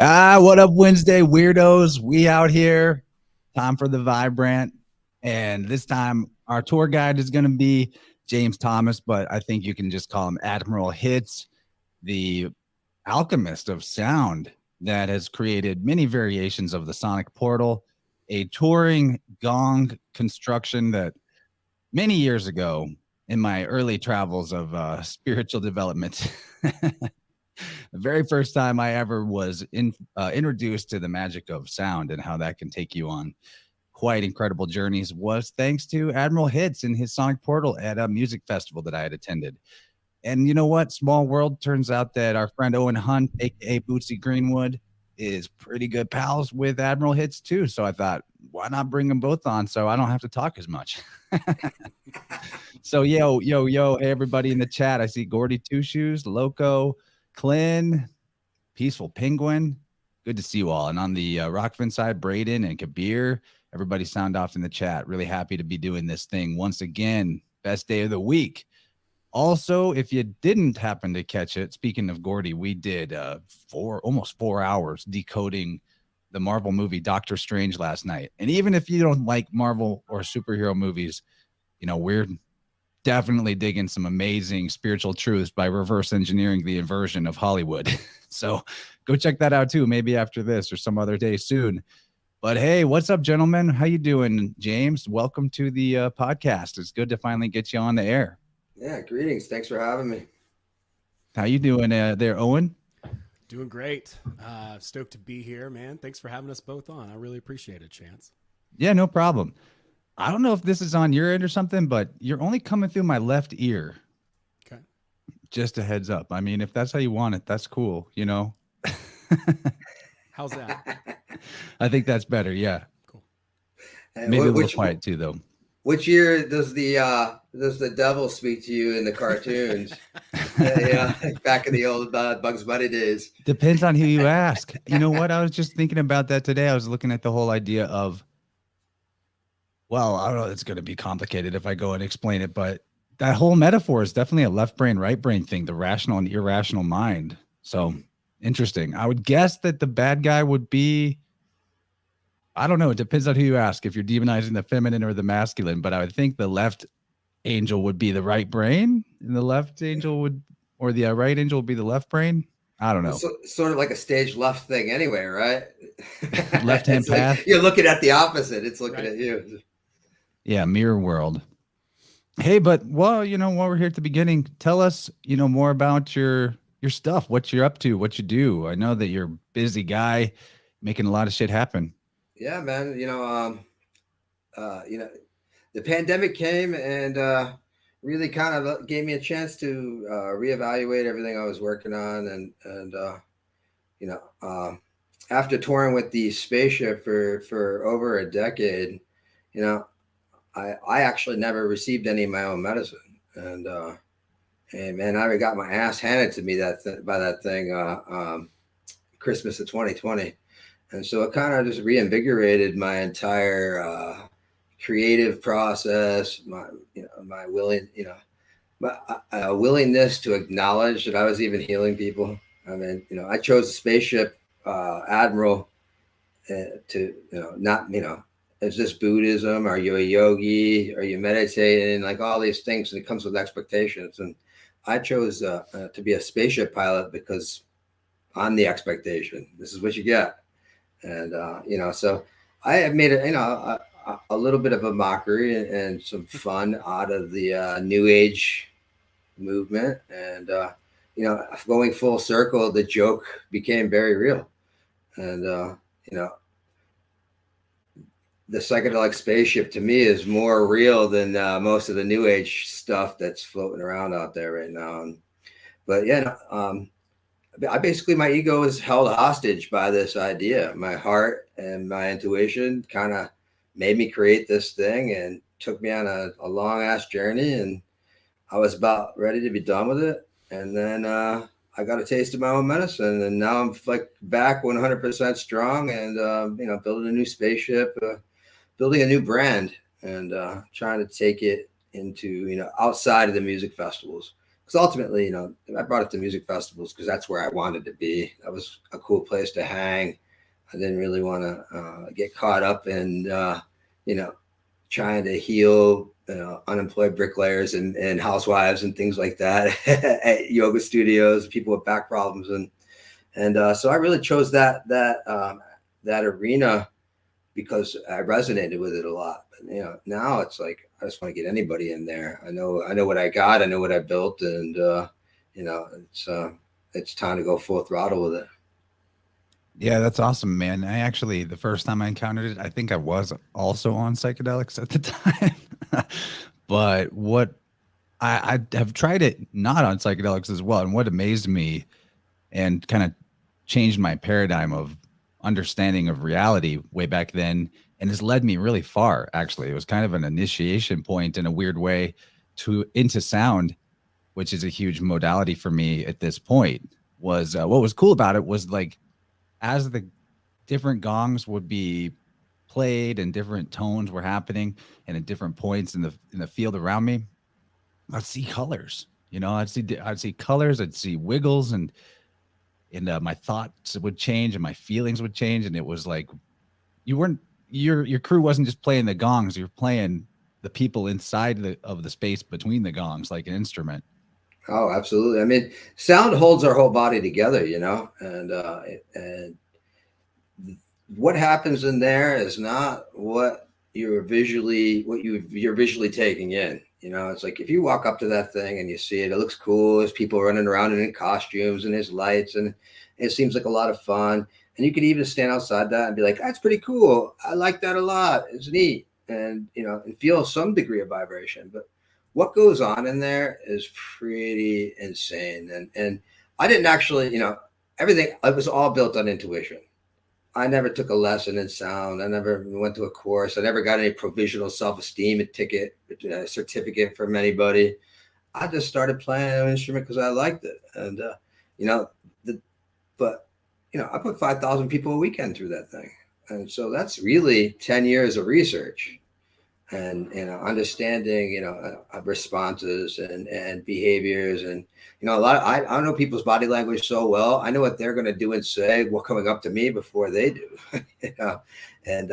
What up, Wednesday weirdos? We out here. Time for the Vibe Rant. And this time, our tour guide is going to be James Thomas, but I think you can just call him Admiral Hitzz, the alchemist of sound that has created many variations of the sonic portal, a touring gong construction that many years ago in my early travels of spiritual development. The very first time I ever was introduced to the magic of sound and how that can take you on quite incredible journeys was thanks to Admiral Hitzz and his sonic portal at a music festival that I had attended. And you know what? Small world. Turns out that our friend Owen Hunt, aka Bootsy Greenwood, is pretty good pals with Admiral Hitzz too. So I thought, why not bring them both on so I don't have to talk as much? So yo, hey everybody in the chat. I see Gordy Two Shoes, Loco, Clint, Peaceful Penguin. Good to see you all. And on the Rockfin side, Braden and Kabir, everybody sound off in the chat. Really happy to be doing this thing once again. Best day of the week. Also, if you didn't happen to catch it, speaking of Gordy, we did almost 4 hours decoding the Marvel movie Doctor Strange last night. And even if you don't like Marvel or superhero movies, you know, we're definitely digging some amazing spiritual truths by reverse engineering the inversion of Hollywood. So go check that out too, maybe after this or some other day soon. But hey, what's up, gentlemen? How you doing, James? Welcome to the podcast. It's good to finally get you on the air. Yeah, greetings. Thanks for having me. How you doing there, Owen? Doing great. Stoked to be here, man. Thanks for having us both on. I really appreciate it, Chance. Yeah, no problem. I don't know if this is on your end or something, but you're only coming through my left ear. Okay. Just a heads up. I mean, if that's how you want it, that's cool, you know? How's that? I think that's better, yeah. Cool. Maybe a little quiet too, though. Which year does the devil speak to you in the cartoons? Yeah, back in the old Bugs Bunny days. Depends on who you ask. You know what? I was just thinking about that today. I was looking at the whole idea of, well, I don't know. It's going to be complicated if I go and explain it, but that whole metaphor is definitely a left brain, right brain thing, the rational and irrational mind. So interesting. I would guess that the bad guy would be, I don't know. It depends on who you ask, if you're demonizing the feminine or the masculine, but I would think the left angel would be the right brain and the left angel would, or the right angel would be the left brain. I don't know. So, sort of like a stage left thing anyway, right? Left-hand path. Like you're looking at the opposite. It's looking at you. Yeah, mirror world. Hey, but well, you know, while we're here at the beginning, tell us, you know, more about your stuff, what you're up to, what you do. I know that you're a busy guy, making a lot of shit happen. Yeah, man. You know, the pandemic came and really kind of gave me a chance to reevaluate everything I was working on, and after touring with the spaceship for over a decade, you know, I actually never received any of my own medicine, and man, I got my ass handed to me by that thing Christmas of 2020, and so it kind of just reinvigorated my entire creative process, my willingness to acknowledge that I was even healing people. I mean, you know, I chose the spaceship Admiral to, not, is this Buddhism? Are you a yogi? Are you meditating? Like all these things, and it comes with expectations. And I chose to be a spaceship pilot because I'm the expectation. This is what you get. And, so I have made it, a little bit of a mockery and some fun out of the New Age movement. And, going full circle, the joke became very real. And, the psychedelic spaceship to me is more real than most of the New Age stuff that's floating around out there right now. But yeah, my ego is held hostage by this idea. My heart and my intuition kind of made me create this thing and took me on a long ass journey. And I was about ready to be done with it. And then I got a taste of my own medicine, and now I'm like back 100% strong and, building a new spaceship, building a new brand, and trying to take it into, outside of the music festivals. because ultimately, you know, I brought it to music festivals because that's where I wanted to be. That was a cool place to hang. I didn't really want to get caught up in, you know, trying to heal, you know, unemployed bricklayers and housewives and things like that at yoga studios, people with back problems, and so I really chose that arena because I resonated with it a lot. But, you know, now it's like I just want to get anybody in there. I know what I got, I know what I built, and you know, it's time to go full throttle with it. Yeah, that's awesome, man. I actually, the first time I encountered it, I think I was also on psychedelics at the time. But what I have tried it not on psychedelics as well. And what amazed me and kind of changed my paradigm of understanding of reality way back then, and has led me really far, actually. It was kind of an initiation point in a weird way to into sound, which is a huge modality for me at this point. Was what was cool about it was like as the different gongs would be played and different tones were happening and at different points in the field around me, I'd see colors. You know, I'd see colors, I'd see wiggles, and my thoughts would change and my feelings would change, and it was like you weren't your crew wasn't just playing the gongs, you're playing the people inside of the space between the gongs like an instrument. Oh, absolutely. I mean, sound holds our whole body together, you know, and what happens in there is not what you're visually taking in. You know, it's like if you walk up to that thing and you see it, it looks cool. There's people running around in costumes and there's lights and it seems like a lot of fun. And you could even stand outside that and be like, that's pretty cool. I like that a lot. It's neat. And, you know, and feel some degree of vibration. But what goes on in there is pretty insane. And I didn't actually, you know, everything, it was all built on intuition. I never took a lesson in sound. I never went to a course. I never got any provisional self-esteem certificate from anybody. I just started playing an instrument because I liked it. And, you know, but, you know, I put 5,000 people a weekend through that thing. And so that's really 10 years of research and, you know, understanding, you know, responses and behaviors. And, you know, I don't know people's body language so well. I know what they're going to do and say while coming up to me before they do, you know, and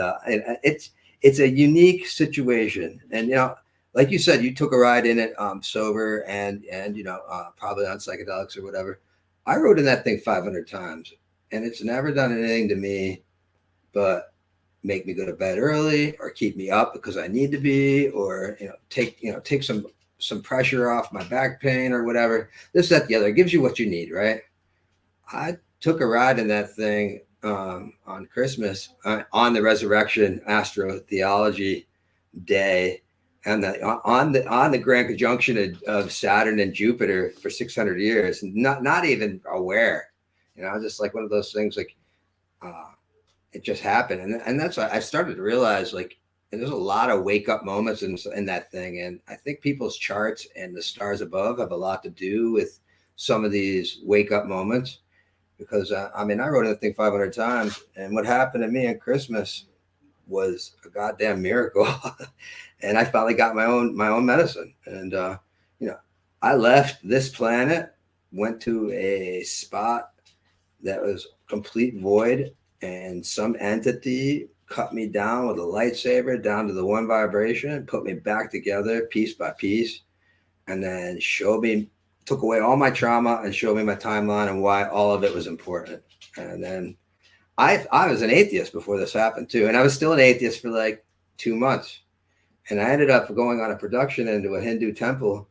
it's a unique situation. And, you know, like you said, you took a ride in it sober and, you know, probably on psychedelics or whatever. I rode in that thing 500 times and it's never done anything to me but make me go to bed early or keep me up because I need to be, or, you know, take some pressure off my back pain or whatever. This, that, the other. It gives you what you need, right? I took a ride in that thing on Christmas on the resurrection astro theology day, and on the grand conjunction of Saturn and Jupiter for 600 years, not even aware, you know, just like one of those things like it just happened. And that's why I started to realize, like, and there's a lot of wake up moments in that thing. And I think people's charts and the stars above have a lot to do with some of these wake up moments, because I mean, I wrote that thing 500 times, and what happened to me at Christmas was a goddamn miracle. And I finally got my own medicine. And, you know, I left this planet, went to a spot that was complete void, and some entity cut me down with a lightsaber down to the one vibration, put me back together piece by piece, and then took away all my trauma and showed me my timeline and why all of it was important. And then I was an atheist before this happened too. And I was still an atheist for like 2 months. And I ended up going on a production into a Hindu temple.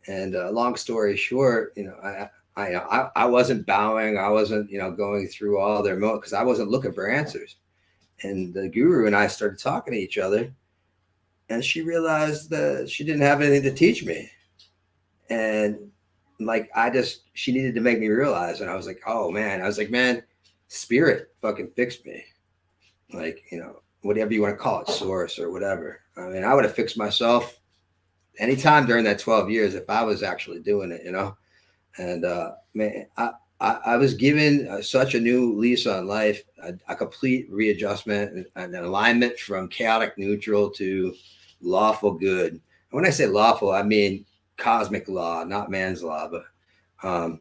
And long story short, you know, I wasn't bowing. I wasn't, you know, going through all their because I wasn't looking for answers. And the guru and I started talking to each other, and she realized that she didn't have anything to teach me. And like, she needed to make me realize. And I was like, oh man, man, spirit fucking fixed me. Like, you know, whatever you want to call it, source or whatever. I mean, I would have fixed myself anytime during that 12 years if I was actually doing it, you know. And man, I was given such a new lease on life, a complete readjustment and an alignment from chaotic neutral to lawful good. And when I say lawful, I mean cosmic law, not man's law. But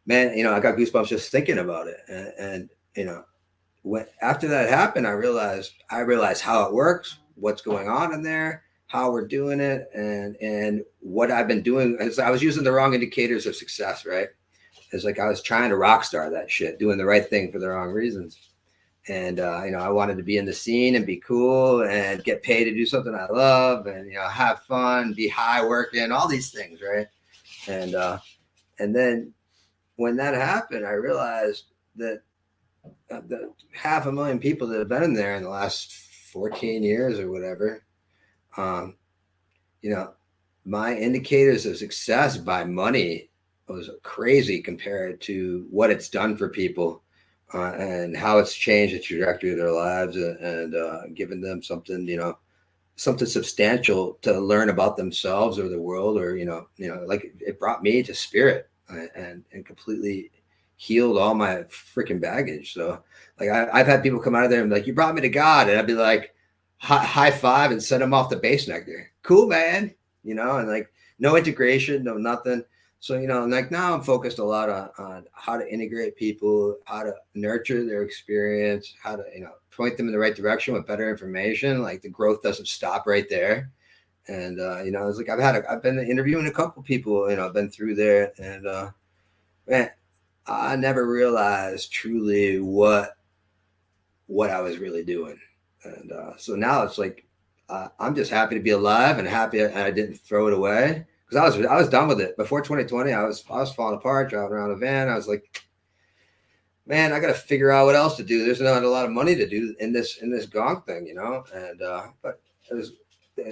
man, you know, I got goosebumps just thinking about it. And you know, after that happened, I realized how it works, what's going on in there, how we're doing it, and what I've been doing. I was using the wrong indicators of success, right? It's like I was trying to rock star that shit, doing the right thing for the wrong reasons. And you know, I wanted to be in the scene and be cool and get paid to do something I love, and you know, have fun, be high working, all these things, right? And then when that happened, I realized that the 500,000 people that have been in there in the last 14 years or whatever, you know, my indicators of success by money was crazy compared to what it's done for people, and how it's changed the trajectory of their lives, and given them something, you know, something substantial to learn about themselves or the world, or you know, like it brought me to spirit, and completely healed all my freaking baggage. So like I've had people come out of there and be like, you brought me to God, and I'd be like, high five and send them off the base nectar. Cool, man. You know, and like no integration, no nothing. So, you know, like now I'm focused a lot on how to integrate people, how to nurture their experience, how to, you know, point them in the right direction with better information. Like the growth doesn't stop right there. And, you know, it's like I've been interviewing a couple people, you know, I've been through there, and, man, I never realized truly what I was really doing. And so now it's like, I'm just happy to be alive and happy I didn't throw it away, because I was done with it before 2020. I was falling apart, driving around a van. I was like, man, I got to figure out what else to do. There's not a lot of money to do in this gong thing, you know. And but the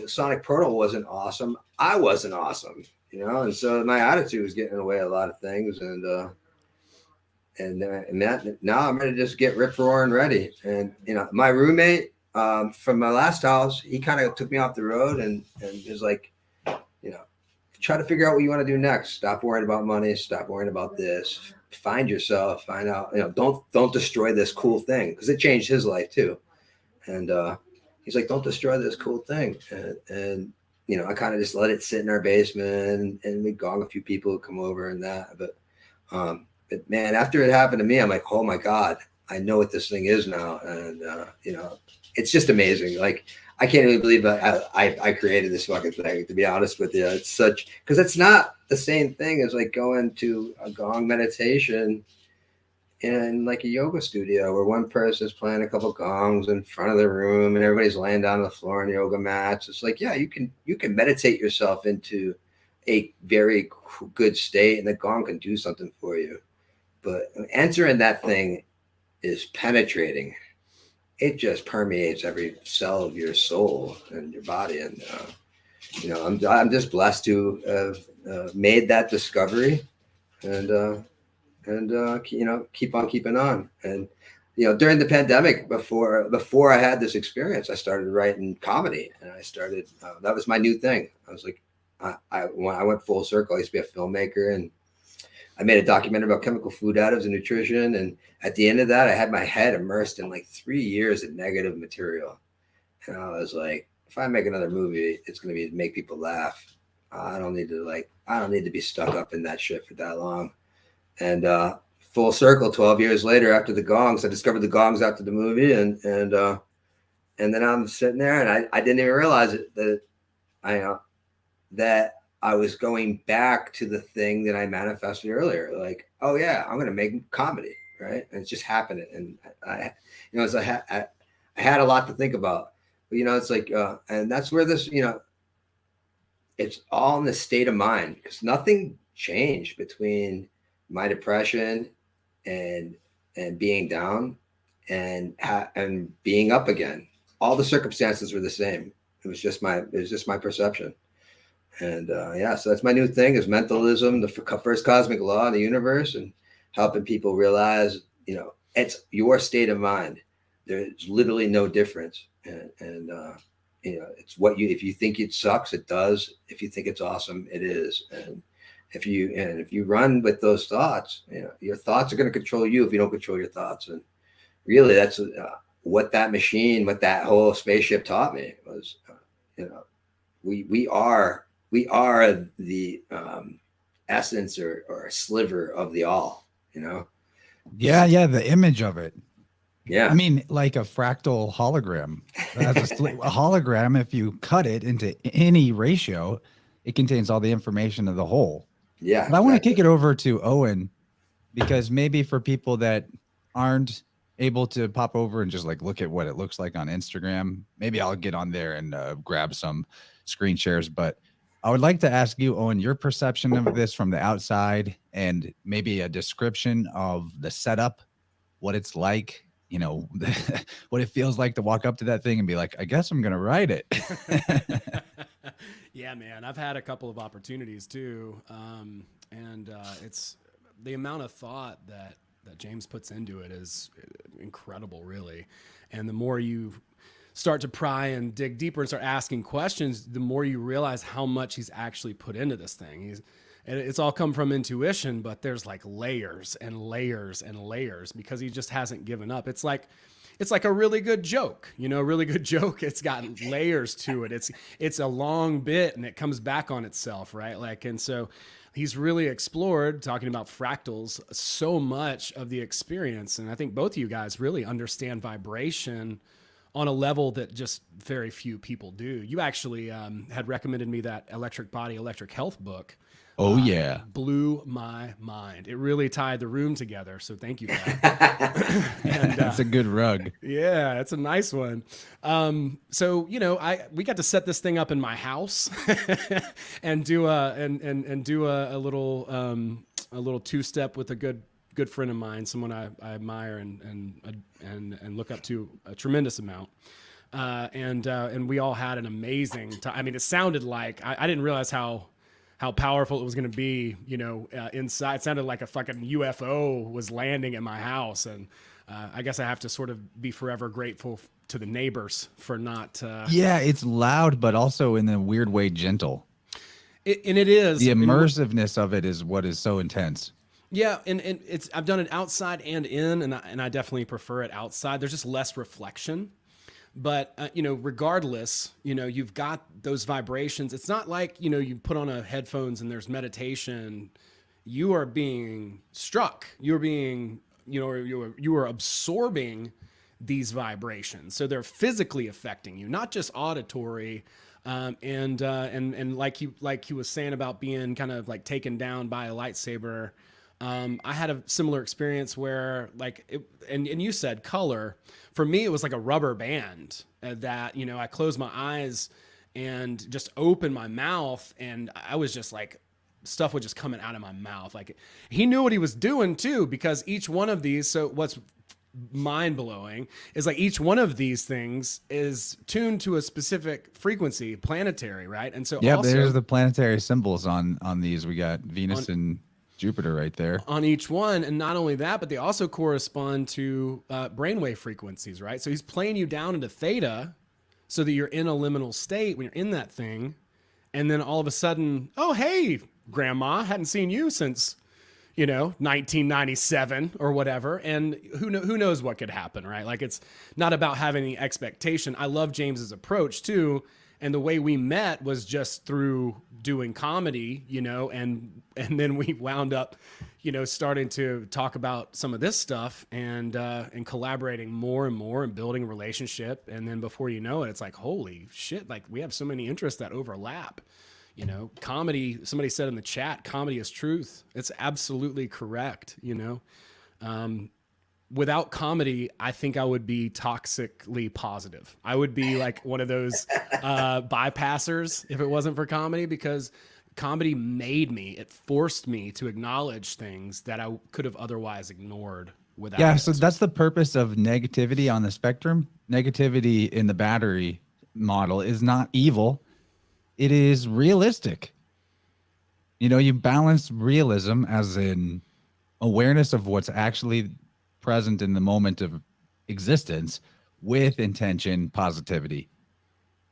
Sonic Portal wasn't awesome. I wasn't awesome, you know. And so my attitude was getting in the way of a lot of things. And now I'm ready to just get rip roaring ready. And you know, my roommate from my last house, he kind of took me off the road and was like, you know, try to figure out what you want to do next. Stop worrying about money. Stop worrying about this. Find yourself. Find out. You know, don't destroy this cool thing, because it changed his life too. And he's like, don't destroy this cool thing. And you know, I kind of just let it sit in our basement, and we gong a few people who come over and that. But man, after it happened to me, I'm like, oh my God, I know what this thing is now. And you know, it's just amazing. Like, I can't even believe that I created this fucking thing, to be honest with you. It's such, because it's not the same thing as like going to a gong meditation in like a yoga studio where one person's playing a couple gongs in front of the room and everybody's laying down on the floor on yoga mats. It's like, yeah, you can meditate yourself into a very good state, and the gong can do something for you. But entering that thing is penetrating. It just permeates every cell of your soul and your body. And, you know, I'm just blessed to have made that discovery, and you know, keep on keeping on. And, you know, during the pandemic, before I had this experience, I started writing comedy, and I started, that was my new thing. I was like, I went full circle. I used to be a filmmaker, and I made a documentary about chemical food additives and nutrition. And at the end of that, I had my head immersed in like 3 years of negative material. And I was like, if I make another movie, it's going to be to make people laugh. I don't need to be stuck up in that shit for that long. And full circle, 12 years later, after the gongs, I discovered the gongs after the movie. And then I'm sitting there, and I didn't even realize it, that I was going back to the thing that I manifested earlier. Like, oh yeah, I'm going to make comedy. Right. And it's just happening. And I you know, it's I had a lot to think about, but you know, it's like, and that's where this, you know, it's all in the state of mind, because nothing changed between my depression and being down and being up again. All the circumstances were the same. It was just my perception. And yeah, so that's my new thing, is mentalism, the first cosmic law in the universe, and helping people realize, you know, it's your state of mind. There's literally no difference. And you know, it's what if you think it sucks, it does. If you think it's awesome, it is. And if you run with those thoughts, you know, your thoughts are going to control you if you don't control your thoughts. And really, that's what that whole spaceship taught me was, you know, we are we are the essence or a sliver of the all, you know? Yeah, the image of it. Yeah. I mean, like a fractal hologram. That's a hologram, if you cut it into any ratio, it contains all the information of the whole. Yeah. But I want to Exactly. kick it over to Owen, because maybe for people that aren't able to pop over and just like look at what it looks like on Instagram, maybe I'll get on there and grab some screen shares. But I would like to ask you, Owen, your perception of this from the outside, and maybe a description of the setup, what it's like, you know, what it feels like to walk up to that thing and be like, I guess I'm going to write it. Yeah, man. I've had a couple of opportunities too. It's the amount of thought that James puts into it is incredible, really. And the more you start to pry and dig deeper and start asking questions, the more you realize how much he's actually put into this thing. And it's all come from intuition, but there's like layers and layers and layers because he just hasn't given up. It's like a really good joke, you know, a really good joke. It's got layers to it. It's a long bit and it comes back on itself, right? Like, and so he's really explored, talking about fractals, so much of the experience. And I think both of you guys really understand vibration on a level that just very few people do. You actually had recommended me that Electric Body, Electric Health book. Oh, yeah. Blew my mind. It really tied the room together. So thank you for that. And, That's a good rug. Yeah, it's a nice one. So, you know, we got to set this thing up in my house and do a little two-step with a good friend of mine, someone I admire and look up to a tremendous amount. And we all had an amazing time. I mean, it sounded like I didn't realize how powerful it was going to be, you know, inside. It sounded like a fucking UFO was landing at my house. And I guess I have to sort of be forever grateful to the neighbors for not. Yeah, it's loud, but also in a weird way gentle. And it is. The immersiveness of it is what is so intense. Yeah, and I've done it outside and in, and I definitely prefer it outside. There's just less reflection. But, you know, regardless, you know, you've got those vibrations. It's not like, you know, you put on a headphones and there's meditation. You are being struck. You're being, you know, you are absorbing these vibrations. So they're physically affecting you, not just auditory. And like he was saying about being kind of like taken down by a lightsaber. I had a similar experience where and you said color. For me, it was like a rubber band that, you know, I closed my eyes and just opened my mouth. And I was just like, stuff was just coming out of my mouth. Like he knew what he was doing too, because each one of these, so what's mind blowing is like each one of these things is tuned to a specific frequency, planetary, right? And so yeah, also, there's the planetary symbols on these. We got Venus and Jupiter right there on each one. And not only that, but they also correspond to brainwave frequencies, right? So he's playing you down into theta so that you're in a liminal state when you're in that thing. And then all of a sudden, oh, hey, grandma, hadn't seen you since, you know, 1997 or whatever. And who knows what could happen, right? Like it's not about having any expectation. I love James's approach too. And the way we met was just through doing comedy, you know, and then we wound up, you know, starting to talk about some of this stuff and collaborating more and more and building a relationship. And then before you know it, it's like, holy shit, like we have so many interests that overlap. You know, comedy, somebody said in the chat, comedy is truth. It's absolutely correct, you know. Without comedy, I think I would be toxically positive. I would be like one of those bypassers if it wasn't for comedy, because comedy made me, it forced me to acknowledge things that I could have otherwise ignored without. Yeah, so that's the purpose of negativity on the spectrum. Negativity in the battery model is not evil. It is realistic. You know, you balance realism as in awareness of what's actually present in the moment of existence with intention, positivity,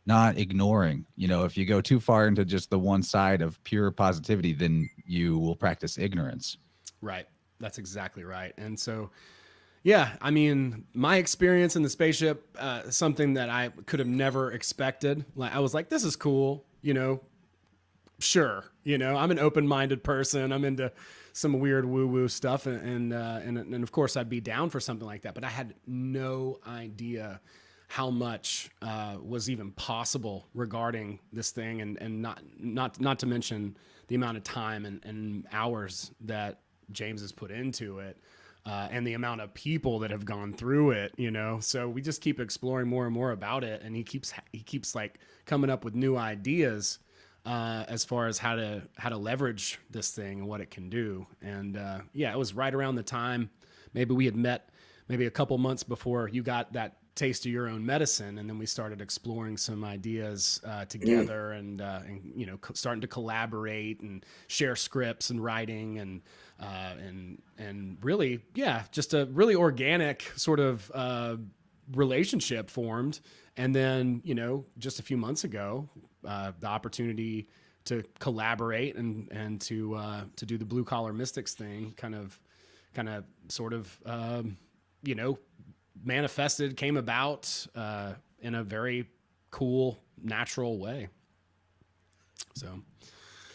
not ignoring. You know, if you go too far into just the one side of pure positivity, then you will practice ignorance. Right. That's exactly right. And so, yeah, I mean, my experience in the spaceship, something that I could have never expected. Like I was like, this is cool, you know, sure, you know, I'm an open-minded person. I'm into some weird woo-woo stuff, and of course I'd be down for something like that. But I had no idea how much was even possible regarding this thing, and not to mention the amount of time and hours that James has put into it. And the amount of people that have gone through it, you know, so we just keep exploring more and more about it, and he keeps like coming up with new ideas as far as how to leverage this thing and what it can do. And yeah, it was right around the time maybe we had met maybe a couple months before you got that taste of your own medicine, and then we started exploring some ideas together, and you know, starting to collaborate and share scripts and writing, and really, yeah, just a really organic sort of relationship formed. And then, you know, just a few months ago, the opportunity to collaborate and to do the Blue Collar Mystics thing kind of sort of you know, manifested, came about in a very cool, natural way. So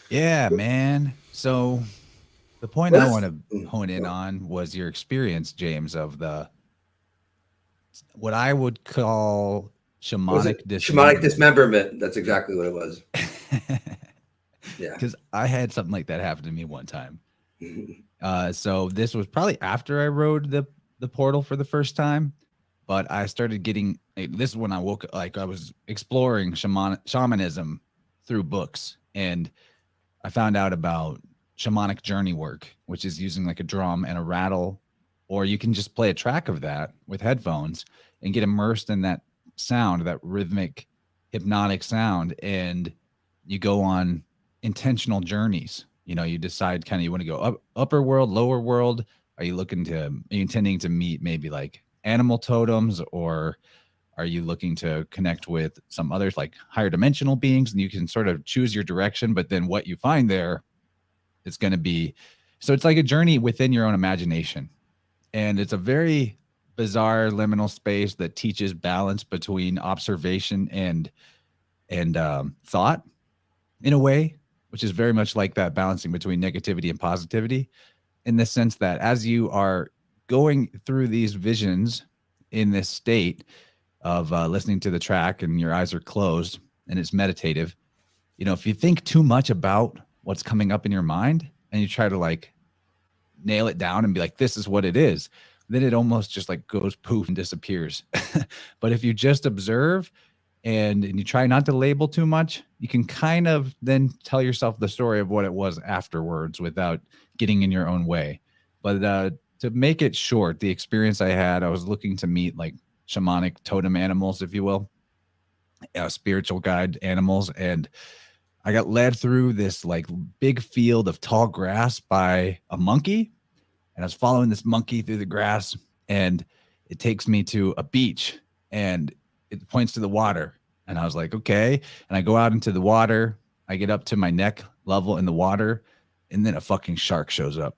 yeah, man. So the point I want to hone in on was your experience, James, of what I would call shamanic dismemberment. That's exactly what it was. Yeah, because I had something like that happen to me one time. So this was probably after I rode the portal for the first time, but I started getting, this is when I woke, like I was exploring shamanism through books, and I found out about shamanic journey work, which is using like a drum and a rattle, or you can just play a track of that with headphones and get immersed in that sound, that rhythmic, hypnotic sound, and you go on intentional journeys. You know, you decide kind of you want to go upper world, lower world. Are you intending to meet maybe like animal totems, or are you looking to connect with some others like higher dimensional beings? And you can sort of choose your direction, but then what you find there is going to be, so it's like a journey within your own imagination. And it's a very bizarre liminal space that teaches balance between observation and thought in a way, which is very much like that balancing between negativity and positivity, in the sense that as you are going through these visions in this state of listening to the track and your eyes are closed and it's meditative, you know, if you think too much about what's coming up in your mind and you try to like nail it down and be like, this is what it is, then it almost just like goes poof and disappears. But if you just observe and you try not to label too much, you can kind of then tell yourself the story of what it was afterwards without getting in your own way. But to make it short, the experience I had, I was looking to meet like shamanic totem animals, if you will, spiritual guide animals. And I got led through this like big field of tall grass by a monkey. And I was following this monkey through the grass, and it takes me to a beach and it points to the water. And I was like, okay. And I go out into the water. I get up to my neck level in the water, and then a fucking shark shows up.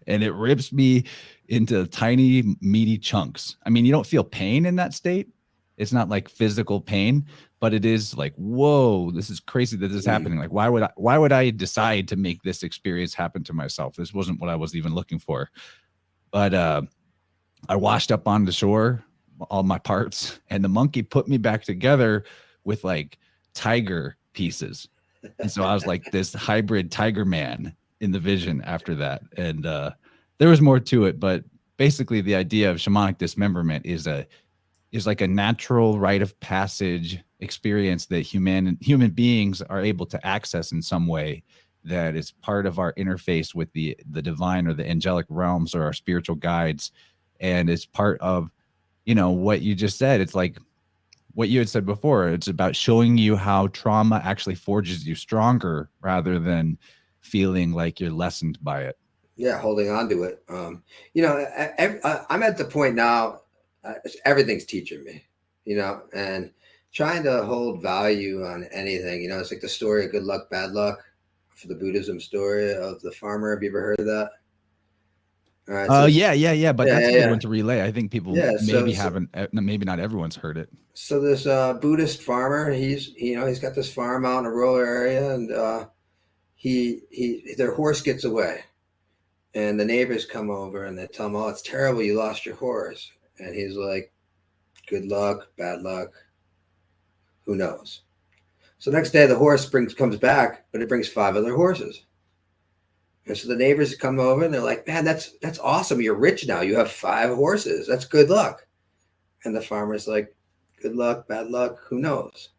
And it rips me into tiny, meaty chunks. I mean, you don't feel pain in that state. It's not like physical pain, but it is like, whoa, this is crazy that this is happening. Like, why would I decide to make this experience happen to myself? This wasn't what I was even looking for. But I washed up on the shore, all my parts, and the monkey put me back together with like tiger pieces. And so I was like this hybrid tiger man in the vision after that. And there was more to it, but basically the idea of shamanic dismemberment is like a natural rite of passage experience that human beings are able to access in some way, that is part of our interface with the divine or the angelic realms or our spiritual guides. And it's part of, you know, what you just said. It's like what you had said before. It's about showing you how trauma actually forges you stronger rather than feeling like you're lessened by it. Yeah, holding on to it. You know, I'm at the point now, everything's teaching me, you know, and trying to hold value on anything. You know, it's like the story of good luck, bad luck, for the Buddhism story of the farmer. Have you ever heard of that? All right. So yeah. But that's a good yeah. one to relay. I think people maybe haven't, maybe not everyone's heard it. So this Buddhist farmer, he's got this farm out in a rural area, and their horse gets away, and the neighbors come over and they tell him, "Oh, it's terrible, you lost your horse." And he's like, "Good luck, bad luck, who knows?" So next day the horse comes back, but it brings 5 other horses. And so the neighbors come over and they're like, "Man, that's awesome. You're rich now. You have 5 horses. That's good luck." And the farmer's like, "Good luck, bad luck, who knows?"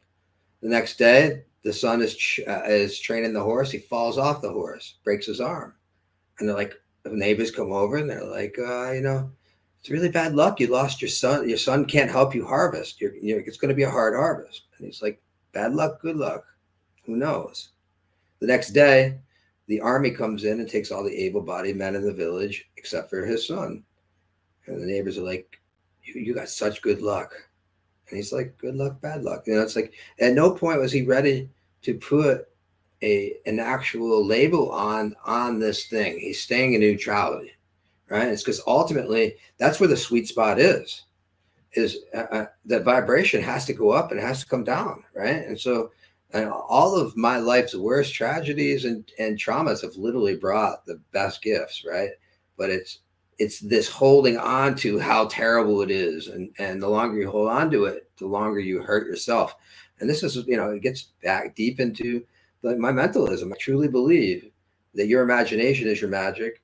The next day, the son is training the horse. He falls off the horse, breaks his arm. And they're like, the neighbors come over and they're like, it's really bad luck. You lost your son. Your son can't help you harvest. It's going to be a hard harvest. And he's like, "Bad luck, good luck, who knows?" The next day, the army comes in and takes all the able-bodied men in the village except for his son. And the neighbors are like, you got such good luck. And he's like, "Good luck, bad luck." It's like, at no point was he ready to put an actual label on this thing. He's staying in neutrality, right? It's because ultimately that's where the sweet spot is that vibration has to go up and it has to come down, right? And so all of my life's worst tragedies and traumas have literally brought the best gifts, right? But it's this holding on to how terrible it is, and the longer you hold on to it, the longer you hurt yourself. And this is, it gets back deep into my mentalism. I truly believe that your imagination is your magic,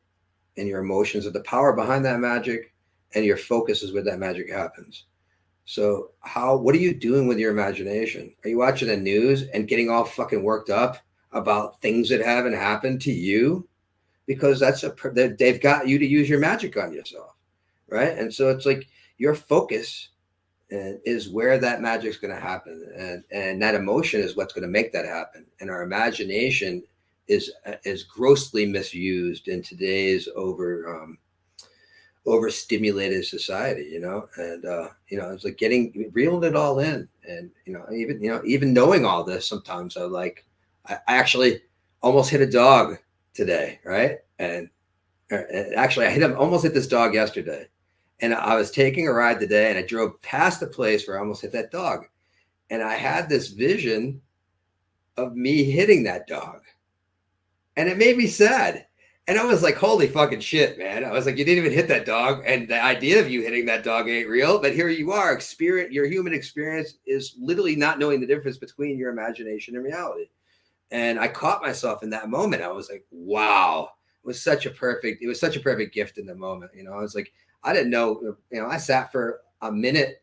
and your emotions are the power behind that magic, and your focus is where that magic happens. So what are you doing with your imagination? Are you watching the news and getting all fucking worked up about things that haven't happened to you? Because they've got you to use your magic on yourself, right? And so it's like your focus is where that magic's going to happen, and that emotion is what's going to make that happen. And our imagination is grossly misused in today's overstimulated society, and it's like reeling it all in, and even knowing all this, sometimes I actually almost hit a dog today, right? And actually I almost hit this dog yesterday, and I was taking a ride today, and I drove past the place where I almost hit that dog, and I had this vision of me hitting that dog, and it made me sad. And I was like, holy fucking shit, man. I was like, you didn't even hit that dog. And the idea of you hitting that dog ain't real. But here you are. Your human experience is literally not knowing the difference between your imagination and reality. And I caught myself in that moment. I was like, wow. It was such a perfect gift in the moment. I was like, I didn't know, I sat for a minute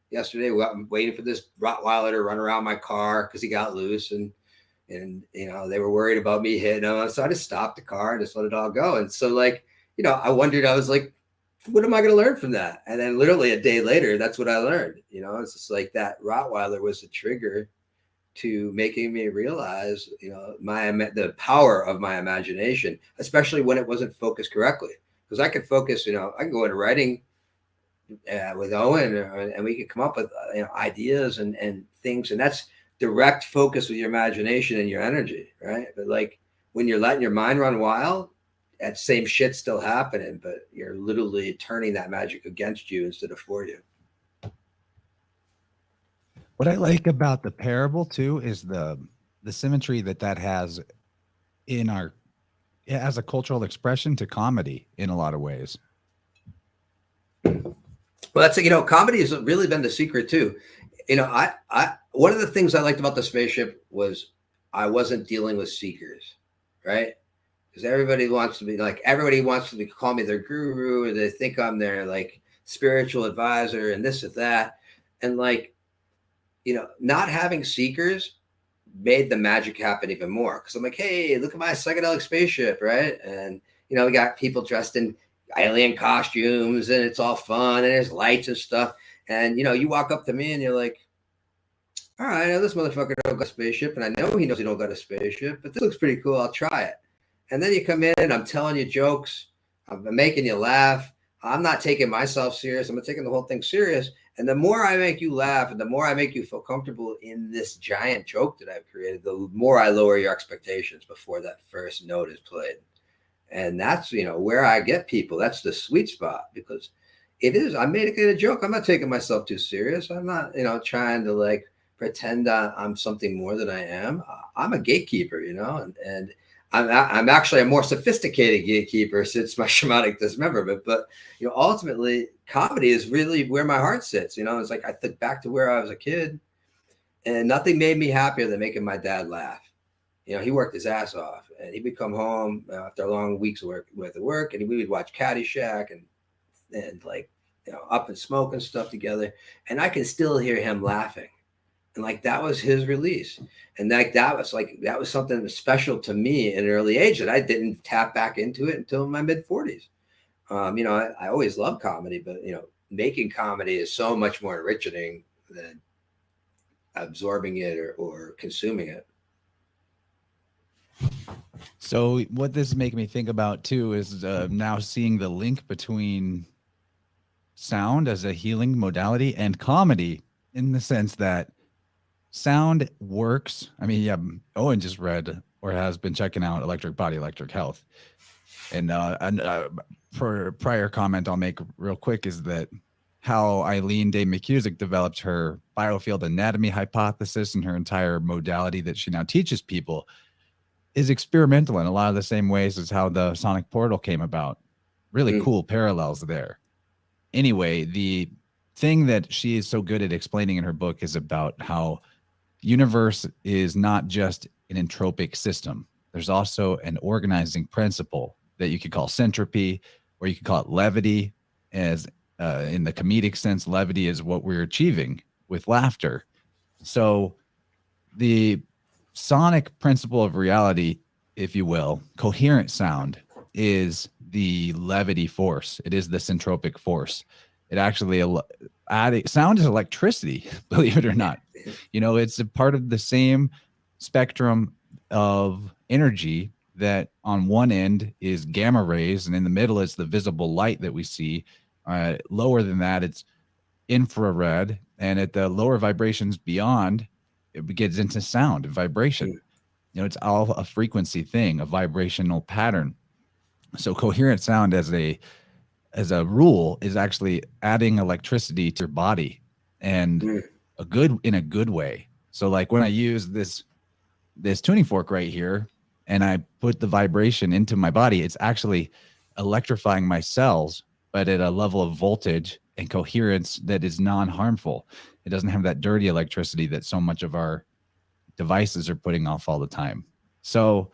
yesterday waiting for this Rottweiler to run around my car because he got loose. And they were worried about me hitting him. So I just stopped the car and just let it all go. And so I wondered, I was like, what am I going to learn from that? And then literally a day later, that's what I learned. It's just like that Rottweiler was a trigger to making me realize, the power of my imagination, especially when it wasn't focused correctly. Because I could focus, I can go into writing with Owen, and we could come up with ideas and things. And that's direct focus with your imagination and your energy, right? But when you're letting your mind run wild, that same shit's still happening, but you're literally turning that magic against you instead of for you. What I like about the parable too is the symmetry that has as a cultural expression to comedy in a lot of ways. Well, that's comedy has really been the secret too. I one of the things I liked about the spaceship was I wasn't dealing with seekers, right? Because everybody wants to call me their guru, or they think I'm their spiritual advisor and this and that. And not having seekers made the magic happen even more. Because I'm like, hey, look at my psychedelic spaceship, right? And we got people dressed in alien costumes, and it's all fun, and there's lights and stuff. And you walk up to me and you're like, all right, I know this motherfucker don't got a spaceship, and I know he knows he don't got a spaceship, but this looks pretty cool. I'll try it. And then you come in and I'm telling you jokes. I'm making you laugh. I'm not taking myself serious. I'm taking the whole thing serious. And the more I make you laugh, and the more I make you feel comfortable in this giant joke that I've created, the more I lower your expectations before that first note is played. And that's, where I get people. That's the sweet spot, because it is. I made it a joke. I'm not taking myself too serious. I'm not, trying to like pretend I'm something more than I am. I'm a gatekeeper, and I'm actually a more sophisticated gatekeeper since my shamanic dismemberment. But ultimately, comedy is really where my heart sits. It's like I think back to where I was a kid, and nothing made me happier than making my dad laugh. He worked his ass off, and he would come home after a long week's worth of work, and we would watch Caddyshack and like, Up and Smoke and stuff together. And I can still hear him laughing. And like, that was his release. And that was something special to me in an early age that I didn't tap back into it until my mid 40s. I always loved comedy, but, making comedy is so much more enriching than absorbing it or consuming it. So what this is making me think about too is now seeing the link between sound as a healing modality and comedy, in the sense that sound works. I mean, yeah, Owen just read or has been checking out Electric Body, Electric Health. And for prior comment I'll make real quick is that how Eileen Day McCusick developed her biofield anatomy hypothesis and her entire modality that she now teaches people is experimental in a lot of the same ways as how the sonic portal came about. Really cool parallels there. Anyway, the thing that she is so good at explaining in her book is about how universe is not just an entropic system. There's also an organizing principle that you could call centropy, or you could call it levity. As in the comedic sense, levity is what we're achieving with laughter. So the sonic principle of reality, if you will, coherent sound, is the levity force. It is the centropic force. It actually sound is electricity, believe it or not. It's a part of the same spectrum of energy that on one end is gamma rays, and in the middle is the visible light that we see. Lower than that, it's infrared, and at the lower vibrations beyond, it gets into sound and vibration. It's all a frequency thing, a vibrational pattern. So coherent sound as a rule is actually adding electricity to your body, and in a good way. So like when I use this tuning fork right here and I put the vibration into my body, it's actually electrifying my cells, but at a level of voltage and coherence that is non-harmful. It doesn't have that dirty electricity that so much of our devices are putting off all the time. So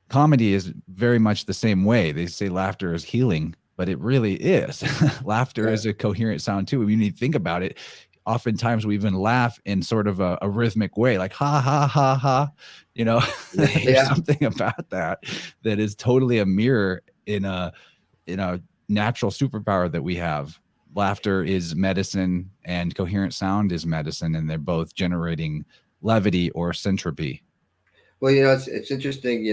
comedy is very much the same way. They say laughter is healing, but it really is. Laughter is a coherent sound too. When you think about it, oftentimes we even laugh in sort of a rhythmic way, like ha ha ha ha. There's something about that is totally a mirror in a natural superpower that we have. Laughter is medicine and coherent sound is medicine, and they're both generating levity or centropy. Well, it's interesting,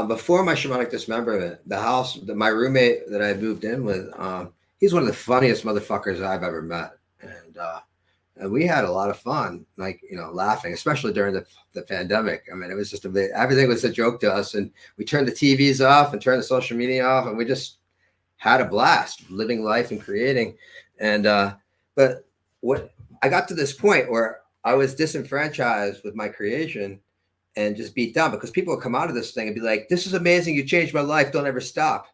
before my shamanic dismemberment, the house, my roommate that I moved in with, he's one of the funniest motherfuckers I've ever met. And we had a lot of fun, like, laughing, especially during the pandemic. I mean, it was just everything was a joke to us. And we turned the TVs off and turned the social media off, and we just had a blast living life and creating. And, but what I got to this point where I was disenfranchised with my creation and just beat down, because people would come out of this thing and be like, this is amazing. You changed my life. Don't ever stop.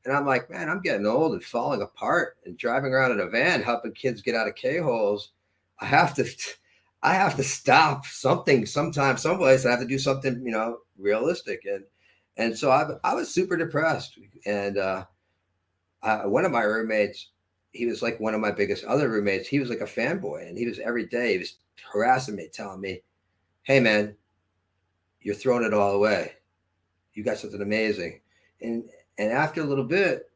And I'm like, man, I'm getting old and falling apart and driving around in a van, helping kids get out of K-holes. I have to stop something sometime, someplace. I have to do something, realistic. And so I was super depressed. And one of my roommates, he was like one of my biggest other roommates. He was like a fanboy, and he was every day, he was harassing me, telling me, hey man, you're throwing it all away. You got something amazing. And after a little bit,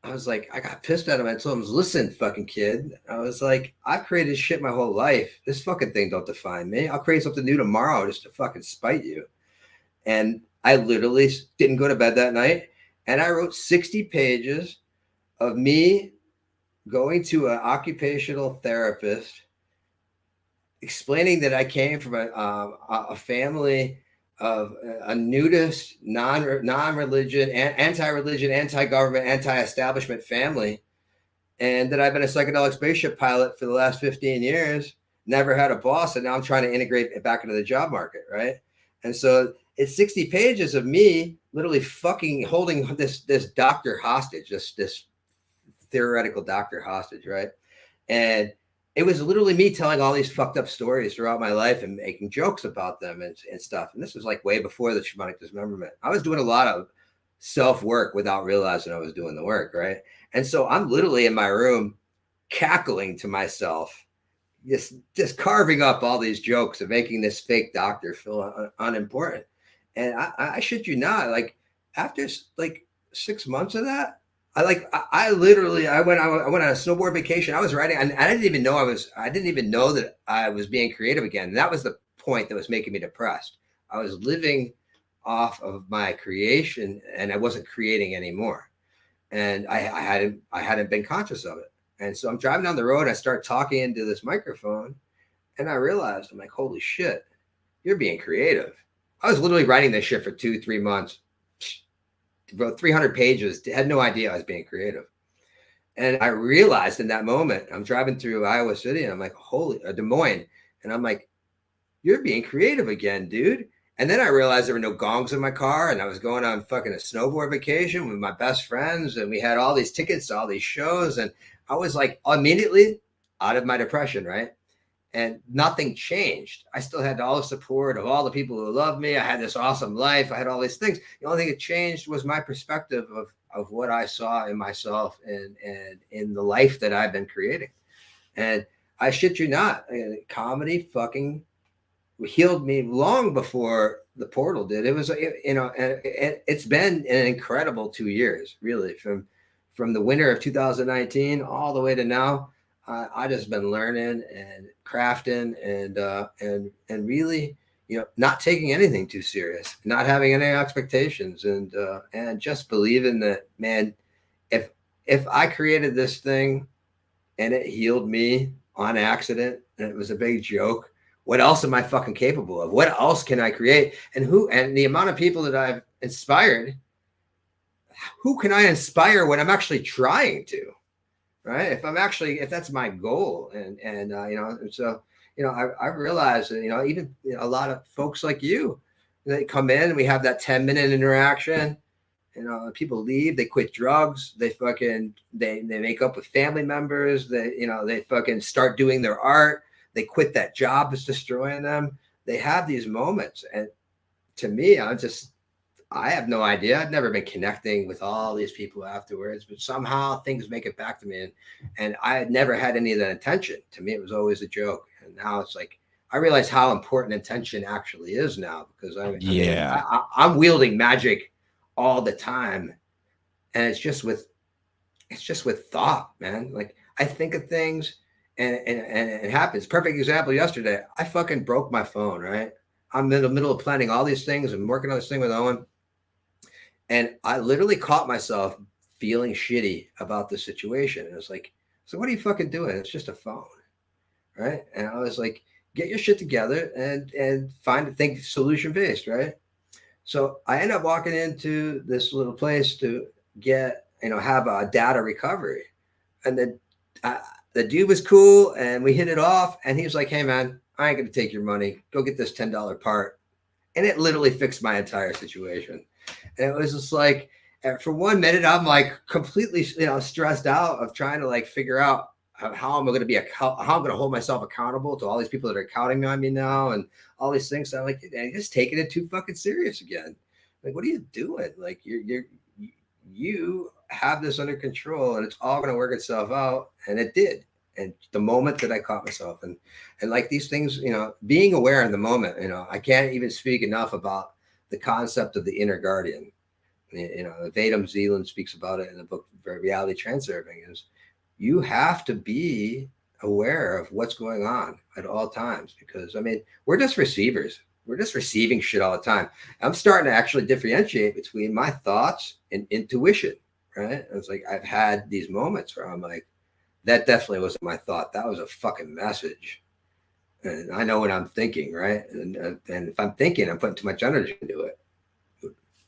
I was like, I got pissed at him. I told him, listen, fucking kid. I was like, I've created shit my whole life. This fucking thing don't define me. I'll create something new tomorrow just to fucking spite you. And I literally didn't go to bed that night. And I wrote 60 pages of me going to an occupational therapist, explaining that I came from a family of a nudist, non-religion, anti-religion, anti-government, anti-establishment family, and that I've been a psychedelic spaceship pilot for the last 15 years, never had a boss, and now I'm trying to integrate it back into the job market, right? And so it's 60 pages of me literally fucking holding this doctor hostage, this theoretical doctor hostage, right? And it was literally me telling all these fucked up stories throughout my life and making jokes about them and stuff. And this was like way before the shamanic dismemberment. I was doing a lot of self-work without realizing I was doing the work, right? And so I'm literally in my room cackling to myself, just carving up all these jokes and making this fake doctor feel unimportant. And I shit you not, like after like 6 months of that, I went on a snowboard vacation. I was writing, and I didn't even know that I was being creative again. And that was the point that was making me depressed. I was living off of my creation and I wasn't creating anymore. And I hadn't been conscious of it. And so I'm driving down the road and I start talking into this microphone and I realized, I'm like, holy shit, you're being creative. I was literally writing this shit for 2-3 months. Wrote 300 pages, had no idea I was being creative. And I realized in that moment, I'm driving through Iowa City and I'm like, Des Moines. And I'm like, you're being creative again, dude. And then I realized there were no gongs in my car and I was going on fucking a snowboard vacation with my best friends. And we had all these tickets to all these shows. And I was like immediately out of my depression, right? And nothing changed. I still had all the support of all the people who loved me. I had this awesome life. I had all these things. The only thing that changed was my perspective of what I saw in myself and in the life that I've been creating. And I shit you not, comedy fucking healed me long before the portal did. It was, it's been an incredible 2 years, really, from the winter of 2019 all the way to now. I just been learning and crafting and really, not taking anything too serious, not having any expectations, and just believing that, man, if I created this thing and it healed me on accident and it was a big joke, what else am I fucking capable of? What else can I create? And the amount of people that I've inspired, who can I inspire when I'm actually trying to? Right. If that's my goal. I realized that, even a lot of folks like you, they come in and we have that 10-minute interaction, people leave, they quit drugs. They make up with family members. They fucking start doing their art. They quit that job that's destroying them. They have these moments. And to me, I have no idea. I've never been connecting with all these people afterwards, but somehow things make it back to me. And I had never had any of that intention. To me, it was always a joke. And now it's like, I realize how important intention actually is now, because I'm wielding magic all the time. And it's just with thought, man. Like I think of things and it happens. Perfect example yesterday. I fucking broke my phone, right? I'm in the middle of planning all these things and working on this thing with Owen. And I literally caught myself feeling shitty about the situation. And it's like, so what are you fucking doing? It's just a phone, right? And I was like, get your shit together and think solution based, right? So I end up walking into this little place to get, have a data recovery. And then the dude was cool and we hit it off. And he was like, hey man, I ain't going to take your money. Go get this $10 part. And it literally fixed my entire situation. And it was just like, for 1 minute, I'm like completely, stressed out of trying to like figure out how I'm going to hold myself accountable to all these people that are counting on me now and all these things. So I'm like, you're just taking it too fucking serious again. Like, what are you doing? Like you have this under control and it's all going to work itself out. And it did. And the moment that I caught myself and like these things, being aware in the moment, I can't even speak enough about the concept of the inner guardian. Vadam Zeeland speaks about it in the book, Reality Transurfing, is you have to be aware of what's going on at all times, because we're just receivers. We're just receiving shit all the time. I'm starting to actually differentiate between my thoughts and intuition, right? It's like, I've had these moments where I'm like, that definitely wasn't my thought. That was a fucking message. And I know what I'm thinking, right? And if I'm thinking, I'm putting too much energy into it.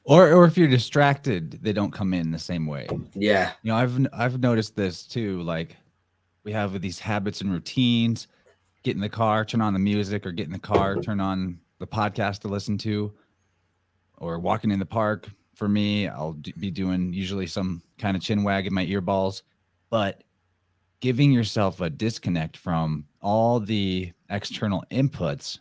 Or if you're distracted, they don't come in the same way. Yeah. You know, I've noticed this too. Like we have these habits and routines. Get in the car, turn on the music, or get in the car, turn on the podcast to listen to, or walking in the park. For me, I'll be doing usually some kind of chin wag in my earballs, but giving yourself a disconnect from all the external inputs,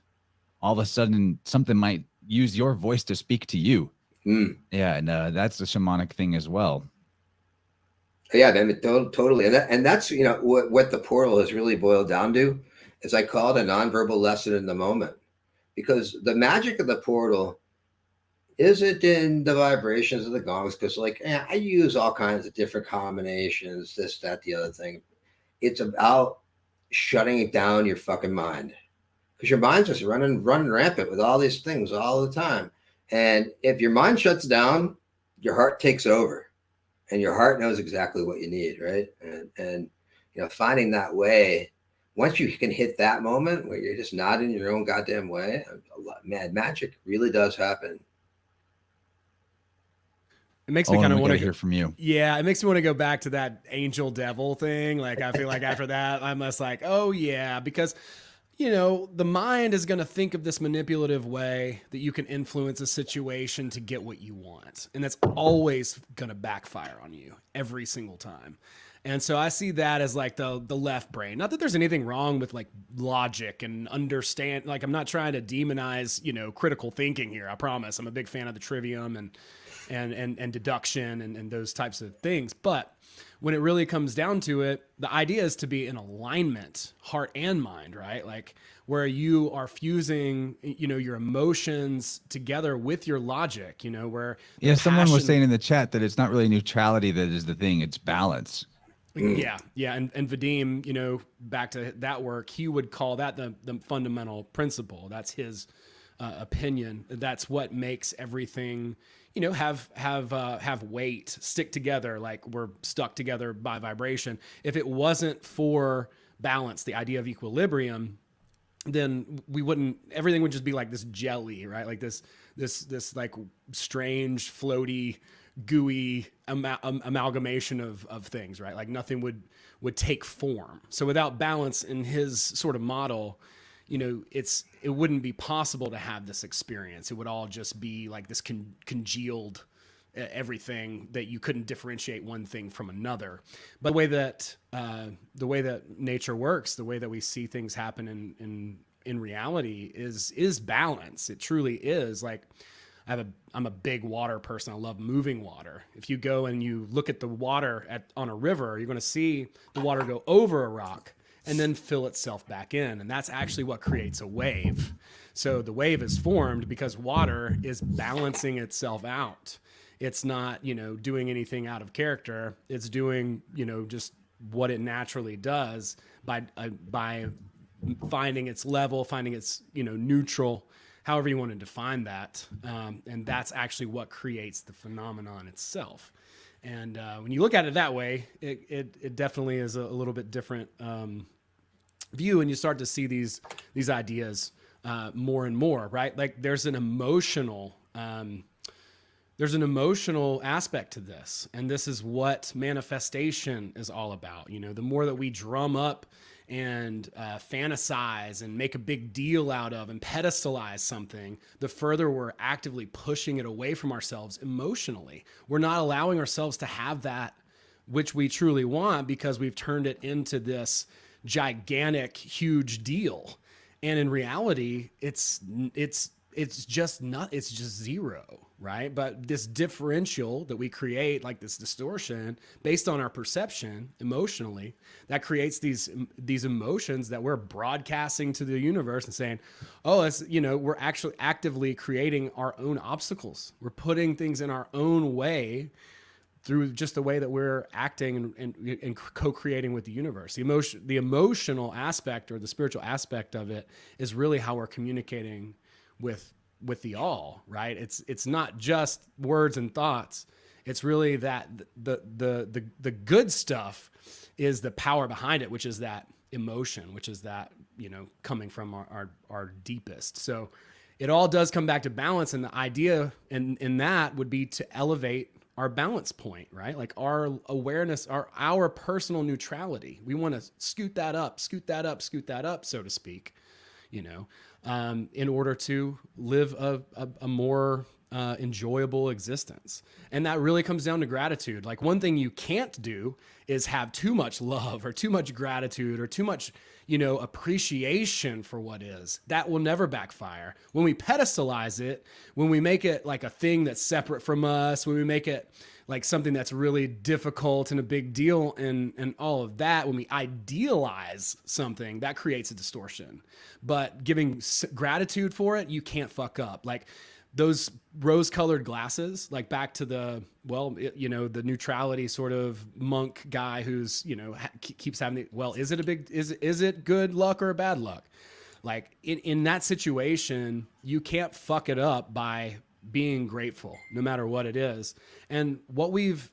all of a sudden something might use your voice to speak to you. Yeah, and that's the shamanic thing as well. Yeah, I mean, totally, and that's what the portal has really boiled down to, is I call it a nonverbal lesson in the moment, because the magic of the portal isn't in the vibrations of the gongs, because I use all kinds of different combinations, this, that, the other thing. It's about shutting down your fucking mind, because your mind's just running rampant with all these things all the time. And if your mind shuts down, your heart takes over, and your heart knows exactly what you need, right? And finding that way, once you can hit that moment where you're just not in your own goddamn way, magic really does happen. It makes me kind of want to hear from you. Yeah, it makes me want to go back to that angel devil thing. Like, I feel like after that, I'm just like, oh yeah, because the mind is going to think of this manipulative way that you can influence a situation to get what you want. And that's always going to backfire on you every single time. And so I see that as like the left brain. Not that there's anything wrong with like logic and understand. Like, I'm not trying to demonize, critical thinking here. I promise. I'm a big fan of the trivium and deduction and those types of things. But when it really comes down to it, the idea is to be in alignment, heart and mind, right? Like where you are fusing, your emotions together with your logic, where someone was saying in the chat that it's not really neutrality that is the thing, it's balance. Yeah. And Vadim, back to that work, he would call that the fundamental principle. That's his opinion. That's what makes everything, have weight, stick together, like we're stuck together by vibration. If it wasn't for balance, the idea of equilibrium, then everything would just be like this jelly, right? Like this like strange, floaty, gooey amalgamation of things, right? Like nothing would take form. So without balance in his sort of model, it wouldn't be possible to have this experience. It would all just be like this congealed everything that you couldn't differentiate one thing from another. But the way that nature works, the way that we see things happen in reality is balance. It truly is. Like I'm a big water person. I love moving water. If you go and you look at the water on a river, you're going to see the water go over a rock and then fill itself back in. And that's actually what creates a wave. So the wave is formed because water is balancing itself out. It's not, doing anything out of character. It's doing, just what it naturally does by finding its level, finding its, neutral, however you want to define that. And that's actually what creates the phenomenon itself. And when you look at it that way, it definitely is a little bit different view, and you start to see these ideas more and more, right? Like there's an emotional aspect to this, and this is what manifestation is all about. The more that we drum up and fantasize and make a big deal out of and pedestalize something, the further we're actively pushing it away from ourselves emotionally. We're not allowing ourselves to have that which we truly want, because we've turned it into this gigantic, huge deal. And in reality, it's just zero, right? But this differential that we create, like this distortion based on our perception emotionally, that creates these emotions that we're broadcasting to the universe and saying, oh, it's, we're actually actively creating our own obstacles. We're putting things in our own way through just the way that we're acting and co-creating with the universe. The emotional aspect or the spiritual aspect of it is really how we're communicating with the all, right? It's not just words and thoughts. It's really that the good stuff is the power behind it, which is that emotion, which is that, coming from our deepest. So it all does come back to balance. And the idea in that would be to elevate our balance point, right? Like our awareness, our personal neutrality. We want to scoot that up, so to speak, in order to live a more enjoyable existence. And that really comes down to gratitude. Like one thing you can't do is have too much love or too much gratitude or too much, appreciation for what is. That will never backfire. When we pedestalize it, when we make it like a thing that's separate from us, when we make it like something that's really difficult and a big deal and all of that, when we idealize something, that creates a distortion. But giving gratitude for it, you can't fuck up. Like those rose-colored glasses, like back to the neutrality sort of monk guy who's, keeps having is it good luck or bad luck? Like in that situation, you can't fuck it up by being grateful, no matter what it is. And what we've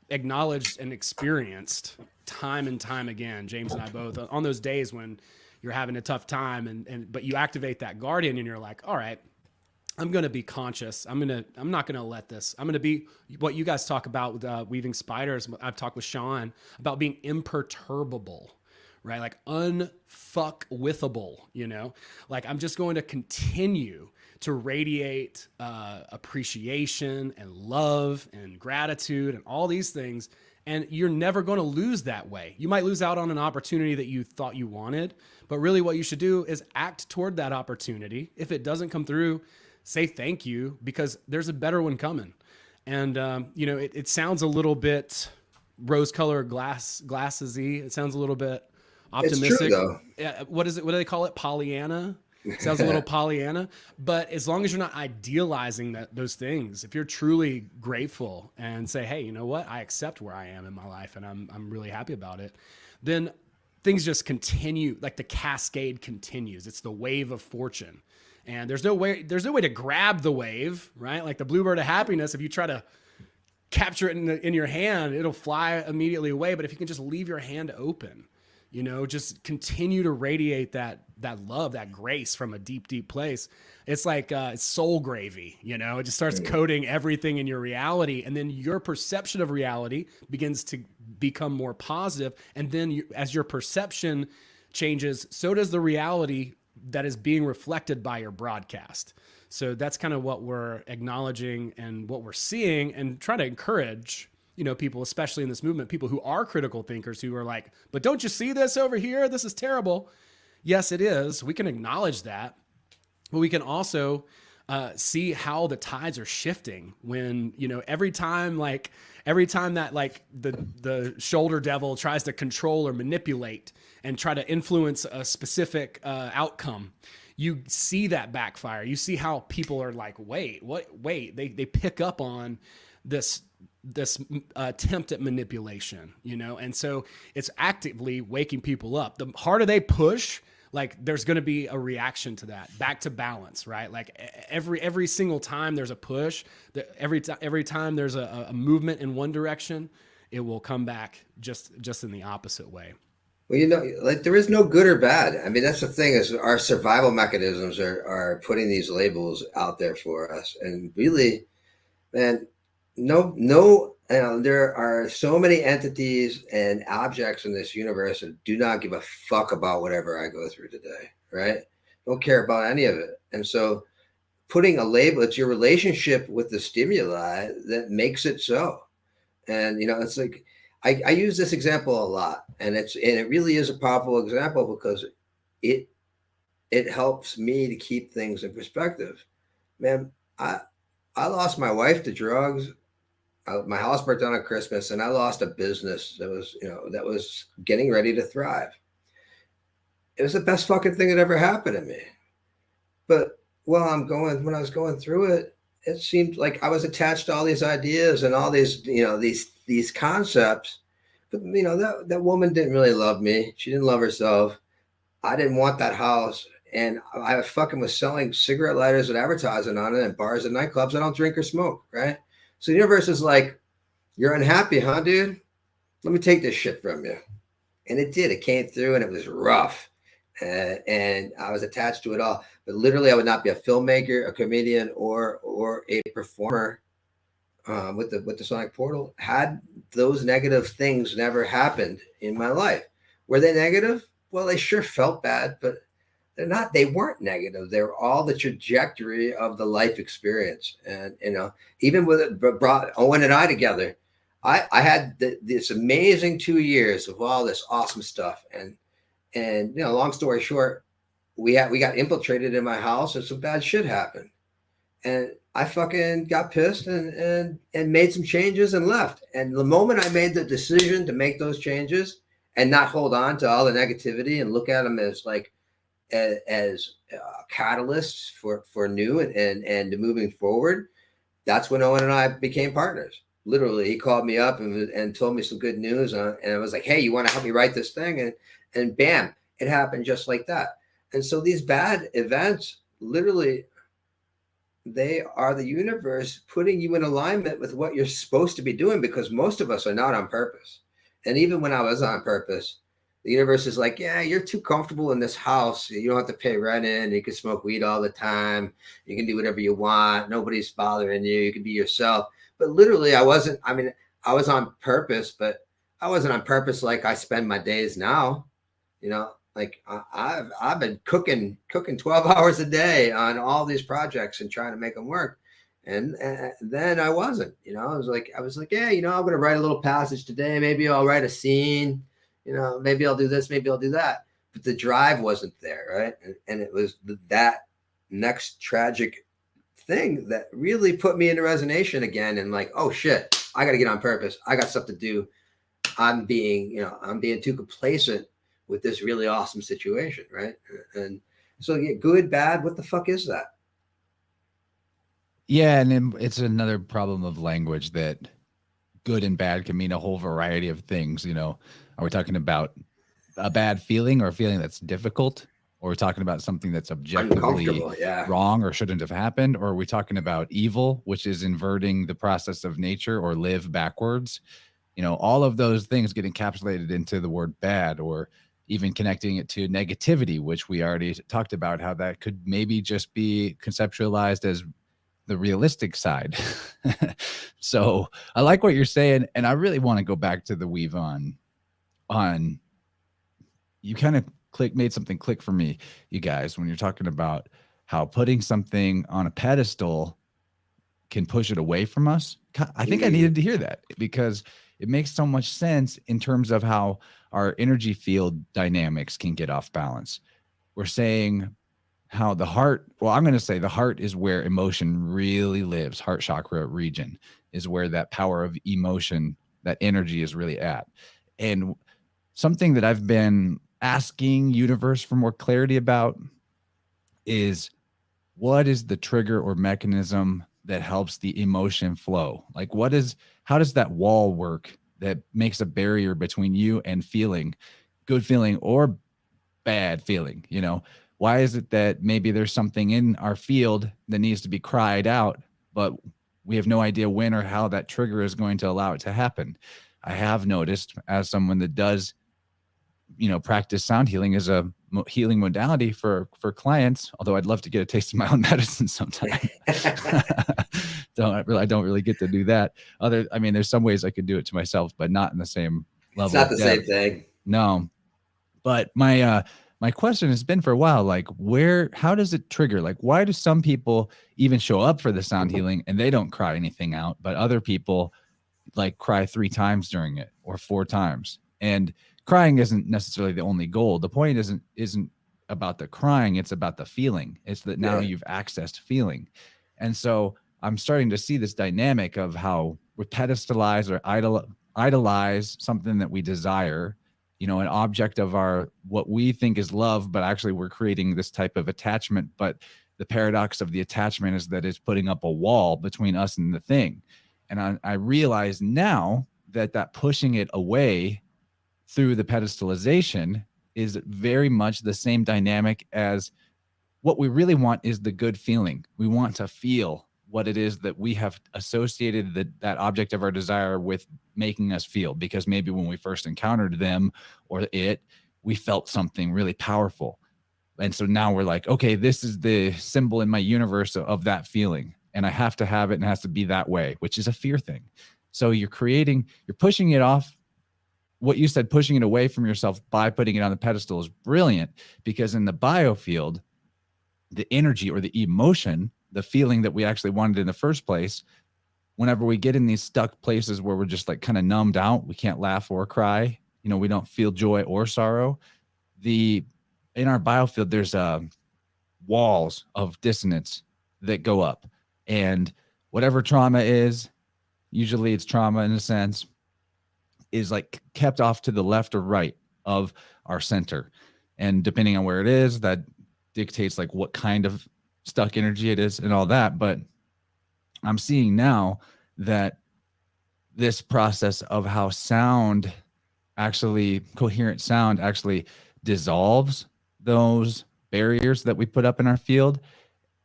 acknowledged and experienced time and time again, James and I both, on those days when you're having a tough time but you activate that guardian and you're like, all right, I'm going to be conscious. I'm not going to let this, I'm going to be what you guys talk about with weaving spiders. I've talked with Sean about being imperturbable, right? Like unfuckwithable, like I'm just going to continue to radiate appreciation and love and gratitude and all these things. And you're never going to lose that way. You might lose out on an opportunity that you thought you wanted, but really what you should do is act toward that opportunity. If it doesn't come through, say thank you, because there's a better one coming. And, it sounds a little bit rose-colored glasses-y. It sounds a little bit optimistic. It's true, though. What is it? What do they call it? Pollyanna? Sounds a little Pollyanna. But as long as you're not idealizing those things, if you're truly grateful and say, hey, you know what? I accept where I am in my life and I'm really happy about it, then things just continue, like the cascade continues. It's the wave of fortune. And there's no way to grab the wave, right? Like the bluebird of happiness, if you try to capture it in your hand, it'll fly immediately away. But if you can just leave your hand open, just continue to radiate that love, that grace from a deep, deep place. It's like it's soul gravy, it just starts coating everything in your reality. And then your perception of reality begins to become more positive. And then as your perception changes, so does the reality that is being reflected by your broadcast. So that's kind of what we're acknowledging and what we're seeing and trying to encourage, people, especially in this movement, people who are critical thinkers who are like, but don't you see this over here? This is terrible. Yes, it is. We can acknowledge that, but we can also see how the tides are shifting when, every time that like the shoulder devil tries to control or manipulate and try to influence a specific outcome, you see that backfire. You see how people are like, wait, they pick up on this attempt at manipulation, and so it's actively waking people up. The harder they push, like there's going to be a reaction to that, back to balance, right? Like every single time there's a push, every time there's a movement in one direction, it will come back just in the opposite way. Well, like there is no good or bad. I mean, that's the thing, is our survival mechanisms are putting these labels out there for us. And really, man, there are so many entities and objects in this universe that do not give a fuck about whatever I go through today, right? Don't care about any of it. And so putting a label, it's your relationship with the stimuli that makes it so. And, it's like, I use this example a lot, and it really is a powerful example because it helps me to keep things in perspective. Man, I lost my wife to drugs. My house burnt down on Christmas, and I lost a business that was getting ready to thrive. It was the best fucking thing that ever happened to me. But when I was going through it, it seemed like I was attached to all these ideas and all these, these concepts. But that woman didn't really love me. She didn't love herself. I didn't want that house. And I fucking was selling cigarette lighters and advertising on it in bars and nightclubs. I don't drink or smoke, right? So the universe is like, you're unhappy, huh, dude? Let me take this shit from you. And it did. It came through, and it was rough. And I was attached to it all. But literally, I would not be a filmmaker, a comedian, or a performer with the Sonic Portal had those negative things never happened in my life. Were they negative? Well, they sure felt bad, but they're not. They weren't negative. They were all the trajectory of the life experience. And even with it brought Owen and I together, I had this amazing 2 years of all this awesome stuff. And long story short, we got infiltrated in my house, and some bad shit happened. And I fucking got pissed and made some changes and left. And the moment I made the decision to make those changes and not hold on to all the negativity and look at them as like as catalysts for new and moving forward, that's when Owen and I became partners. Literally, he called me up and told me some good news, and I was like, "Hey, you want to help me write this thing?" And bam, it happened just like that. And so these bad events, literally, they are the universe putting you in alignment with what you're supposed to be doing, because most of us are not on purpose. And even when I was on purpose, the universe is like, yeah, you're too comfortable in this house. You don't have to pay rent in. You can smoke weed all the time. You can do whatever you want. Nobody's bothering you. You can be yourself. But literally, I was on purpose, but I wasn't on purpose like I spend my days now. Like I've been cooking 12 hours a day on all these projects and trying to make them work. And then I wasn't, I was like, yeah, I'm going to write a little passage today. Maybe I'll write a scene, maybe I'll do this, maybe I'll do that. But the drive wasn't there. Right. And it was that next tragic thing that really put me into resonation again. And like, oh shit, I got to get on purpose. I got stuff to do. I'm being too complacent with this really awesome situation, right? And so good, bad, what the fuck is that? Yeah, and it's another problem of language that good and bad can mean a whole variety of things. Are we talking about a bad feeling or a feeling that's difficult? Or are we talking about something that's objectively wrong or shouldn't have happened? Or are we talking about evil, which is inverting the process of nature or live backwards? All of those things get encapsulated into the word bad, or even connecting it to negativity, which we already talked about, how that could maybe just be conceptualized as the realistic side. So I like what you're saying. And I really want to go back to the weave on you kind of made something click for me, you guys, when you're talking about how putting something on a pedestal can push it away from us. I think I needed to hear that, because it makes so much sense in terms of how our energy field dynamics can get off balance. We're saying how the heart, I'm going to say the heart is where emotion really lives. Heart chakra region is where that power of emotion, that energy is really at. And something that I've been asking universe for more clarity about is, what is the trigger or mechanism that helps the emotion flow? Like how does that wall work that makes a barrier between you and feeling, good feeling or bad feeling? Why is it that maybe there's something in our field that needs to be cried out, but we have no idea when or how that trigger is going to allow it to happen? I have noticed, as someone that does, practice sound healing as a healing modality for clients, although I'd love to get a taste of my own medicine sometime. I don't really get to do that. There's some ways I could do it to myself, but not in the same level. It's not the same thing. No. But my question has been for a while, like, how does it trigger? Like, why do some people even show up for the sound healing and they don't cry anything out, but other people like cry 3 times during it or 4 times? And crying isn't necessarily the only goal. The point isn't about the crying. It's about the feeling. It's that now you've accessed feeling. And so I'm starting to see this dynamic of how we pedestalize or idolize something that we desire, an object of what we think is love, but actually we're creating this type of attachment. But the paradox of the attachment is that it's putting up a wall between us and the thing. And I realize now that pushing it away through the pedestalization is very much the same dynamic as what we really want is the good feeling. We want to feel what it is that we have associated that object of our desire with making us feel, because maybe when we first encountered them or it, we felt something really powerful. And so now we're like, okay, this is the symbol in my universe of that feeling, and I have to have it, and it has to be that way, which is a fear thing. So you're pushing it off. What you said, pushing it away from yourself by putting it on the pedestal, is brilliant, because in the biofield, the energy or the emotion, the feeling that we actually wanted in the first place, whenever we get in these stuck places where we're just like kind of numbed out, we can't laugh or cry, we don't feel joy or sorrow. In our biofield, there's walls of dissonance that go up, and whatever trauma is, usually it's trauma in a sense, is like kept off to the left or right of our center. And depending on where it is, that dictates like what kind of stuck energy it is and all that. But I'm seeing now that this process of how coherent sound actually dissolves those barriers that we put up in our field.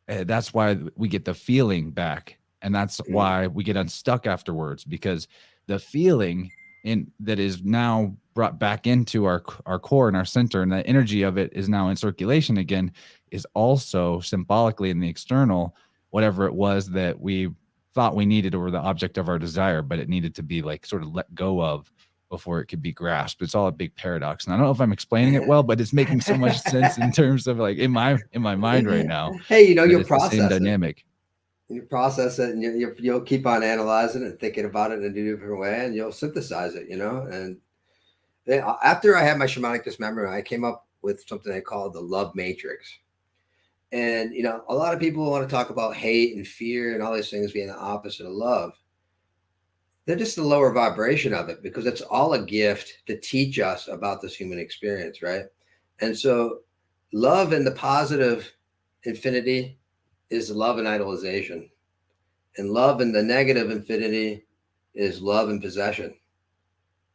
That's why we get the feeling back. And that's why we get unstuck afterwards, because the feeling that is now brought back into our core and our center, and the energy of it is now in circulation again, is also symbolically in the external, whatever it was that we thought we needed or the object of our desire, but it needed to be like sort of let go of before it could be grasped. It's all a big paradox. And I don't know if I'm explaining it well, but it's making so much sense in terms of like in my mind right now. Hey, you'll process the same dynamic. You process it, and you'll keep on analyzing it and thinking about it in a different way, and you'll synthesize it, And then after I had my shamanic dismemberment, I came up with something I call the love matrix. And, a lot of people want to talk about hate and fear and all these things being the opposite of love. They're just the lower vibration of it, because it's all a gift to teach us about this human experience, right? And so love in the positive infinity is love and idolization. And love in the negative infinity is love and possession.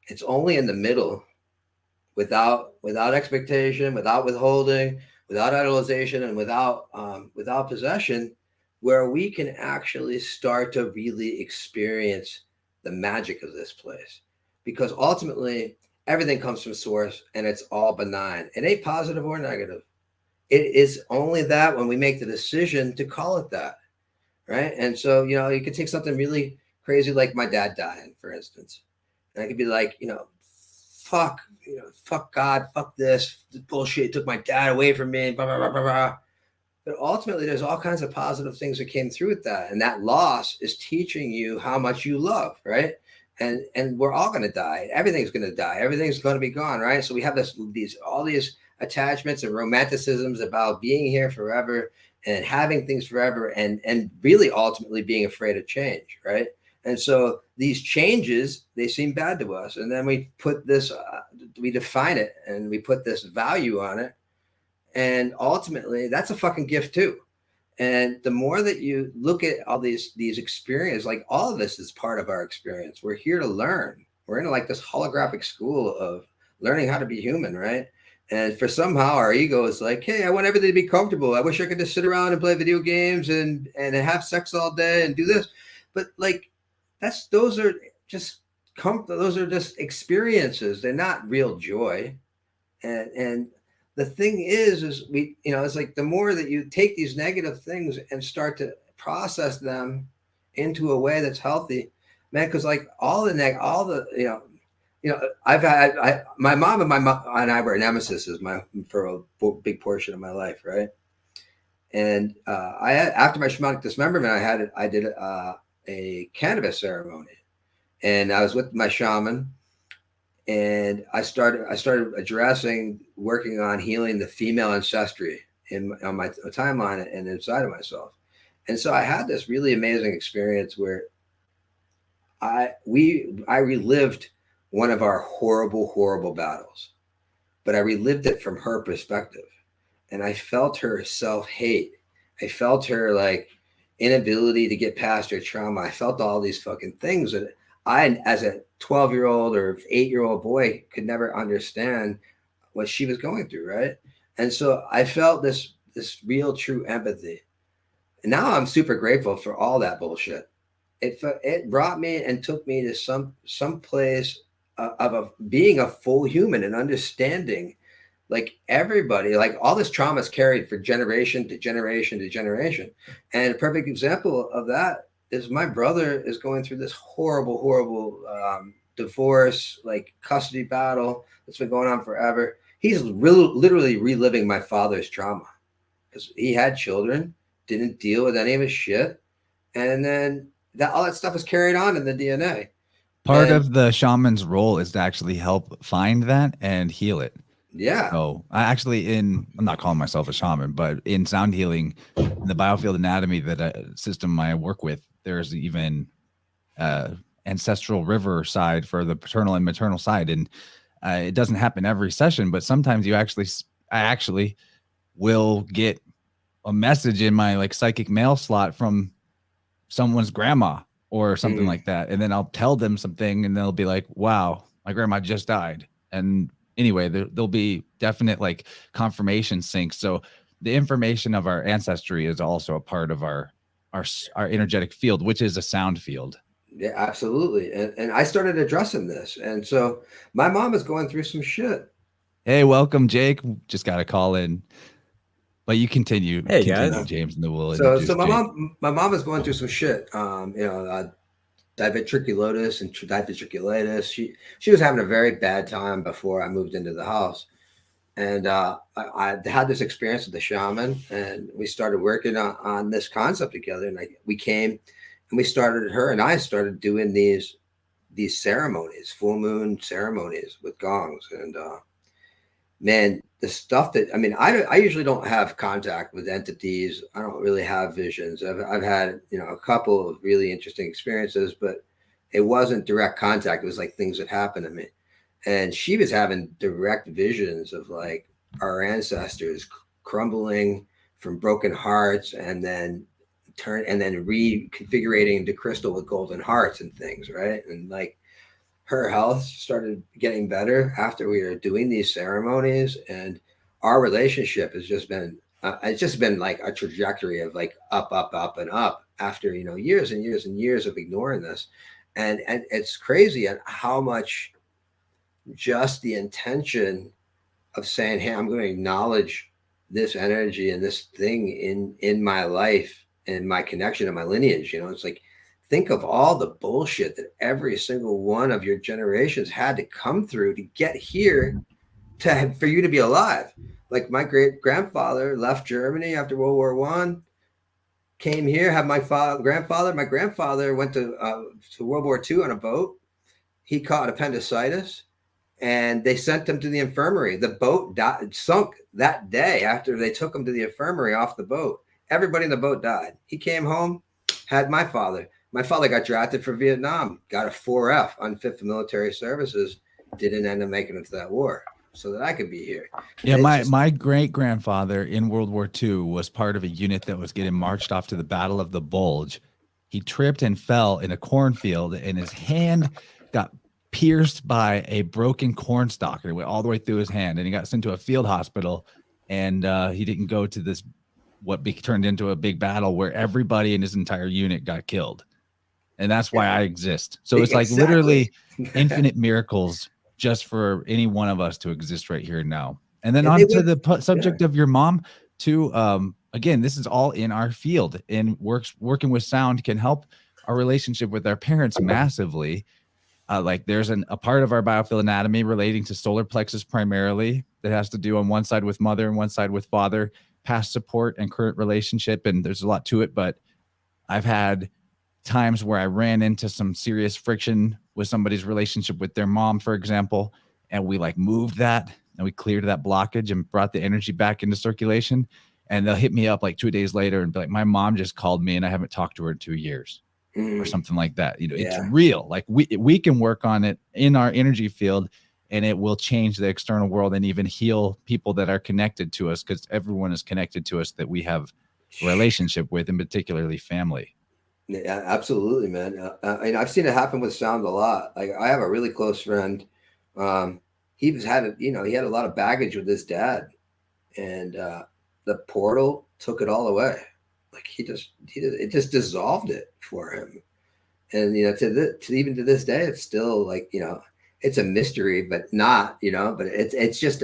It's only in the middle, without expectation, without withholding, without idolization, and without possession, where we can actually start to really experience the magic of this place. Because ultimately, everything comes from source, and it's all benign. It ain't positive or negative. It is only that when we make the decision to call it that, right? And so, you could take something really crazy like my dad dying, for instance. And I could be like, fuck God, fuck this bullshit, took my dad away from me, blah, blah, blah, blah, blah. But ultimately, there's all kinds of positive things that came through with that. And that loss is teaching you how much you love, right? And we're all going to die. Everything's going to die. Everything's going to be gone, right? So we have all these attachments and romanticisms about being here forever and having things forever, and really ultimately being afraid of change, right? And so these changes, they seem bad to us, and then we put this we define it and we put this value on it, and ultimately that's a fucking gift too. And the more that you look at all these experiences, like all of this is part of our experience. We're here to learn. We're in like this holographic school of learning how to be human, right? And for somehow our ego is like, hey, I want everything to be comfortable. I wish I could just sit around and play video games and have sex all day and do this. But like, those are just experiences. They're not real joy. And the thing is we, it's like the more that you take these negative things and start to process them into a way that's healthy, man, because like my mom and I were nemesis for a big portion of my life, right? And after my shamanic dismemberment, I did a cannabis ceremony, and I was with my shaman, and I started working on healing the female ancestry on my timeline and inside of myself. And so I had this really amazing experience where I relived one of our horrible battles, but I relived it from her perspective. And I felt her self-hate. I felt her like inability to get past her trauma. I felt all these fucking things that I, as a 12-year-old or 8-year-old boy, could never understand what she was going through, right? And so I felt this real true empathy. And now I'm super grateful for all that bullshit. It brought me and took me to some place of being a full human and understanding, like everybody, like all this trauma is carried for generation to generation to generation. And a perfect example of that is my brother is going through this horrible divorce, like custody battle that's been going on forever. He's literally reliving my father's trauma because he had children, didn't deal with any of his shit, and then all that stuff is carried on in the DNA. Part of the shaman's role is to actually help find that and heal it. Yeah. So I'm not calling myself a shaman, but in sound healing, in the biofield anatomy system I work with, there's even ancestral river side for the paternal and maternal side. And it doesn't happen every session, but sometimes I actually will get a message in my like psychic mail slot from someone's grandma or something like that. And then I'll tell them something and they'll be like, wow, my grandma just died. And anyway, there'll be definite like confirmation syncs. So the information of our ancestry is also a part of our energetic field, which is a sound field. Yeah, absolutely. And I started addressing this. And so my mom is going through some shit. Hey, welcome, Jake. Just got a call in. But you continue. Hey, guys. James, and then we'll So my mom is going through some shit. Diverticulosis and diverticulitis. She was having a very bad time before I moved into the house. And I had this experience with the shaman, and we started working on this concept together. And we came and her and I started doing these ceremonies, full moon ceremonies with gongs. And man, the stuff that, I mean, I usually don't have contact with entities. I don't really have visions. I've had, a couple of really interesting experiences, but it wasn't direct contact. It was like things that happened to me. And she was having direct visions of like our ancestors crumbling from broken hearts and then reconfiguring into crystal with golden hearts and things, right? And like her health started getting better after we were doing these ceremonies, and our relationship has just been it's just been like a trajectory of like up and up after years and years and years of ignoring this. And it's crazy at how much just the intention of saying, hey, I'm going to acknowledge this energy and this thing in my life and my connection and my lineage. It's like, think of all the bullshit that every single one of your generations had to come through to get here for you to be alive. Like my great grandfather left Germany after World War I, came here, had my grandfather. My grandfather went to World War II on a boat. He caught appendicitis and they sent him to the infirmary. The boat sunk that day after they took him to the infirmary off the boat. Everybody in the boat died. He came home, had my father. My father got drafted for Vietnam, got a 4F, unfit for military services, didn't end up making it to that war so that I could be here. Yeah, my great-grandfather in World War II was part of a unit that was getting marched off to the Battle of the Bulge. He tripped and fell in a cornfield, and his hand got pierced by a broken corn stalk, and it went all the way through his hand, and he got sent to a field hospital, and he didn't go to this turned into a big battle where everybody in his entire unit got killed. And that's why I exist. So it's like literally infinite miracles just for any one of us to exist right here now. And then on to the subject of your mom too. Again, this is all in our field, and working with sound can help our relationship with our parents massively. Like there's a part of our biofield anatomy relating to solar plexus primarily that has to do on one side with mother and one side with father, past support and current relationship. And there's a lot to it, but I've had times where I ran into some serious friction with somebody's relationship with their mom, for example, and we like moved that and we cleared that blockage and brought the energy back into circulation. And they'll hit me up like 2 days later and be like, my mom just called me and I haven't talked to her in 2 years or something like that. It's real. Like we can work on it in our energy field, and it will change the external world and even heal people that are connected to us, because everyone is connected to us that we have a relationship with, and particularly family. Yeah, absolutely, man. And I've seen it happen with sound a lot. Like I have a really close friend. He had a lot of baggage with his dad, and the portal took it all away. like it just dissolved it for him. And even to this day, it's still like, it's a mystery, but not, but it's just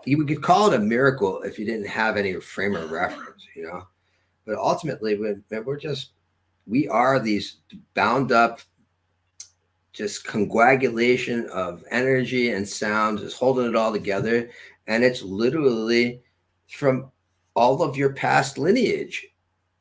you could call it a miracle if you didn't have any frame of reference, but ultimately we are these bound up, just concoagulation of energy and sound, just holding it all together. And it's literally from all of your past lineage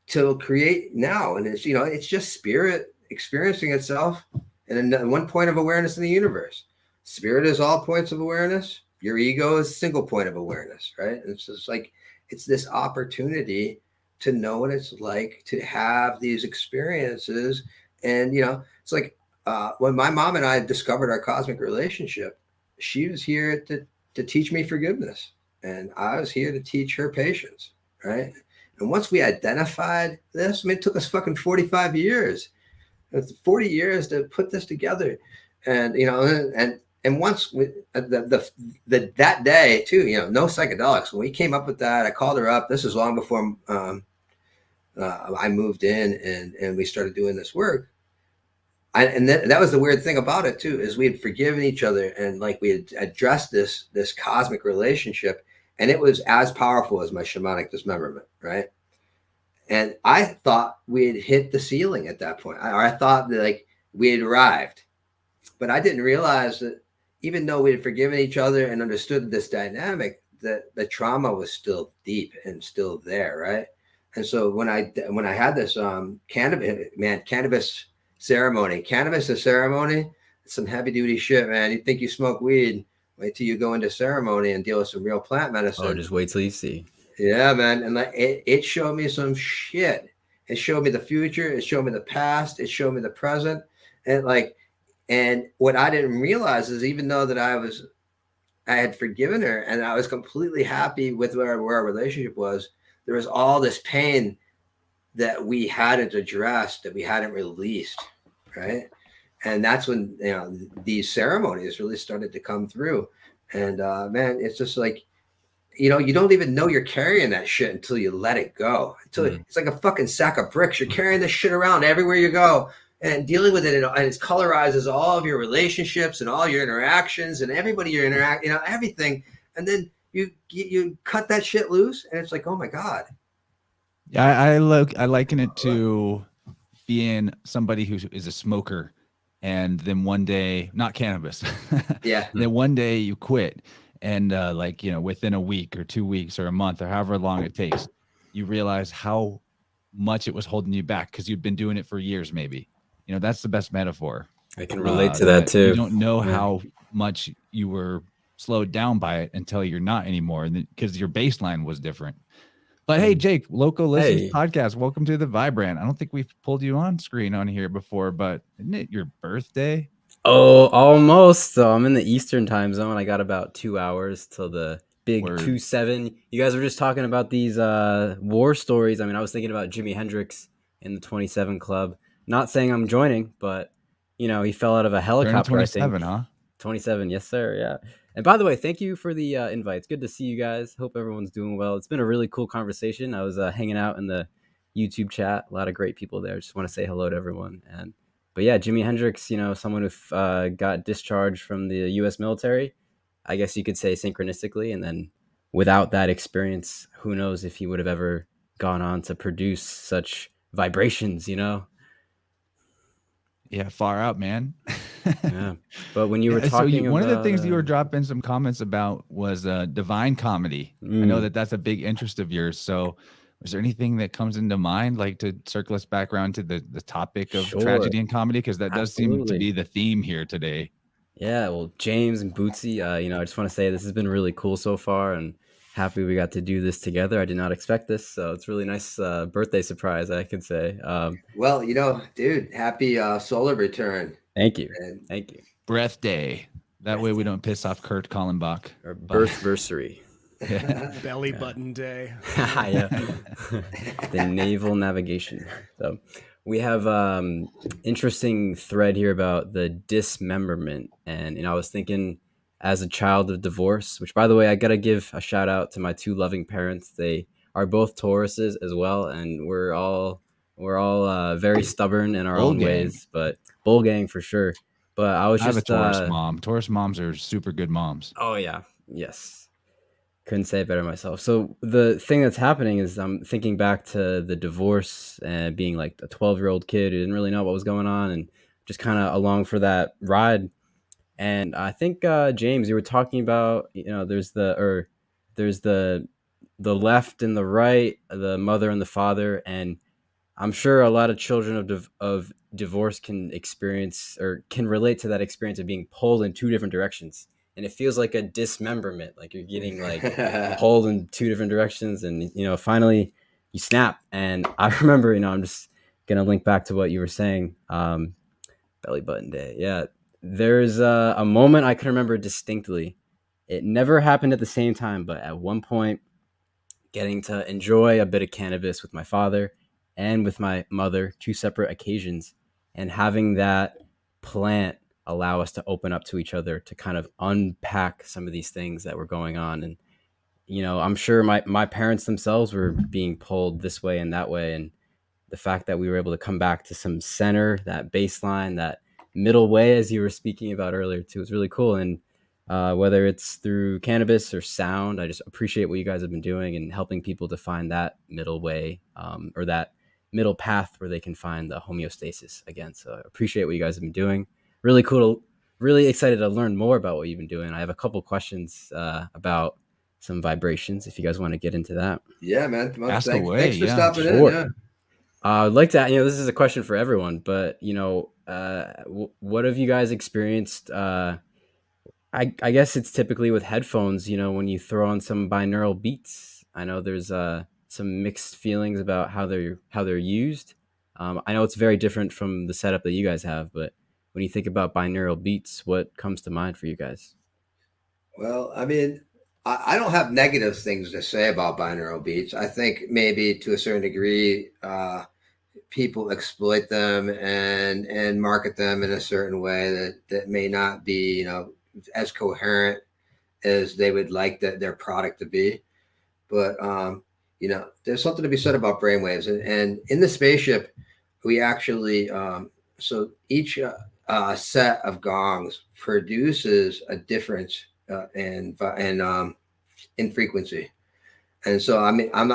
to create now. And it's just spirit experiencing itself in one point of awareness in the universe. Spirit is all points of awareness. Your ego is a single point of awareness, right? And it's just like, it's this opportunity to know what it's like to have these experiences. And, it's like when my mom and I discovered our cosmic relationship, she was here to teach me forgiveness. And I was here to teach her patience, right? And once we identified this, it took us fucking 45 years. It's 40 years to put this together. And, and once that day too, no psychedelics. When we came up with that, I called her up. This is long before I moved in and we started doing this work. And that was the weird thing about it too, is we had forgiven each other and like we had addressed this cosmic relationship, and it was as powerful as my shamanic dismemberment, right? And I thought we had hit the ceiling at that point. I thought that like we had arrived, but I didn't realize that even though we had forgiven each other and understood this dynamic, that the trauma was still deep and still there, right? And so when I had this cannabis ceremony, cannabis is ceremony, it's some heavy duty shit, man. You think you smoke weed, wait till you go into ceremony and deal with some real plant medicine. Oh, just wait till you see. Yeah, man. And like it showed me some shit. It showed me the future. It showed me the past. It showed me the present. And what I didn't realize is, even though that I had forgiven her and I was completely happy with where our relationship was, there was all this pain that we hadn't addressed, that we hadn't released, right? And that's when these ceremonies really started to come through. And man, it's just like, you don't even know you're carrying that shit until you let it go. It's like a fucking sack of bricks. You're carrying this shit around everywhere you go and dealing with it, and it colorizes all of your relationships and all your interactions and everybody you interact, everything. And then you cut that shit loose, and it's like, oh my God. Yeah, I liken it to being somebody who is a smoker, and then one day, not cannabis. Yeah. Then one day you quit, and within a week or 2 weeks or a month or however long it takes, you realize how much it was holding you back because you'd been doing it for years, maybe. That's the best metaphor. I can relate to that too. You don't know how much you were slowed down by it until you're not anymore, because your baseline was different. But hey, Jake, Local Listens Podcast, welcome to the Vibe Rant. I don't think we've pulled you on screen on here before, but isn't it your birthday? Oh, almost. So I'm in the Eastern time zone. I got about 2 hours till the big 2/7. You guys were just talking about these war stories. I mean, I was thinking about Jimi Hendrix in the 27 Club. Not saying I'm joining, but he fell out of a helicopter. 27, huh? 27, yes, sir. Yeah. And by the way, thank you for the invite. It's good to see you guys. Hope everyone's doing well. It's been a really cool conversation. I was hanging out in the YouTube chat. A lot of great people there. Just want to say hello to everyone. But yeah, Jimi Hendrix, someone who got discharged from the U.S. military, I guess you could say synchronistically. And then without that experience, who knows if he would have ever gone on to produce such vibrations, Yeah, far out, man. Yeah. But when you were talking one of the things you were dropping some comments about was divine comedy. I know that's a big interest of yours. So is there anything that comes into mind, like to circle us back around to the topic of tragedy and comedy? Because that does seem to be the theme here today. Yeah, well, James and Bootsy, I just want to say this has been really cool so far, and happy we got to do this together. I did not expect this, so it's really nice birthday surprise, I could say. Well, dude, happy solar return. Thank you. Thank you. Breath day. That way we don't piss off Kurt Kallenbach. Or birthversary. Belly button day. Yeah. The naval navigation. So we have interesting thread here about the dismemberment. And I was thinking, as a child of divorce, which by the way, I got to give a shout out to my two loving parents. They are both Tauruses as well, and we're all very stubborn in our Bull own gang. ways, but bull gang for sure. But I was I have just a Taurus mom. Taurus moms are super good moms. oh yeah, yes. Couldn't say it better myself. So the thing that's happening is I'm thinking back to the divorce and being like a 12-year-old kid who didn't really know what was going on and just kind of along for that ride. And I think James, you were talking about, there's the left and the right, the mother and the father, and I'm sure a lot of children of divorce can experience or can relate to that experience of being pulled in two different directions, and it feels like a dismemberment, like you're getting like pulled in two different directions, and finally you snap. And I remember, I'm just gonna link back to what you were saying, belly button day. Yeah, there's a moment I can remember distinctly. It never happened at the same time, but at one point, getting to enjoy a bit of cannabis with my father and with my mother, two separate occasions, and having that plant allow us to open up to each other to kind of unpack some of these things that were going on. And I'm sure my parents themselves were being pulled this way and that way, and the fact that we were able to come back to some center, that baseline, that middle way, as you were speaking about earlier too, is really cool. And whether it's through cannabis or sound, I just appreciate what you guys have been doing and helping people to find that middle way, or that middle path where they can find the homeostasis again. So I appreciate what you guys have been doing. Really cool. Really excited to learn more about what you've been doing. I have a couple questions about some vibrations, if you guys want to get into that. Yeah, man. Well, Ask thanks away, for yeah, stopping sure. in. Yeah. I'd like to, this is a question for everyone, but what have you guys experienced? I guess it's typically with headphones, when you throw on some binaural beats. I know there's some mixed feelings about how they're used. I know it's very different from the setup that you guys have, but when you think about binaural beats, what comes to mind for you guys? Well, I mean, I don't have negative things to say about binaural beats. I think maybe to a certain degree, people exploit them and market them in a certain way that may not be, as coherent as they would like their product to be. But there's something to be said about brainwaves, and in the spaceship, we actually so each set of gongs produces a difference in frequency. And so I mean I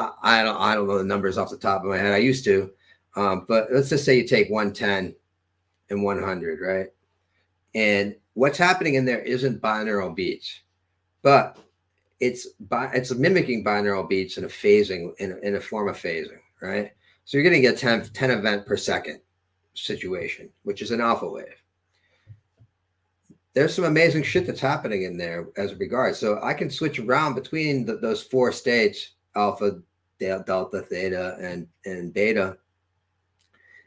don't know the numbers off the top of my head. I used to, but let's just say you take 110 and 100, right? And what's happening in there isn't binaural beats, but it's mimicking binaural beats in a phasing, in a form of phasing, right? So you're going to get 10 event per second situation, which is an alpha wave. There's some amazing shit that's happening in there as regards. So I can switch around between those four states: alpha, delta, theta, and beta.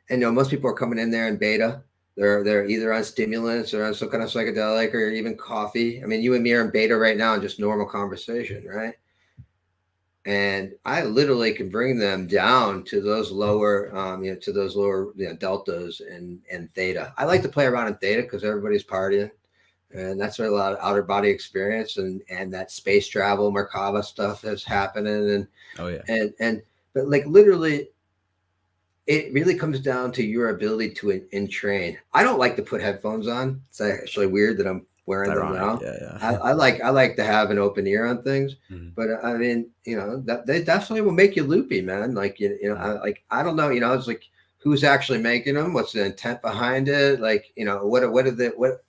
And most people are coming in there in beta. They're either on stimulants or on some kind of psychedelic or even coffee. I mean, you and me are in beta right now in just normal conversation, right? And I literally can bring them down to those lower, deltas and theta. I like to play around in theta because everybody's partying. And that's where a lot of outer body experience and that space travel, Merkaba stuff is happening. And oh yeah, but like literally, it really comes down to your ability to entrain. I don't like to put headphones on. It's actually weird that I'm wearing them now. Yeah. I like to have an open ear on things, but I mean, that they definitely will make you loopy, man. Like I don't know, it's like, who's actually making them? What's the intent behind it? Like, what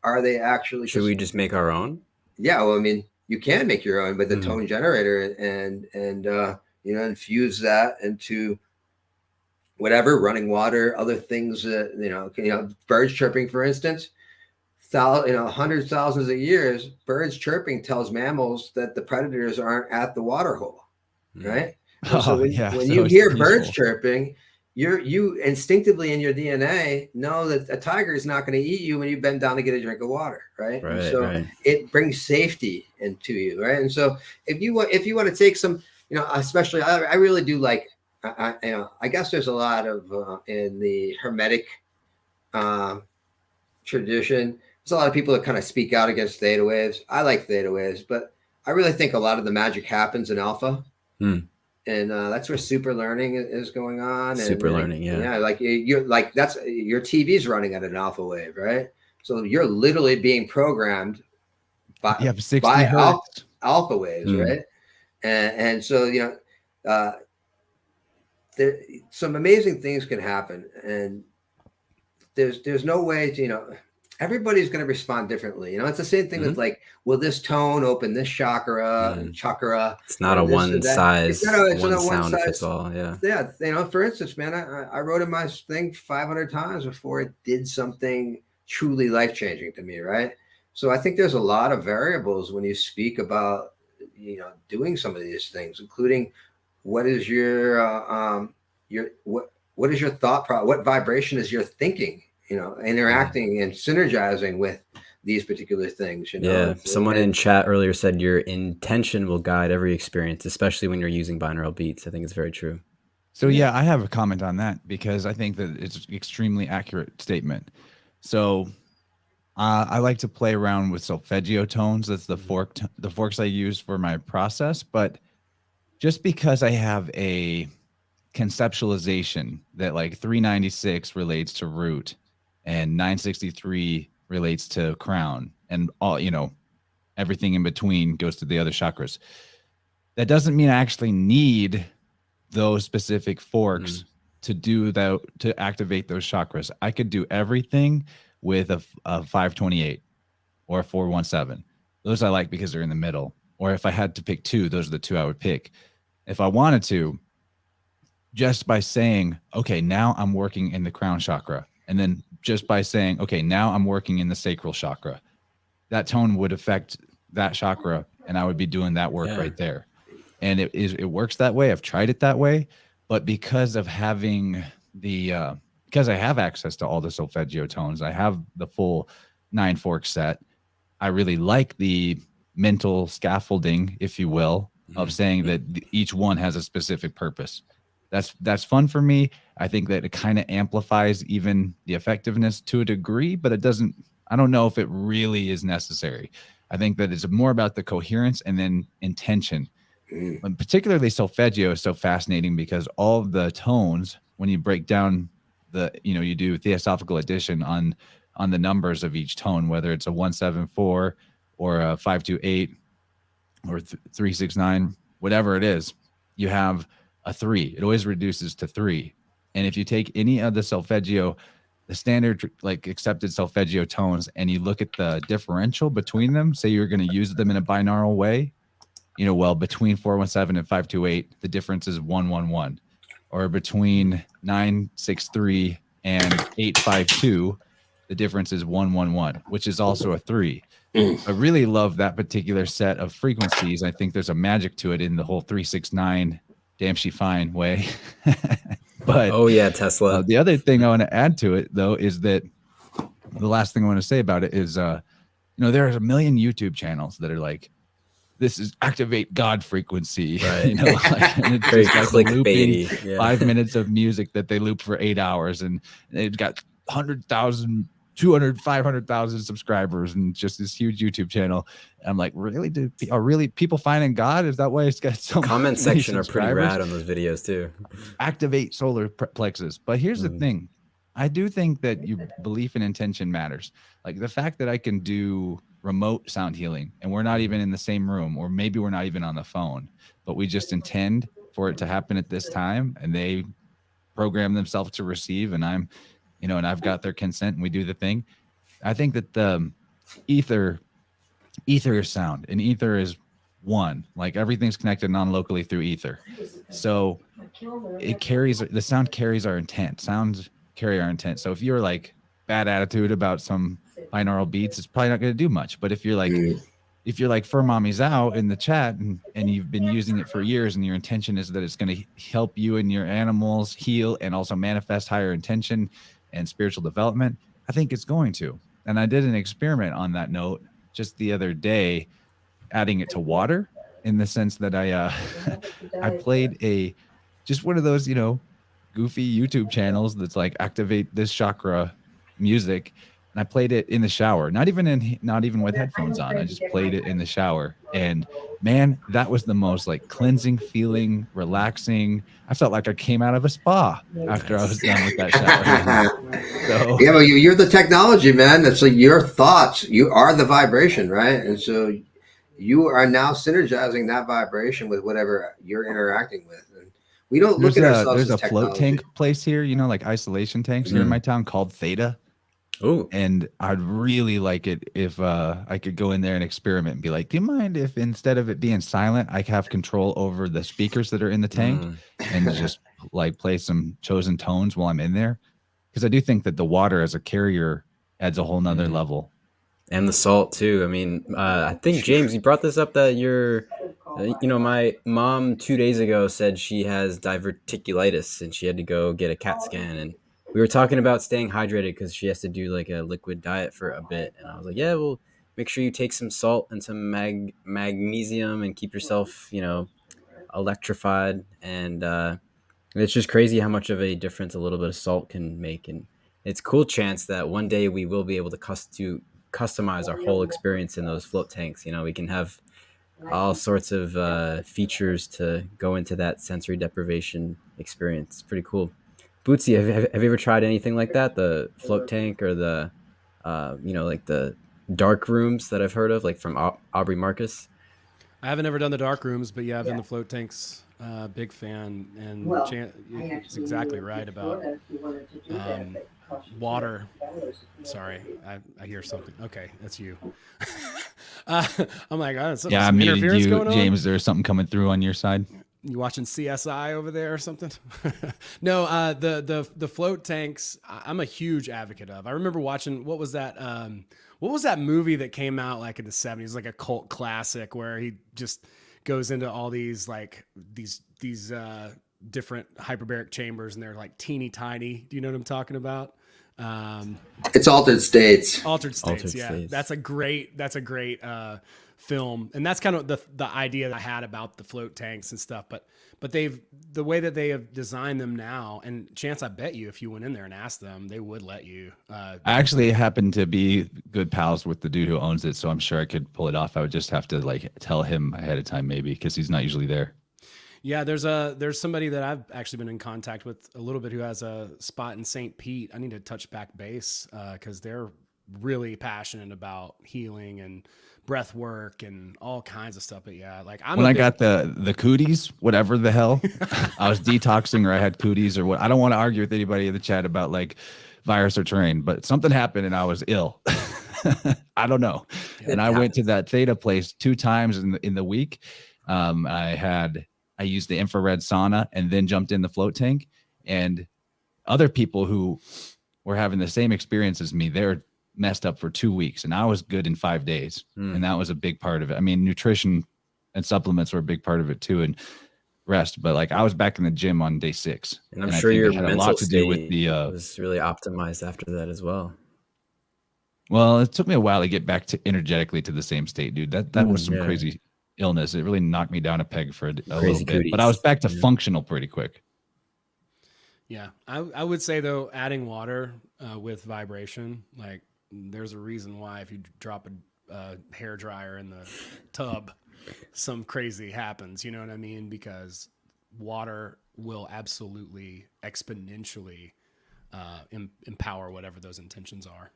are they actually? Should we just make our own? Yeah, well, I mean, you can make your own with the tone generator and infuse that into whatever, running water, other things. Birds chirping, for instance. Hundreds, thousands of years, birds chirping tells mammals that the predators aren't at the water hole, right? So when you hear birds chirping, you instinctively in your DNA know that a tiger is not going to eat you when you bend down to get a drink of water, right? It brings safety into you, right? And so if you want to take some, especially I really do like, I guess there's a lot of in the Hermetic tradition. There's a lot of people that kind of speak out against theta waves. I like theta waves, but I really think a lot of the magic happens in alpha. and that's where super learning is going on. Super and learning, yeah. Yeah, like you're like, that's your TV's running at an alpha wave, right? So you're literally being programmed by You have 60 by hertz. alpha waves, right? And so, you know, there, some amazing things can happen, and there's no way to, you know, everybody's going to respond differently. You know, it's the same thing with like, will this tone open this chakra and chakra? It's not a this one size, it's one not sound size fits all. Yeah. Yeah. You know, for instance, man, I wrote in my thing 500 times before it did something truly life changing to me, right? So I think there's a lot of variables when you speak about, you know, doing some of these things, including what is your what is your thought process? What vibration is your thinking? You know, interacting and synergizing with these particular things. You know, yeah. Someone in chat earlier said your intention will guide every experience, especially when you're using binaural beats. I think it's very true. So yeah, I have a comment on that because I think that it's an extremely accurate statement. So I like to play around with solfeggio tones. That's the forks I use for my process. But just because I have a conceptualization that like 396 relates to root and 963 relates to crown, and all, you know, everything in between goes to the other chakras, that doesn't mean I actually need those specific forks to do that, to activate those chakras. I could do everything with a 528 or a 417. Those I like because they're in the middle. Or if I had to pick two, those are the two I would pick. If I wanted to, just by saying, okay, now I'm working in the crown chakra, and then just by saying, okay, now I'm working in the sacral chakra, that tone would affect that chakra, and I would be doing that work right there. And it works that way. I've tried it that way, but because of having the because I have access to all the solfeggio tones, I have the full 9 fork set. I really like the mental scaffolding, if you will, of saying that each one has a specific purpose. That's fun for me. I think that it kind of amplifies even the effectiveness to a degree, but it doesn't, I don't know if it really is necessary. I think that it's more about the coherence and then intention. And particularly solfeggio is so fascinating because all of the tones, when you break down the, you know, you do theosophical addition on the numbers of each tone, whether it's a 174 or a 528 or 369, whatever it is, you have a 3. It always reduces to 3. And if you take any of the solfeggio, the standard like accepted solfeggio tones, and you look at the differential between them, say you're going to use them in a binaural way, you know, well, between 417 and 528, the difference is 111. Or between 963 and 852, the difference is 111, which is also a 3. I really love that particular set of frequencies. I think there's a magic to it in the whole 369 damn she fine way. But oh yeah, Tesla. The other thing I want to add to it though is that the last thing I want to say about it is you know, there's a million YouTube channels that are like, this is activate God frequency, right? You know, like, and it's very just like looping 5 minutes of music that they loop for 8 hours, and they've got 100,000, 200, 500,000 subscribers, and just this huge YouTube channel. And I'm like, really? Are really people finding God? Is that why it's got so many comment section are pretty subscribers? rad on those videos too. Activate solar plexus. But here's the thing. I do think that your belief and intention matters. Like the fact that I can do remote sound healing and we're not even in the same room, or maybe we're not even on the phone, but we just intend for it to happen at this time, and they program themselves to receive, and I'm, you know, and I've got their consent and we do the thing. I think that the ether is sound, and ether is one, like everything's connected non-locally through ether. So it carries, the sound carries our intent. Sounds carry our intent. So if you're like bad attitude about some binaural beats, it's probably not going to do much. But if you're like Fur Mommy's out in the chat and you've been using it for years, and your intention is that it's going to help you and your animals heal and also manifest higher intention and spiritual development, I think it's going to. And I did an experiment on that note just the other day, adding it to water, in the sense that I played just one of those, you know, goofy YouTube channels that's like activate this chakra music. and I played it in the shower, not even with headphones on. I just played it in the shower, and man, that was the most like cleansing feeling, relaxing. I felt like I came out of a spa after I was done with that shower. So Yeah, well, you're the technology, man. It's like your thoughts. You are the vibration, right? And so you are now synergizing that vibration with whatever you're interacting with. And we don't look at ourselves there's as a float technology. tank place here, like isolation tanks here in my town called Theta. Oh, And I'd really like it if I could go in there and experiment and be like, do you mind if instead of it being silent, I have control over the speakers that are in the tank and just like play some chosen tones while I'm in there? Because I do think that the water as a carrier adds a whole nother level. and the salt too. I mean, I think James, you brought this up that my mom 2 days ago said she has diverticulitis and she had to go get a CAT scan, and we were talking about staying hydrated because she has to do like a liquid diet for a bit, and I was like, yeah, well, make sure you take some salt and some magnesium and keep yourself, electrified, and it's just crazy how much of a difference a little bit of salt can make, and it's cool chance that one day we will be able to customize our whole experience in those float tanks. We can have all sorts of features to go into that sensory deprivation experience. It's pretty cool. Bootsy, have you ever tried anything like that? The float tank or the, like the dark rooms that I've heard of, like from Aubrey Marcus? I haven't ever done the dark rooms, but yeah, I've done the float tanks. Big fan, and it's exactly right about water. Sorry, I hear something. Okay, that's you. I'm like, some I muted interference you, going on? James. There's something coming through on your side. You watching CSI over there or something? No, the float tanks, I'm a huge advocate of. I remember watching, what was that movie that came out like in the 70s, like a cult classic where he just goes into all these like these different hyperbaric chambers, and they're like teeny tiny. Do you know what I'm talking about? It's Altered States. Altered States. That's a great film, and that's kind of the idea that I had about the float tanks and stuff. But the way that they have designed them now, and Chance, I bet you if you went in there and asked them, they would let you. I actually happen to be good pals with the dude who owns it, so I'm sure I could pull it off. I would just have to like tell him ahead of time, maybe, because he's not usually there. Yeah, there's somebody that I've actually been in contact with a little bit who has a spot in St. Pete. I need to touch back base because they're really passionate about healing and breath work and all kinds of stuff. But yeah, like I got the cooties, whatever the hell, I was detoxing or I had cooties or what. I don't want to argue with anybody in the chat about like virus or terrain, but something happened and I was ill. I don't know. And I went to that Theta place 2 times in the week. I used the infrared sauna and then jumped in the float tank, and other people who were having the same experience as me, they're messed up for 2 weeks, and I was good in 5 days. And that was a big part of it. I mean, nutrition and supplements were a big part of it too, and rest, but like I was back in the gym on day 6. And I'm sure your had mental a lot to do with state was really optimized after that as well. Well, it took me a while to get back to energetically to the same state, dude. That was some crazy illness. It really knocked me down a peg for a little bit, cooties. But I was back to functional pretty quick. Yeah, I would say though, adding water with vibration, like there's a reason why if you drop a hair dryer in the tub, some crazy happens. You know what I mean? Because water will absolutely exponentially empower whatever those intentions are.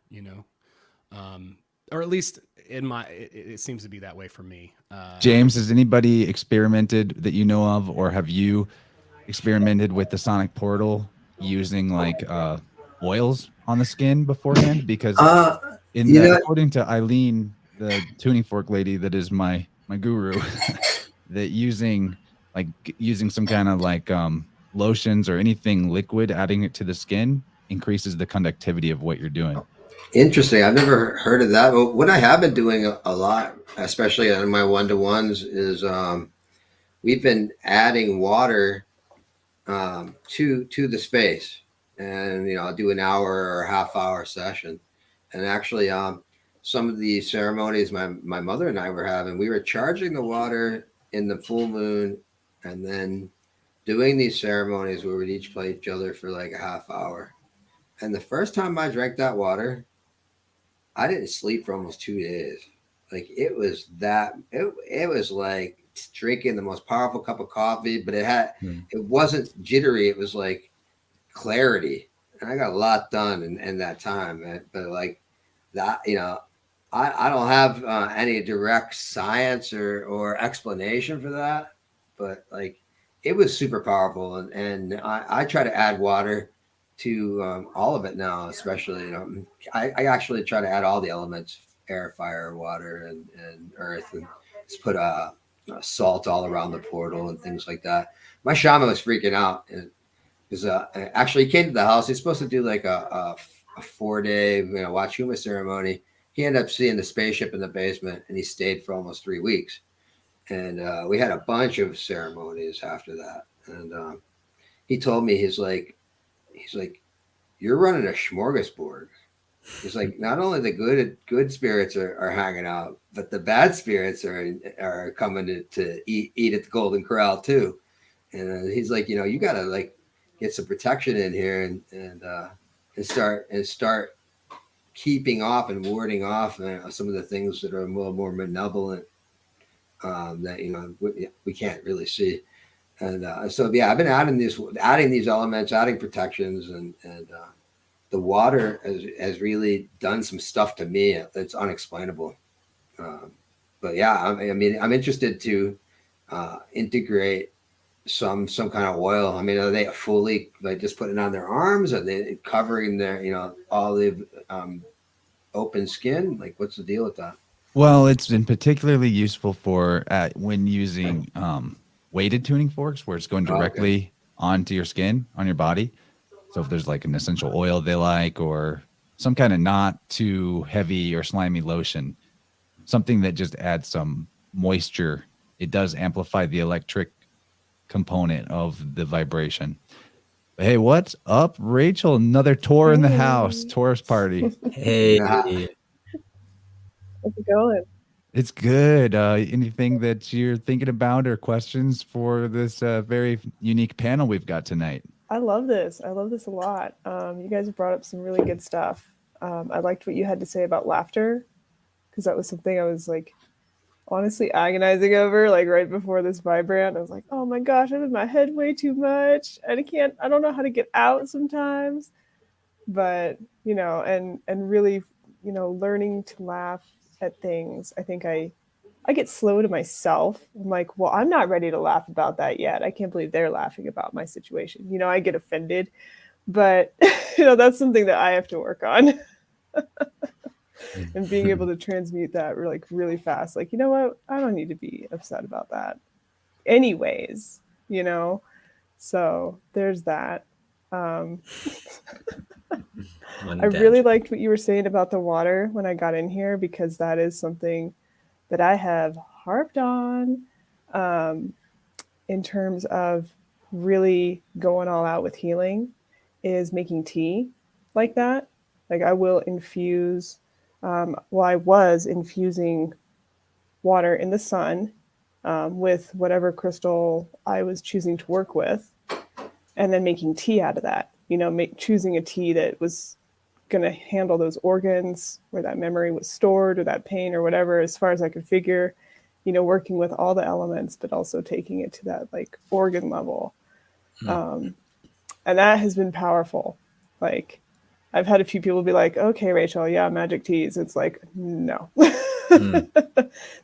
Or at least it seems to be that way for me. James, has anybody experimented that you know of, or have you experimented with the sonic portal using like oils on the skin beforehand? Because according to Eileen, the tuning fork lady that is my guru, that using some kind of like lotions or anything liquid, adding it to the skin increases the conductivity of what you're doing. Interesting. I've never heard of that. But what I have been doing a lot, especially on my one-to-ones, is we've been adding water to the space, and I'll do an hour or a half-hour session. And actually, some of the ceremonies my mother and I were having, we were charging the water in the full moon, and then doing these ceremonies where we'd each play each other for like a half hour. And the first time I drank that water, I didn't sleep for almost 2 days. Like it was that it was like drinking the most powerful cup of coffee, but it wasn't jittery. It was like clarity, and I got a lot done in that time. But like that, I don't have any direct science or explanation for that, but like it was super powerful, and I try to add water to all of it now, especially I actually try to add all the elements: air, fire, water, and earth, and just put a salt all around the portal and things like that. My shaman was freaking out because actually he came to the house. He's supposed to do like a 4-day Wachuma ceremony. He ended up seeing the spaceship in the basement, and he stayed for almost 3 weeks. And we had a bunch of ceremonies after that. And he told me, he's like, you're running a smorgasbord. He's like, not only the good spirits are hanging out, but the bad spirits are coming to eat at the Golden Corral too. And he's like, you got to like get some protection in here and start keeping off and warding off some of the things that are a little more malevolent that we can't really see. And so yeah, I've been adding these elements, adding protections, and the water has really done some stuff to me that's unexplainable. But yeah, I mean, I'm interested to integrate some kind of oil. I mean, are they fully like just putting it on their arms? Are they covering their olive open skin? Like, what's the deal with that? Well, it's been particularly useful for when using weighted tuning forks, where it's going directly onto your skin, on your body. So if there's like an essential oil they like, or some kind of not too heavy or slimy lotion, something that just adds some moisture, it does amplify the electric component of the vibration. But hey, what's up, Rachel? Another tour in the house, tourist party. Hey. Yeah. How's it going? It's good. Anything that you're thinking about or questions for this very unique panel we've got tonight? I love this. I love this a lot. You guys have brought up some really good stuff. I liked what you had to say about laughter, because that was something I was like honestly agonizing over, like right before this Vibrant. I was like, oh my gosh, I'm in my head way too much. I don't know how to get out sometimes. But, and really, learning to laugh at things. I think I get slow to myself. I'm like, well, I'm not ready to laugh about that yet. I can't believe they're laughing about my situation. I get offended, but that's something that I have to work on. And being able to transmute that really fast. Like, you know what? I don't need to be upset about that anyways, So there's that. I really liked what you were saying about the water when I got in here, because that is something that I have harped on in terms of really going all out with healing, is making tea like that. Like I will infuse, I was infusing water in the sun with whatever crystal I was choosing to work with, and then making tea out of that. Choosing a tea that was going to handle those organs where that memory was stored, or that pain or whatever, as far as I could figure, working with all the elements, but also taking it to that like organ level. And that has been powerful. Like I've had a few people be like, okay, Rachel, yeah, magic teas. It's like, no,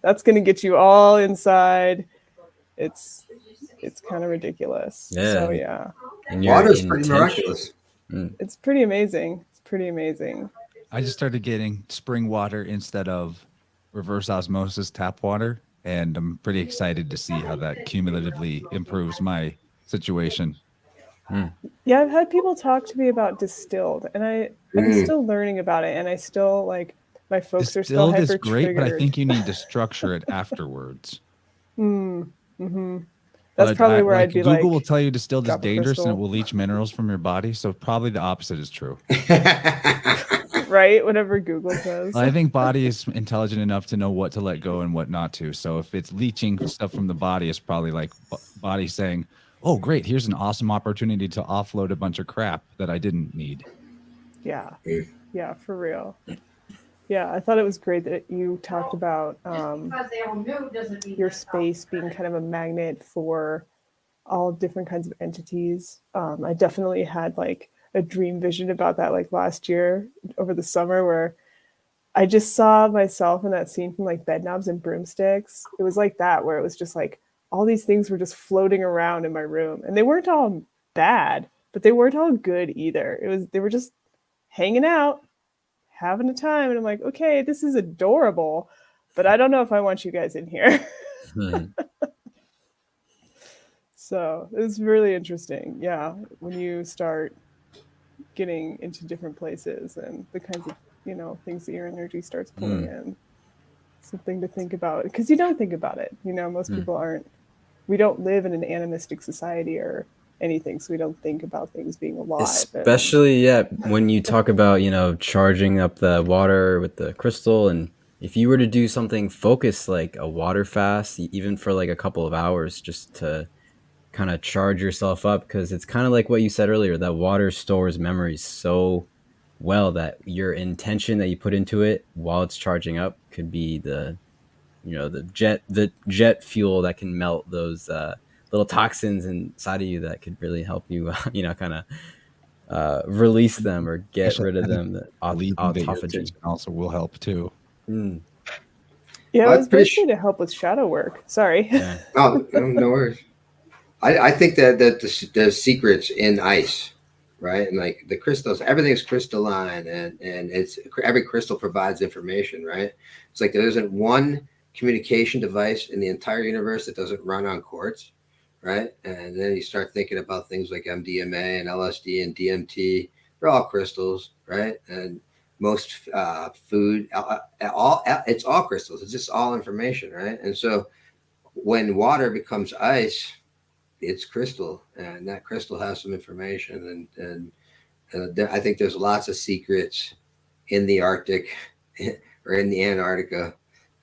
that's going to get you all inside. It's kind of ridiculous. Yeah. So yeah. And Water's pretty miraculous. It's pretty amazing. Pretty amazing. I just started getting spring water instead of reverse osmosis tap water, and I'm pretty excited to see how that cumulatively improves my situation. Yeah, I've had people talk to me about distilled, and I'm still learning about it, and I still like my folks Distilled are still hyper is great, triggered. but I think you need to structure it afterwards. That's probably where I'd be Google like, will tell you distilled is drop a dangerous and crystal. it will leach minerals from your body. So probably the opposite is true. right? Whatever Google says. I think body is intelligent enough to know what to let go and what not to. So if it's leaching stuff from the body, it's probably like body saying, oh, great, here's an awesome opportunity to offload a bunch of crap that I didn't need. Yeah, for real. Yeah, I thought it was great that you talked about your space being kind of a magnet for all different kinds of entities. I definitely had like a dream vision about that like last year over the summer where I just saw myself in that scene from like Bedknobs and Broomsticks. It was like that where it was just like all these things were just floating around in my room and they weren't all bad, but they weren't all good either. They were just hanging out, having a time, and I'm like, okay, this is adorable, but I don't know if I want you guys in here. So it's really interesting. Yeah, when you start getting into different places and the kinds of things that your energy starts pulling in, something to think about because you don't think about it. Most people aren't. We don't live in an animistic society or anything, so we don't think about things being alive. Especially, when you talk about charging up the water with the crystal, and if you were to do something focused like a water fast, even for like a couple of hours, just to kind of charge yourself up, because it's kind of like what you said earlier, that water stores memories so well that your intention that you put into it while it's charging up could be the jet fuel that can melt those little toxins inside of you that could really help you kind of release them or get rid of them. The autophagy also will help too. Yeah, it was mostly to help with shadow work. Sorry. Yeah. Oh, no worries. I think that the secrets in ice, right? And like the crystals, everything's crystalline, and it's every crystal provides information, right? It's like there isn't one communication device in the entire universe that doesn't run on quartz, right? And then you start thinking about things like MDMA and LSD and DMT. They're all crystals, right? And most food, it's all crystals. It's just all information, right? And so when water becomes ice, it's crystal, and that crystal has some information, and I think there's lots of secrets in the Arctic or in the Antarctica.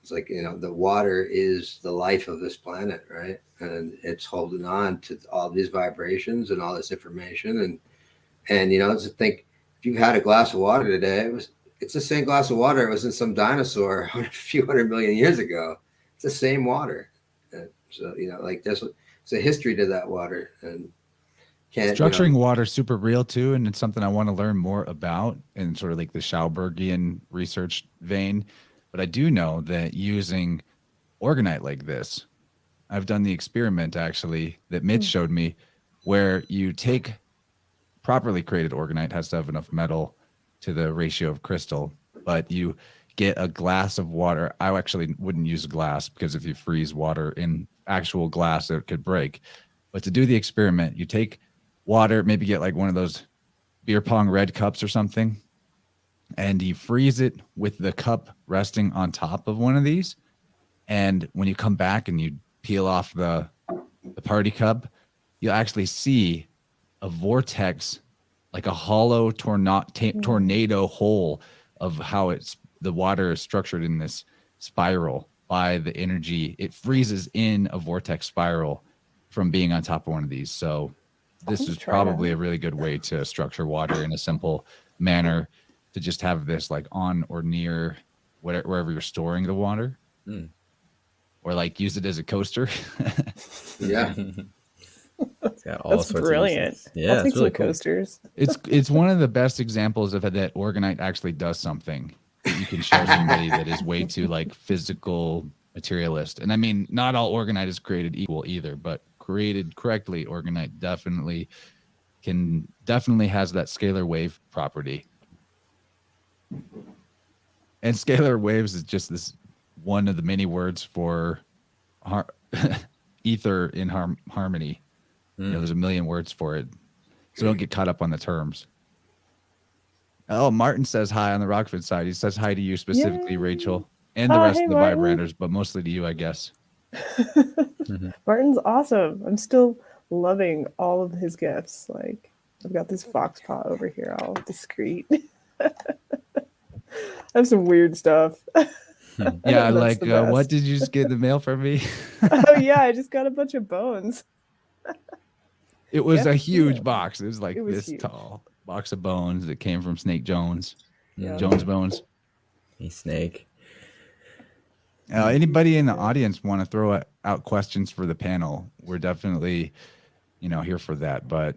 It's like the water is the life of this planet, right? And it's holding on to all these vibrations and all this information, and to think if you had a glass of water today, it's the same glass of water it was in some dinosaur a few 100 million years ago. It's the same water, and so like there's a history to that water, and structuring water super real too, and it's something I want to learn more about in sort of like the Schaubergian research vein. But I do know that using orgonite like this, I've done the experiment actually that Mitch showed me, where you take properly created orgonite, has to have enough metal to the ratio of crystal, but you get a glass of water. I actually wouldn't use a glass because if you freeze water in actual glass, it could break. But to do the experiment, you take water, maybe get like one of those beer pong red cups or something, and you freeze it with the cup resting on top of one of these. And when you come back and you peel off the party cup, you'll actually see a vortex, like a hollow tornado hole of how the water is structured in this spiral by the energy. It freezes in a vortex spiral from being on top of one of these. So this is probably a really good way to structure water in a simple manner, to just have this like on or near wherever you're storing the water, or like use it as a coaster. Yeah. It's got all That's sorts brilliant. Of yeah, I'll take it's really some cool. coasters. It's one of the best examples of that orgonite actually does something that you can show somebody that is way too like physical materialist. And I mean, not all orgonite is created equal either, but created correctly, orgonite definitely has that scalar wave property. And scalar waves is just this one of the many words for ether in harmony. There's a million words for it, so don't get caught up on the terms. Oh, Martin says hi on the Rockford side. He says hi to you specifically, Yay. Rachel, and the rest of the Vibe Ranters, but mostly to you, I guess. Martin's awesome. I'm still loving all of his gifts. Like, I've got this fox paw over here, all discreet. I have some weird stuff. Yeah, like, what did you just get in the mail from me? Oh, yeah, I just got a bunch of bones. It was a huge box. It was like this huge. tall box of bones that came from Snake Jones. Yeah. Jones Bones. Hey, Snake. Anybody in the audience want to throw out questions for the panel? We're definitely, here for that. But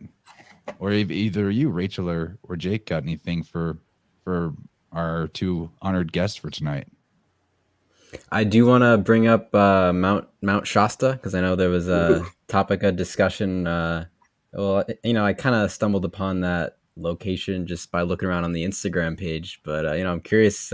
or either you, Rachel, or Jake, got anything for our two honored guests for tonight? I do want to bring up Mount Shasta, because I know there was a topic of discussion. Well, I kind of stumbled upon that location just by looking around on the Instagram page. But I'm curious,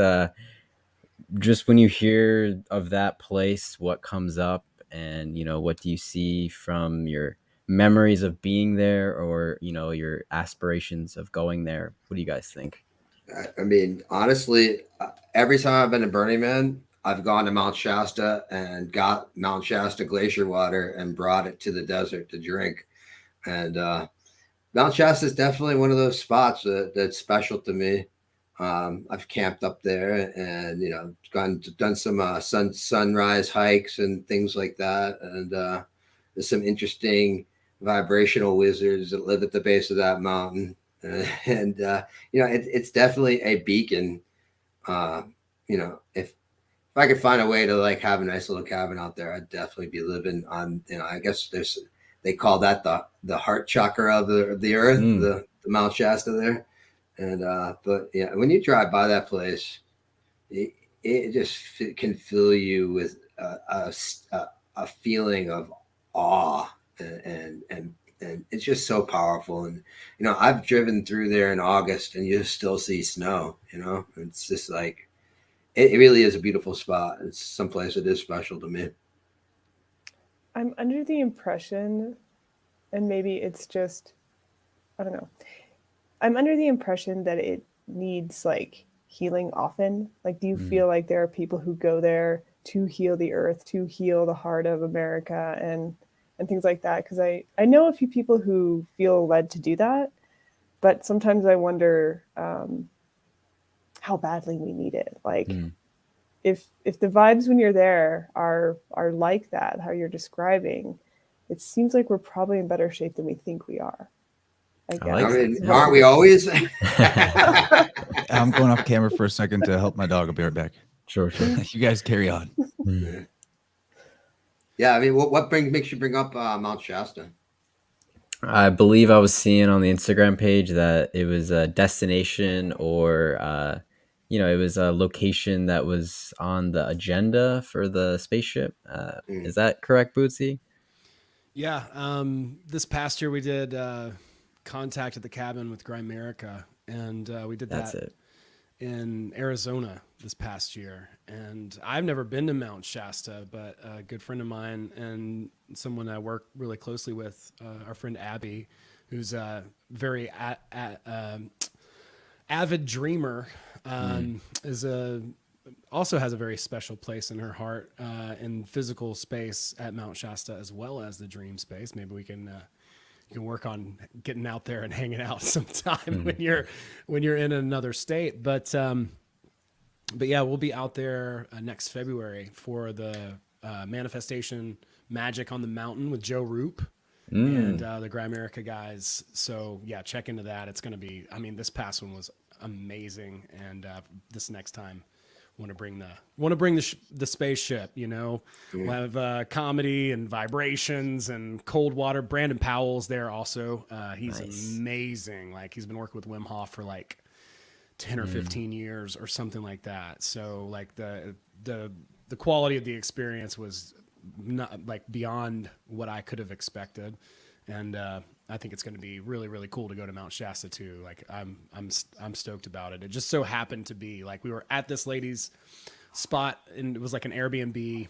just when you hear of that place, what comes up, and what do you see from your memories of being there, or your aspirations of going there? What do you guys think? I mean, honestly, every time I've been to Burning Man, I've gone to Mount Shasta and got Mount Shasta glacier water and brought it to the desert to drink. And Mount Shasta is definitely one of those spots that's special to me. I've camped up there and done some sunrise hikes and things like that. And there's some interesting vibrational wizards that live at the base of that mountain. And it's definitely a beacon. If I could find a way to like have a nice little cabin out there, I'd definitely be living on. I guess they call that the heart chakra of the earth, the Mount Shasta there. And but yeah, when you drive by that place, it just can fill you with a feeling of awe and it's just so powerful. And I've driven through there in August and you still see snow. It's just like it really is a beautiful spot. It's someplace that is special to me. I'm under the impression, and maybe it's just, I don't know, I'm under the impression that it needs like healing often. Like, do you feel like there are people who go there to heal the earth, to heal the heart of America and things like that? Because I know a few people who feel led to do that, but sometimes I wonder how badly we need it. Like, if the vibes when you're there are like that, how you're describing, it seems like we're probably in better shape than we think we are. I mean, aren't we always? I'm going off camera for a second to help my dog. I'll be right back. Sure. You guys carry on. Yeah, I mean, what makes you bring up Mount Shasta? I believe I was seeing on the Instagram page that it was a destination, or it was a location that was on the agenda for the spaceship. Is that correct, Bootsy? Yeah. This past year we did Contact at the Cabin with Grimerica, and we did that in Arizona this past year. And I've never been to Mount Shasta, but a good friend of mine and someone I work really closely with, our friend Abby, who's a very avid dreamer, also has a very special place in her heart in physical space at Mount Shasta, as well as the dream space. Maybe we can work on getting out there and hanging out sometime when you're in another state. But yeah, we'll be out there next February for the manifestation Magic on the Mountain with Joe Roop and the Grimerica guys. So yeah, check into that. It's going to be, I mean, this past one was amazing. And this next time want to bring the spaceship, we'll have comedy and vibrations and cold water. Brandon Powell's there also. He's amazing. Like, he's been working with Wim Hof for like 10 or 15 years or something like that. So like the quality of the experience was not like beyond what I could have expected. And I think it's going to be really, really cool to go to Mount Shasta too. Like, I'm stoked about it. It just so happened to be like we were at this lady's spot, and it was like an Airbnb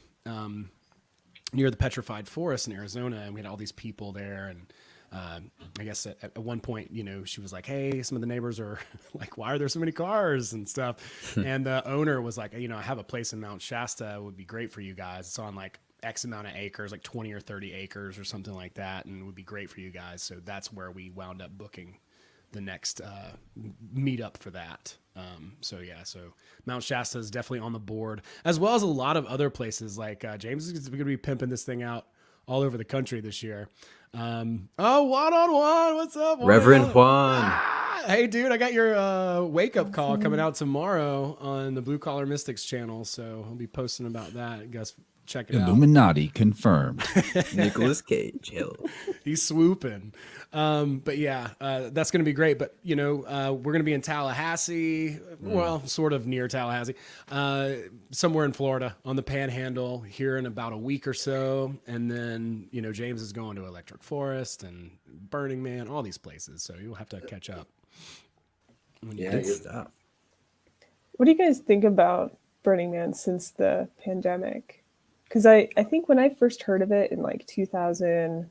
near the Petrified Forest in Arizona, and we had all these people there. And I guess at one point, she was like, "Hey, some of the neighbors are like, why are there so many cars and stuff?" And the owner was like, "I have a place in Mount Shasta. It would be great for you guys. It's on like X amount of acres, like 20 or 30 acres or something like that, and it would be great for you guys." So that's where we wound up booking the next meetup for that. So Mount Shasta is definitely on the board, as well as a lot of other places. Like James is going to be pimping this thing out all over the country this year. One-on-one, what's up? Reverend Juan. Hey, dude, I got your wake up call coming out tomorrow on the Blue Collar Mystics channel, so I'll be posting about that. I guess check it out. Illuminati confirmed. Nicolas Cage, hell. He's swooping. But yeah, that's going to be great. But, you know, we're going to be in Tallahassee, well, sort of near Tallahassee, somewhere in Florida on the Panhandle here in about a week or so. And then, you know, James is going to Electric Forest and Burning Man, all these places. So you'll have to catch up. Good stuff. What do you guys think about Burning Man since the pandemic? Because I think when I first heard of it in like 2000,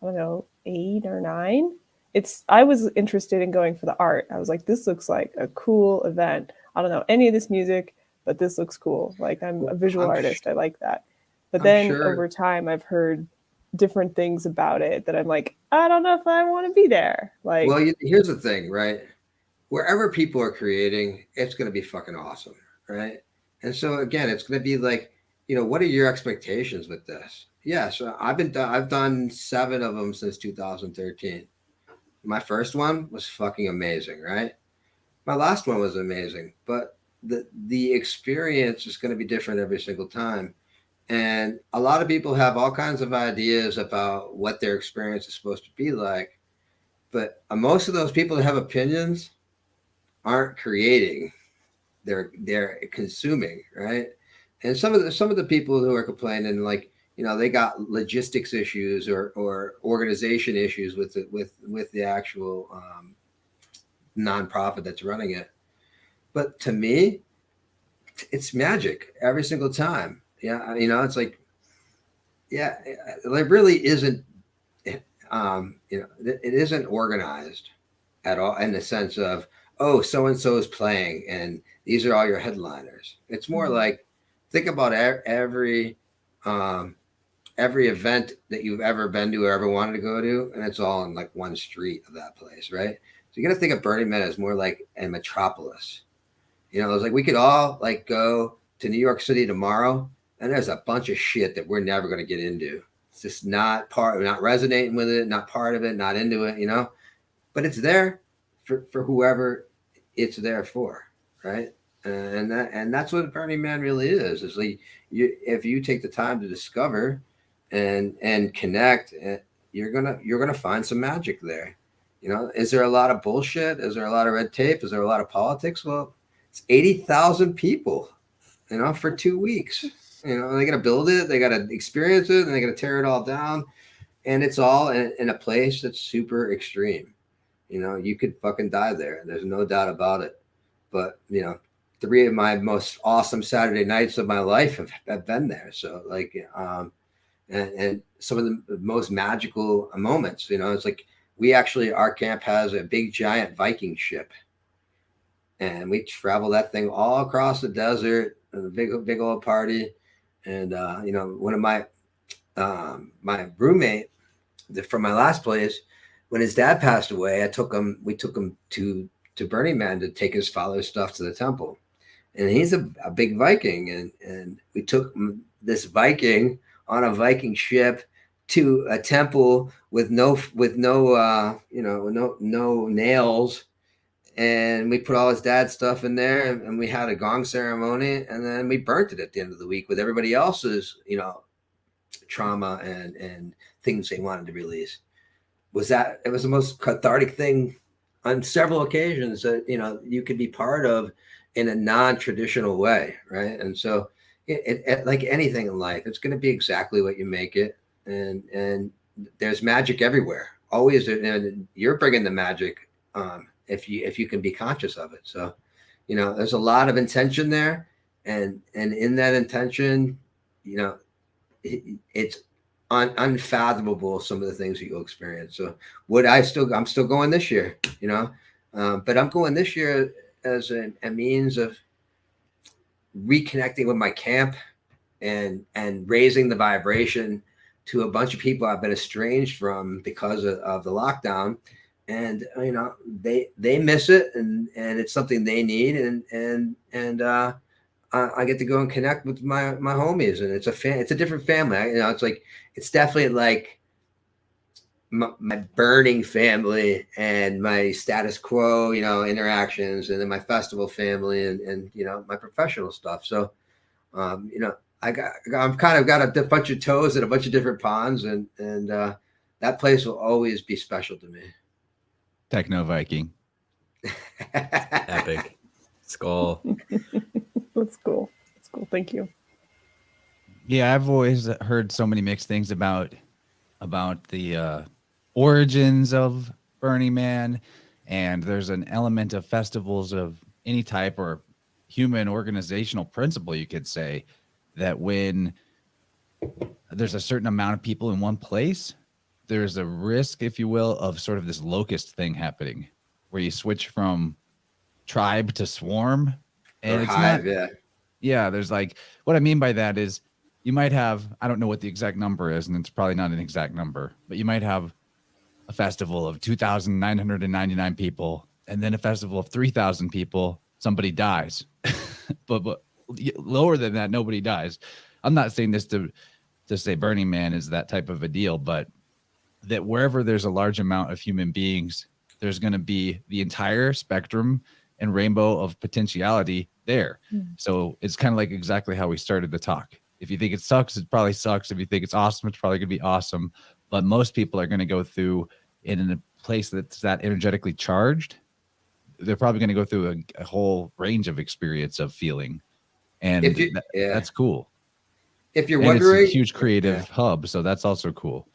I don't know, 8 or 9, I was interested in going for the art. I was like, this looks like a cool event. I don't know any of this music, but this looks cool. Like, I'm a visual artist. I like that. But then over time, I've heard different things about it that I'm like, I don't know if I want to be there. Like, well, here's the thing, right? Wherever people are creating, it's going to be fucking awesome, right? And so again, it's going to be like, you know, what are your expectations with this? Yeah, so I've done 7 of them since 2013. My first one was fucking amazing, right? My last one was amazing, but the experience is going to be different every single time. And a lot of people have all kinds of ideas about what their experience is supposed to be like, but most of those people that have opinions aren't creating, they're consuming, right? And some of the people who are complaining, like, you know, they got logistics issues or organization issues with the actual nonprofit that's running it. But to me, it's magic every single time. Yeah, you know, it's like, yeah, it really isn't. You know, it isn't organized at all in the sense of, oh, so and so is playing and these are all your headliners. It's more like, think about every event that you've ever been to or ever wanted to go to, and it's all in like one street of that place, right? So you got to think of Burning Man as more like a metropolis. You know, it's like we could all like go to New York City tomorrow, and there's a bunch of shit that we're never going to get into. It's just not resonating with it, not part of it, not into it, you know. But it's there for whoever it's there for, right? And that's what Burning Man really is. Is like, if you take the time to discover and connect, you're gonna find some magic there. You know, is there a lot of bullshit? Is there a lot of red tape? Is there a lot of politics? Well, it's 80,000 people, you know, for 2 weeks. You know, they got to build it, they got to experience it, and they got to tear it all down. And it's all in a place that's super extreme. You know, you could fucking die there. There's no doubt about it. But, you know, 3 of my most awesome Saturday nights of my life have been there. So like, and some of the most magical moments, you know, it's like our camp has a big giant Viking ship, and we travel that thing all across the desert, and a big old party. And, you know, one of my roommate from my last place, when his dad passed away, we took him to Burning Man to take his father's stuff to the temple. And he's a big Viking. And we took this Viking on a Viking ship to a temple with no nails. And we put all his dad's stuff in there, and we had a gong ceremony, and then we burnt it at the end of the week with everybody else's, you know, trauma and things they wanted to release. It was the most cathartic thing on several occasions that, you know, you could be part of in a non-traditional way, right? And so it like anything in life, it's going to be exactly what you make it, and there's magic everywhere, always, and you're bringing the magic if you can be conscious of it. So, you know, there's a lot of intention there, and in that intention, you know, it's unfathomable some of the things that you'll experience. So I'm still going this year, you know, but I'm going this year as a means of reconnecting with my camp and raising the vibration to a bunch of people I've been estranged from because of the lockdown. And, you know, they miss it, and it's something they need. And I get to go and connect with my homies, and it's a different family. You know, it's definitely like my burning family and my status quo, interactions, and then my festival family and my professional stuff. So, I'm kind of got a bunch of toes in a bunch of different ponds, and that place will always be special to me. Techno Viking. Epic. Skull. That's cool. That's cool. Thank you. Yeah, I've always heard so many mixed things about the origins of Burning Man, and there's an element of festivals of any type or human organizational principle, you could say, that when there's a certain amount of people in one place, there's a risk, if you will, of sort of this locust thing happening where you switch from tribe to swarm. And Or it's hive, not, yeah, there's like, what I mean by that is you might have, I don't know what the exact number is, and it's probably not an exact number, but you might have a festival of 2,999 people, and then a festival of 3,000 people, somebody dies. but lower than that, nobody dies. I'm not saying this to say Burning Man is that type of a deal, but that wherever there's a large amount of human beings, there's going to be the entire spectrum and rainbow of potentiality there. So it's kind of like exactly how we started the talk. If you think it sucks, it probably sucks. If you think it's awesome, it's probably going to be awesome. But most people are going to go through in a place that's that energetically charged. They're probably going to go through a whole range of experience of feeling. And that's cool. If you're and wondering, it's a huge creative hub. So that's also cool.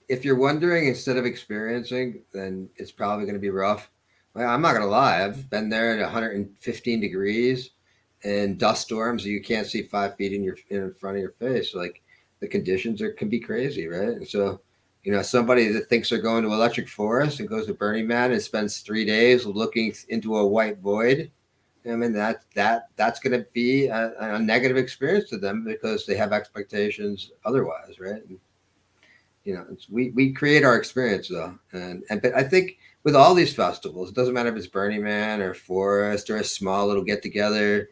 If you're wondering instead of experiencing, then it's probably going to be rough. Well, I'm not going to lie. I've been there at 115 degrees and dust storms. You can't see 5 feet in front of your face. Like the conditions can be crazy, right? And so, somebody that thinks they're going to Electric Forest and goes to Burning Man and spends 3 days looking into a white void. I mean, that's going to be a negative experience to them because they have expectations otherwise, right? And, we create our experience though, but I think with all these festivals, it doesn't matter if it's Burning Man or Forest or a small little get together.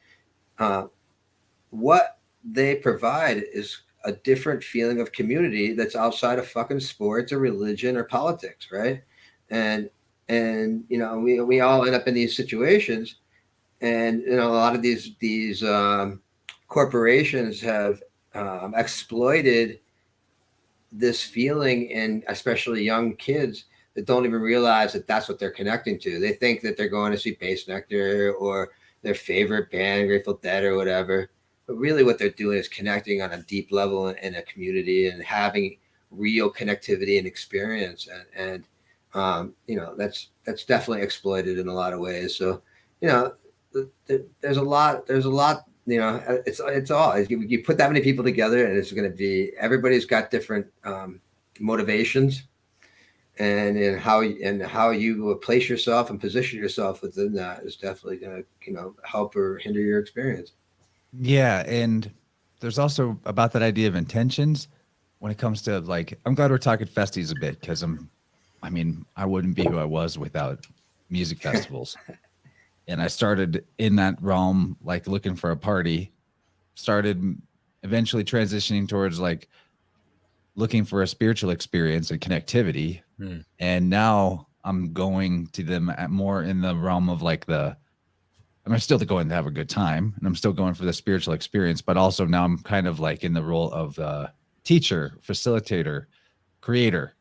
What they provide is a different feeling of community that's outside of fucking sports or religion or politics, right? And we all end up in these situations, and a lot of these corporations have exploited this feeling in especially young kids that don't even realize that that's what they're connecting to. They think that they're going to see Bass Nectar or their favorite band, Grateful Dead or whatever. But really what they're doing is connecting on a deep level in a community and having real connectivity and experience. And that's definitely exploited in a lot of ways. So, there's a lot, it's all, you put that many people together and it's going to be, everybody's got different motivations and how you place yourself and position yourself within that is definitely going to, help or hinder your experience. Yeah. And there's also about that idea of intentions when it comes to I'm glad we're talking festies a bit because I wouldn't be who I was without music festivals. And I started in that realm, looking for a party, started eventually transitioning towards looking for a spiritual experience and connectivity. And now I'm going to them more in the realm of I'm still going to have a good time and I'm still going for the spiritual experience, but also now I'm kind of in the role of teacher, facilitator, creator,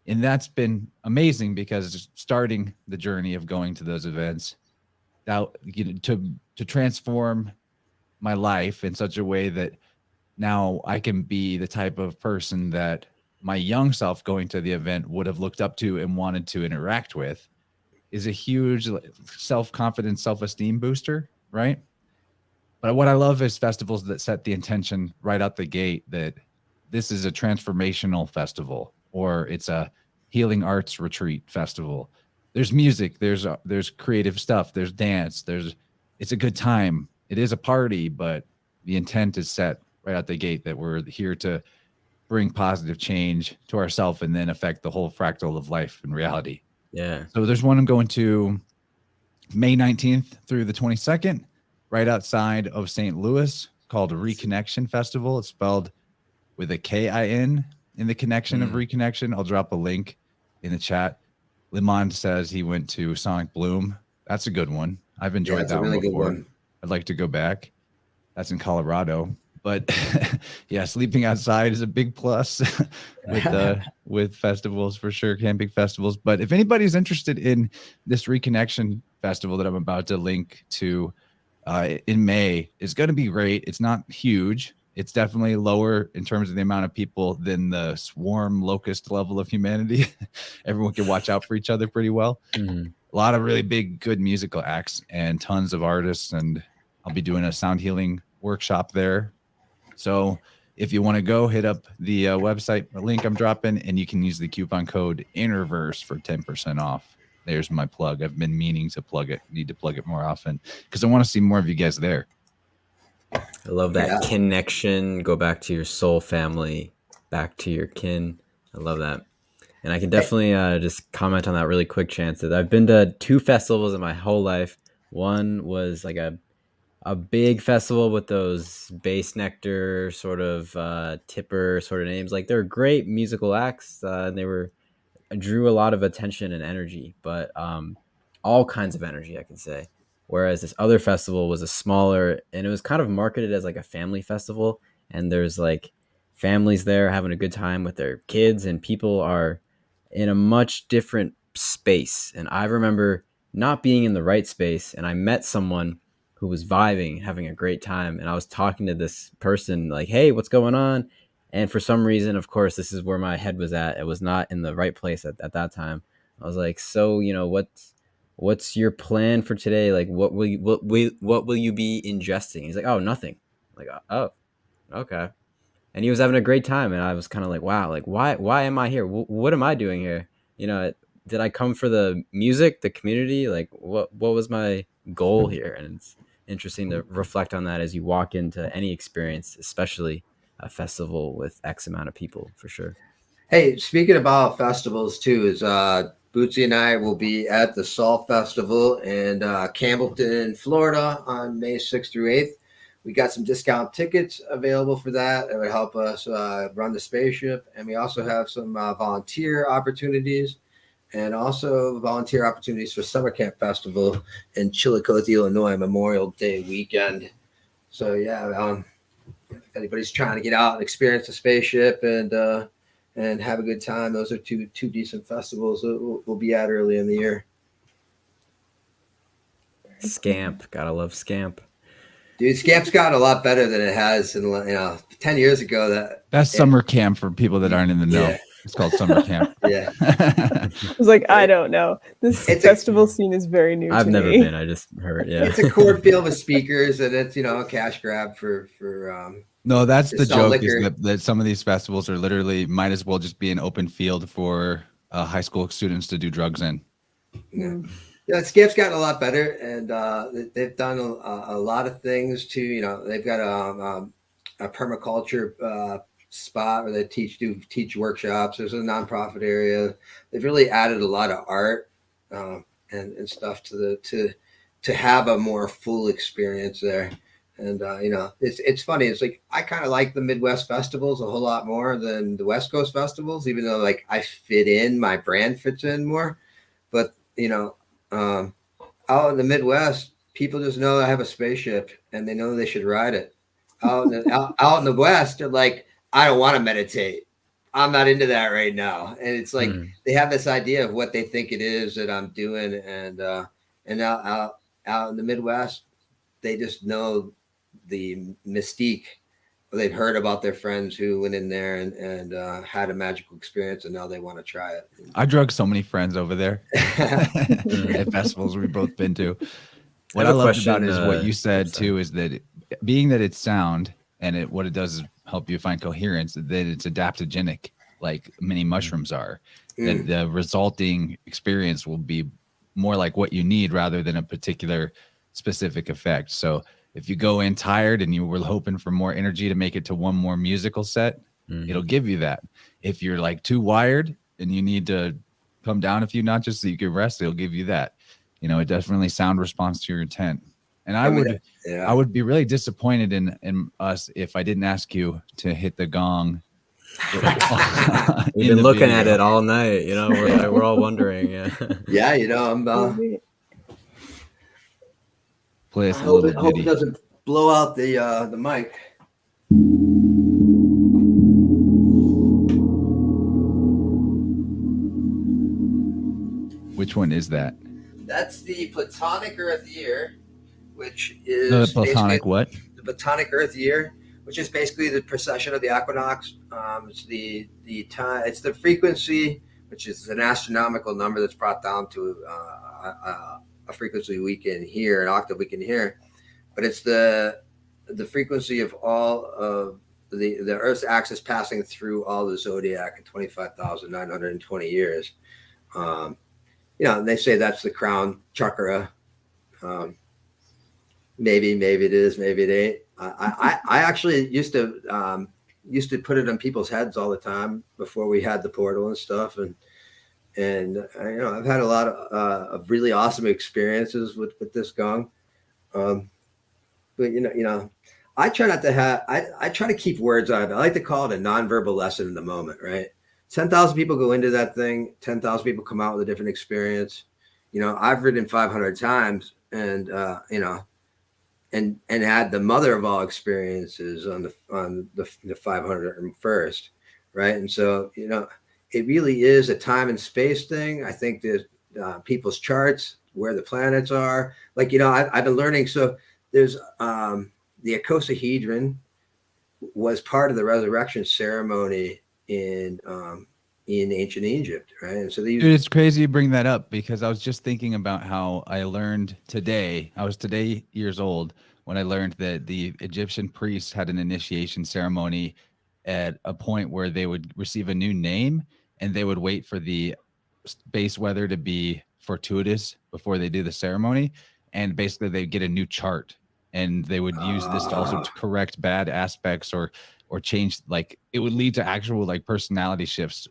and that's been amazing because starting the journey of going to those events now, to transform my life in such a way that now I can be the type of person that my young self going to the event would have looked up to and wanted to interact with is a huge self-confidence, self-esteem booster, right? But what I love is festivals that set the intention right out the gate that this is a transformational festival or it's a healing arts retreat festival. There's music, there's creative stuff, there's dance, it's a good time. It is a party, but the intent is set right out the gate that we're here to bring positive change to ourselves and then affect the whole fractal of life and reality. Yeah. So there's one I'm going to May 19th through the 22nd, right outside of St. Louis, called Reconnection Festival. It's spelled with a K-I-N, in the connection of reconnection. I'll drop a link in the chat. Limon says he went to Sonic Bloom. That's a good one. I've enjoyed that one before. I'd like to go back. That's in Colorado. But yeah, sleeping outside is a big plus with festivals for sure, camping festivals. But if anybody's interested in this reconnection festival that I'm about to link to in May, it's going to be great. It's not huge. It's definitely lower in terms of the amount of people than the swarm locust level of humanity. Everyone can watch out for each other pretty well. A lot of really big, good musical acts and tons of artists. And I'll be doing a sound healing workshop there. So if you want to go, hit up the website link I'm dropping, and you can use the coupon code InnerVerse for 10% off. There's my plug. I've been meaning to plug it. Need to plug it more often because I want to see more of you guys there. I love that connection. Go back to your soul family, back to your kin. I love that. And I can definitely just comment on that really quick, Chance. That I've been to 2 festivals in my whole life. One was like a big festival with those bass nectar sort of tipper sort of names. Like they're great musical acts. And they drew a lot of attention and energy, but all kinds of energy, I can say. Whereas this other festival was a smaller, and it was kind of marketed as like a family festival. And there's like families there having a good time with their kids, and people are in a much different space. And I remember not being in the right space, and I met someone who was vibing, having a great time. And I was talking to this person like, hey, what's going on? And for some reason, of course, this is where my head was at. It was not in the right place at that time. I was like, so, what's your plan for today? Like, what will you be ingesting? He's like, oh, nothing. I'm like, oh, okay. And he was having a great time. And I was kind of like, wow, like, why am I here? What am I doing here? Did I come for the music, the community? Like, what was my goal here? And it's interesting to reflect on that as you walk into any experience, especially a festival with X amount of people, for sure. Hey, speaking about festivals too, is Bootsy and I will be at the Salt Festival in Campbellton, Florida on May 6th through 8th. We got some discount tickets available for that. It would help us run the spaceship. And we also have some volunteer opportunities, and also volunteer opportunities for Summer Camp Festival in Chillicothe, Illinois, Memorial Day weekend. So yeah, if anybody's trying to get out and experience the spaceship and have a good time, those are two decent festivals that we'll be at early in the year. Scamp, gotta love Scamp. Dude, Scamp's gotten a lot better than it has in 10 years ago. That's summer camp for people that aren't in the know. Yeah. It's called summer camp. Yeah. I was like, I don't know. This festival scene is very new to me. I've never been. I just heard. Yeah. It's a cornfield with speakers, and it's a cash grab for No, that's the joke liquor. is that some of these festivals are literally might as well just be an open field for high school students to do drugs in. Yeah, Skip's gotten a lot better, and they've done a lot of things to, they've got a permaculture spot where they teach workshops. There's a nonprofit area. They've really added a lot of art and stuff to have a more full experience there. And it's funny. It's like I kind of like the Midwest festivals a whole lot more than the West Coast festivals, even though like I fit in, my brand fits in more. But out in the Midwest, people just know I have a spaceship and they know they should ride it. Out in the West, they're like, I don't want to meditate. I'm not into that right now. And it's like they have this idea of what they think it is that I'm doing. And out in the Midwest, they just know the mystique. They've heard about their friends who went in there and had a magical experience, and now they want to try it. I drug so many friends over there at festivals we've both been to. What I loved about it is what you said too, is that being that it's sound and what it does is help you find coherence, that it's adaptogenic, like many mushrooms are. That the resulting experience will be more like what you need rather than a particular specific effect. So if you go in tired and you were hoping for more energy to make it to one more musical set, it'll give you that. If you're like too wired and you need to come down a few notches so you can rest, it'll give you that. It definitely sound response to your intent. And I would be really disappointed in us if I didn't ask you to hit the gong We've been looking at it all night. You know, we're all wondering. Yeah. Yeah, you know, I'm. Play us I a little hope it ditty. doesn't blow out the mic. Which one is that? That's the Platonic Earth Year, which The is platonic what? the Platonic Earth Year, which is basically the precession of the equinox. It's the time. It's the frequency, which is an astronomical number that's brought down to a frequency we can hear, an octave we can hear. But it's the frequency of all of the Earth's axis passing through all the zodiac in 25,920 years. You know, they say that's the crown chakra. Maybe it is, maybe it ain't. I actually used to put it on people's heads all the time before we had the portal and stuff, and you know, I've had a lot of really awesome experiences with this gong. But you know, I try not to have. I try to keep words out of it. I like to call it a nonverbal lesson in the moment, right? 10,000 people go into that thing. 10,000 people come out with a different experience. You know, I've ridden 500 times, and you know, and had the mother of all experiences on the 501st, right? And so, you know, it really is a time and space thing. I think that people's charts, where the planets are, like, you know, I've been learning. So there's the icosahedron was part of the resurrection ceremony in ancient Egypt, right? And so Dude, it's crazy you bring that up, because I was just thinking about how I learned today. I was today years old when I learned that the Egyptian priests had an initiation ceremony at a point where they would receive a new name, and they would wait for the space weather to be fortuitous before they do the ceremony. And basically they get a new chart, and they would use this to also to correct bad aspects or change, like it would lead to actual like personality shifts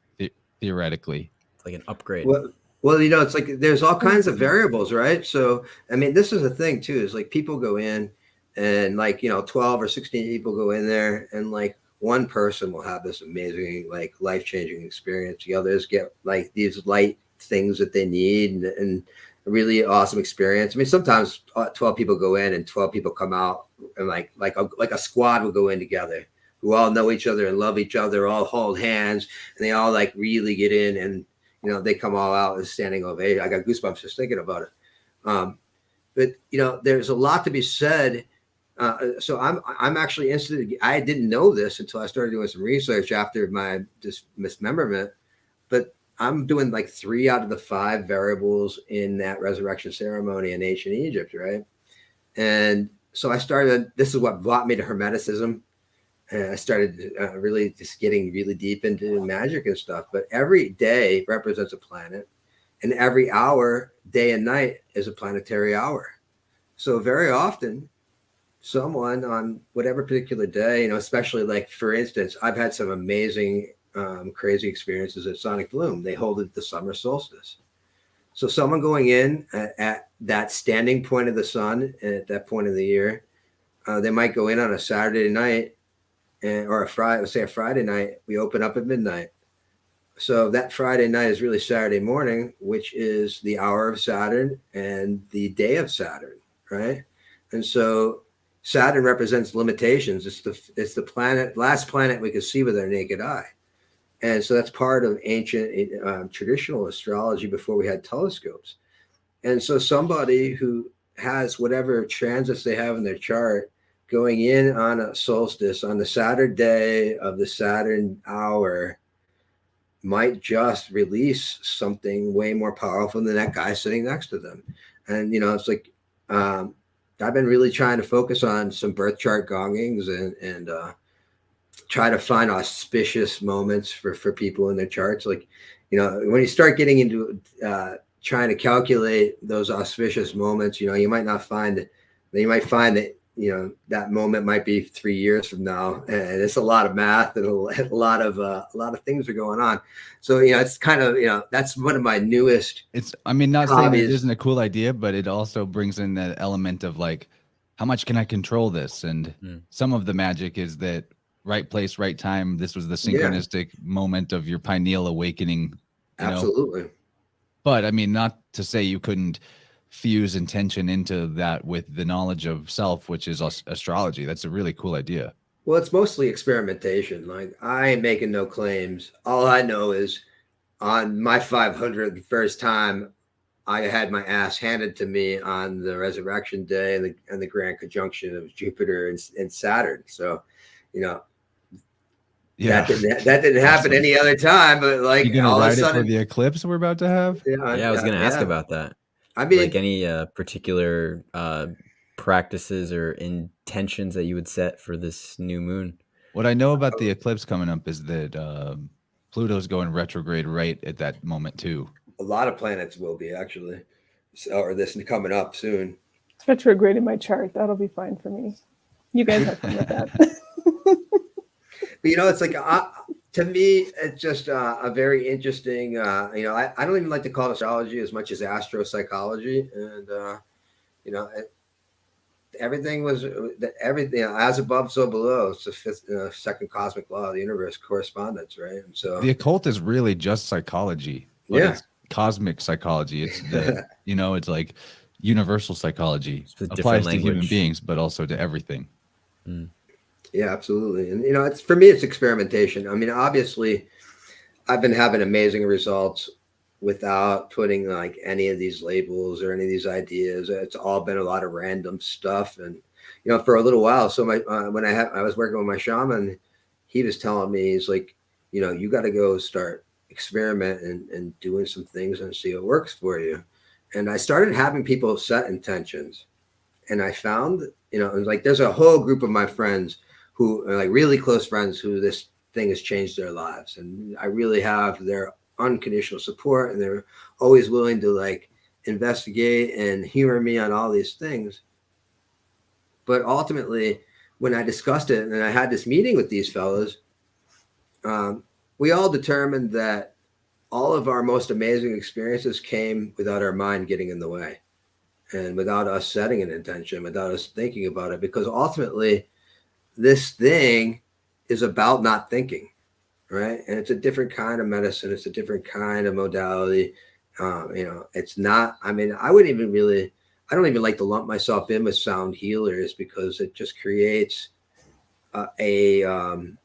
theoretically. It's like an upgrade. Well, you know, it's like there's all kinds of variables, right? So, I mean, this is the thing too, is like people go in and like, you know, 12 or 16 people go in there, and like one person will have this amazing, like life-changing experience. The others get like these light things that they need, and a really awesome experience. I mean, sometimes 12 people go in and 12 people come out, and like a squad will go in together, who all know each other and love each other, all hold hands, and they all like really get in, and you know, they come all out as standing ovation. I got goosebumps just thinking about it. But you know, there's a lot to be said. So I'm actually interested. I didn't know this until I started doing some research after my mismemberment, but I'm doing like 3 out of the 5 variables in that resurrection ceremony in ancient Egypt, right? And so I started. This is what brought me to Hermeticism. And I started really just getting really deep into magic and stuff. But every day represents a planet, and every hour, day and night, is a planetary hour. So very often, someone on whatever particular day, you know, especially like, for instance, I've had some amazing, crazy experiences at Sonic Bloom. They hold it at the summer solstice. So someone going in at that standing point of the sun at that point of the year, they might go in on a Saturday night, or a Friday night. We open up at midnight. So that Friday night is really Saturday morning, which is the hour of Saturn and the day of Saturn, right? And so Saturn represents limitations. It's the last planet we can see with our naked eye. And so that's part of ancient traditional astrology before we had telescopes. And so somebody who has whatever transits they have in their chart going in on a solstice on the Saturn day of the Saturn hour might just release something way more powerful than that guy sitting next to them. And, you know, it's like, I've been really trying to focus on some birth chart gongings and try to find auspicious moments for people in their charts. Like, you know, when you start getting into trying to calculate those auspicious moments, you know, you might find that, you know, that moment might be 3 years from now, and it's a lot of math and a lot of things are going on. So, you know, it's kind of, you know, that's one of my newest. I mean, not saying it isn't a cool idea, but it also brings in the element of like, how much can I control this? And some of the magic is that right place, right time. This was the synchronistic moment of your pineal awakening. Absolutely. But I mean, not to say you couldn't fuse intention into that with the knowledge of self, which is astrology. That's a really cool idea. Well, it's mostly experimentation. Like, I ain't making no claims. All I know is on my 501st time, I had my ass handed to me on the resurrection day and the grand conjunction of Jupiter and Saturn. So, Yeah, that didn't happen any other time. But like, you're gonna all ride of a sudden, it for the eclipse we're about to have. Yeah, I was going to ask about that. I mean, like any particular practices or intentions that you would set for this new moon? What I know about the eclipse coming up is that Pluto's going retrograde right at that moment too. a lot of planets will be actually, or this coming up soon. It's retrograde in my chart. That'll be fine for me. You guys have fun with that. But it's like, to me, it's just a very interesting, I don't even like to call it astrology as much as astropsychology. And, everything was everything, as above, so below. It's the fifth, second cosmic law of the universe, correspondence, right? And so the occult is really just psychology. But it's cosmic psychology. It's the, it's like universal psychology. Applies to human beings, but also to everything. Mm. Yeah, absolutely. And, it's, for me, it's experimentation. I mean, obviously, I've been having amazing results without putting like any of these labels or any of these ideas. It's all been a lot of random stuff. And, for a little while, so when I was working with my shaman, he was telling me, he's like, you got to go start experimenting and doing some things and see what works for you. And I started having people set intentions. And I found, like, there's a whole group of my friends who are like really close friends who this thing has changed their lives. And I really have their unconditional support, and they're always willing to like investigate and humor me on all these things. But ultimately, when I discussed it and I had this meeting with these fellows, we all determined that all of our most amazing experiences came without our mind getting in the way and without us setting an intention, without us thinking about it, because ultimately this thing is about not thinking, right? And it's a different kind of medicine. It's a different kind of modality. It's not, I mean, I don't even like to lump myself in with sound healers, because it just creates an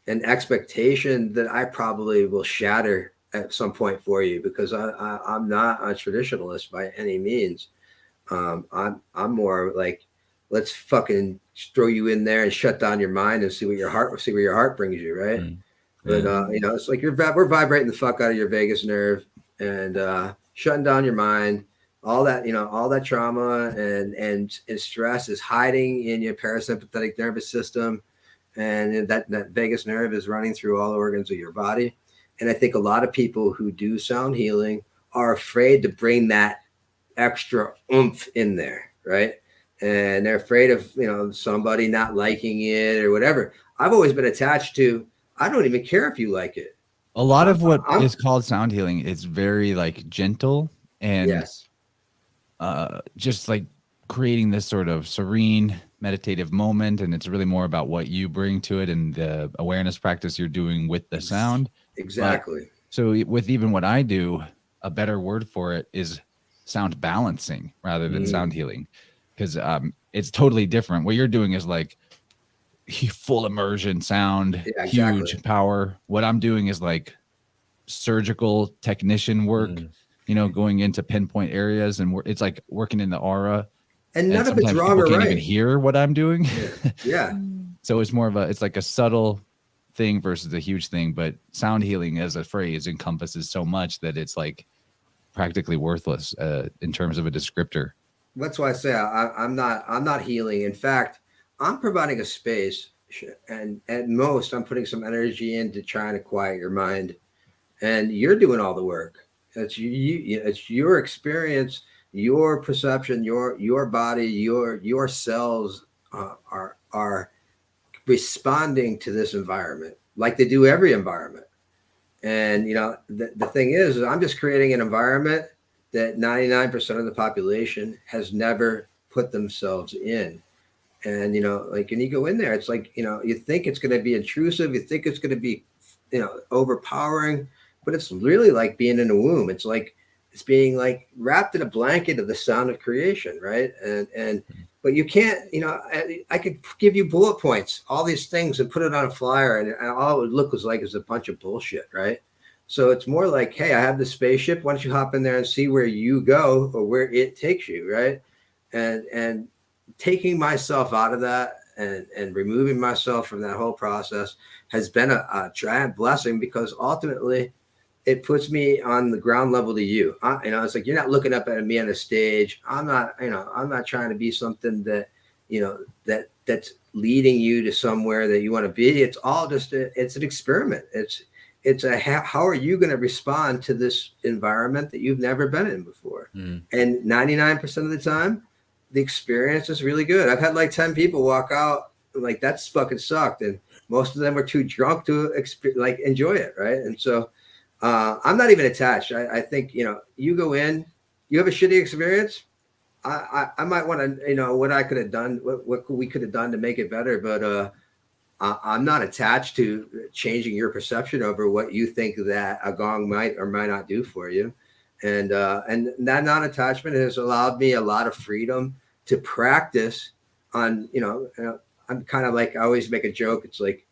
expectation that I probably will shatter at some point for you, because I'm not a traditionalist by any means. I'm more like, let's fucking throw you in there and shut down your mind and see where your heart brings you, right? Mm. But it's like we're vibrating the fuck out of your vagus nerve and shutting down your mind. All that trauma and stress is hiding in your parasympathetic nervous system, and that vagus nerve is running through all the organs of your body. And I think a lot of people who do sound healing are afraid to bring that extra oomph in there, right? And they're afraid of somebody not liking it or whatever. I've always been attached to, I don't even care if you like it. A lot of what is called sound healing is very like gentle and just like creating this sort of serene meditative moment, and it's really more about what you bring to it and the awareness practice you're doing with the sound. Exactly. But, so with even what I do, a better word for it is sound balancing rather than sound healing, because it's totally different. What you're doing is like full immersion sound, huge power. What I'm doing is like surgical technician work, going into pinpoint areas, and it's like working in the aura. And none of it's wrong or right. People can't even hear what I'm doing. Yeah. So it's more of it's like a subtle thing versus a huge thing. But sound healing as a phrase encompasses so much that it's like practically worthless in terms of a descriptor. That's why I say I'm not healing. In fact, I'm providing a space, and at most I'm putting some energy into trying to quiet your mind, and you're doing all the work. It's it's your experience, your perception, your body, your cells are responding to this environment like they do every environment. And the thing is I'm just creating an environment that 99% of the population has never put themselves in. And, like, when you go in there, it's like, you think it's going to be intrusive. You think it's going to be, overpowering, but it's really like being in a womb. It's like, it's being like wrapped in a blanket of the sound of creation. Right. But you can't, I could give you bullet points, all these things, and put it on a flyer, and all it would look was like is a bunch of bullshit. Right. So it's more like, hey, I have this spaceship. Why don't you hop in there and see where you go or where it takes you. Right. And taking myself out of that and removing myself from that whole process has been a giant blessing, because ultimately it puts me on the ground level to you. It's like, you're not looking up at me on a stage. I'm not trying to be something that, that's leading you to somewhere that you want to be. It's all just, it's an experiment. How are you going to respond to this environment that you've never been in before? And 99% of the time, the experience is really good. I've had like 10 people walk out like, that's fucking sucked. And most of them were too drunk to enjoy it. Right. And so I'm not even attached. I think, you go in, you have a shitty experience. I might want to, what I could have done, what we could have done to make it better. But I'm not attached to changing your perception over what you think that a gong might or might not do for you. And that non-attachment has allowed me a lot of freedom to practice on, I'm kind of like, I always make a joke. It's like,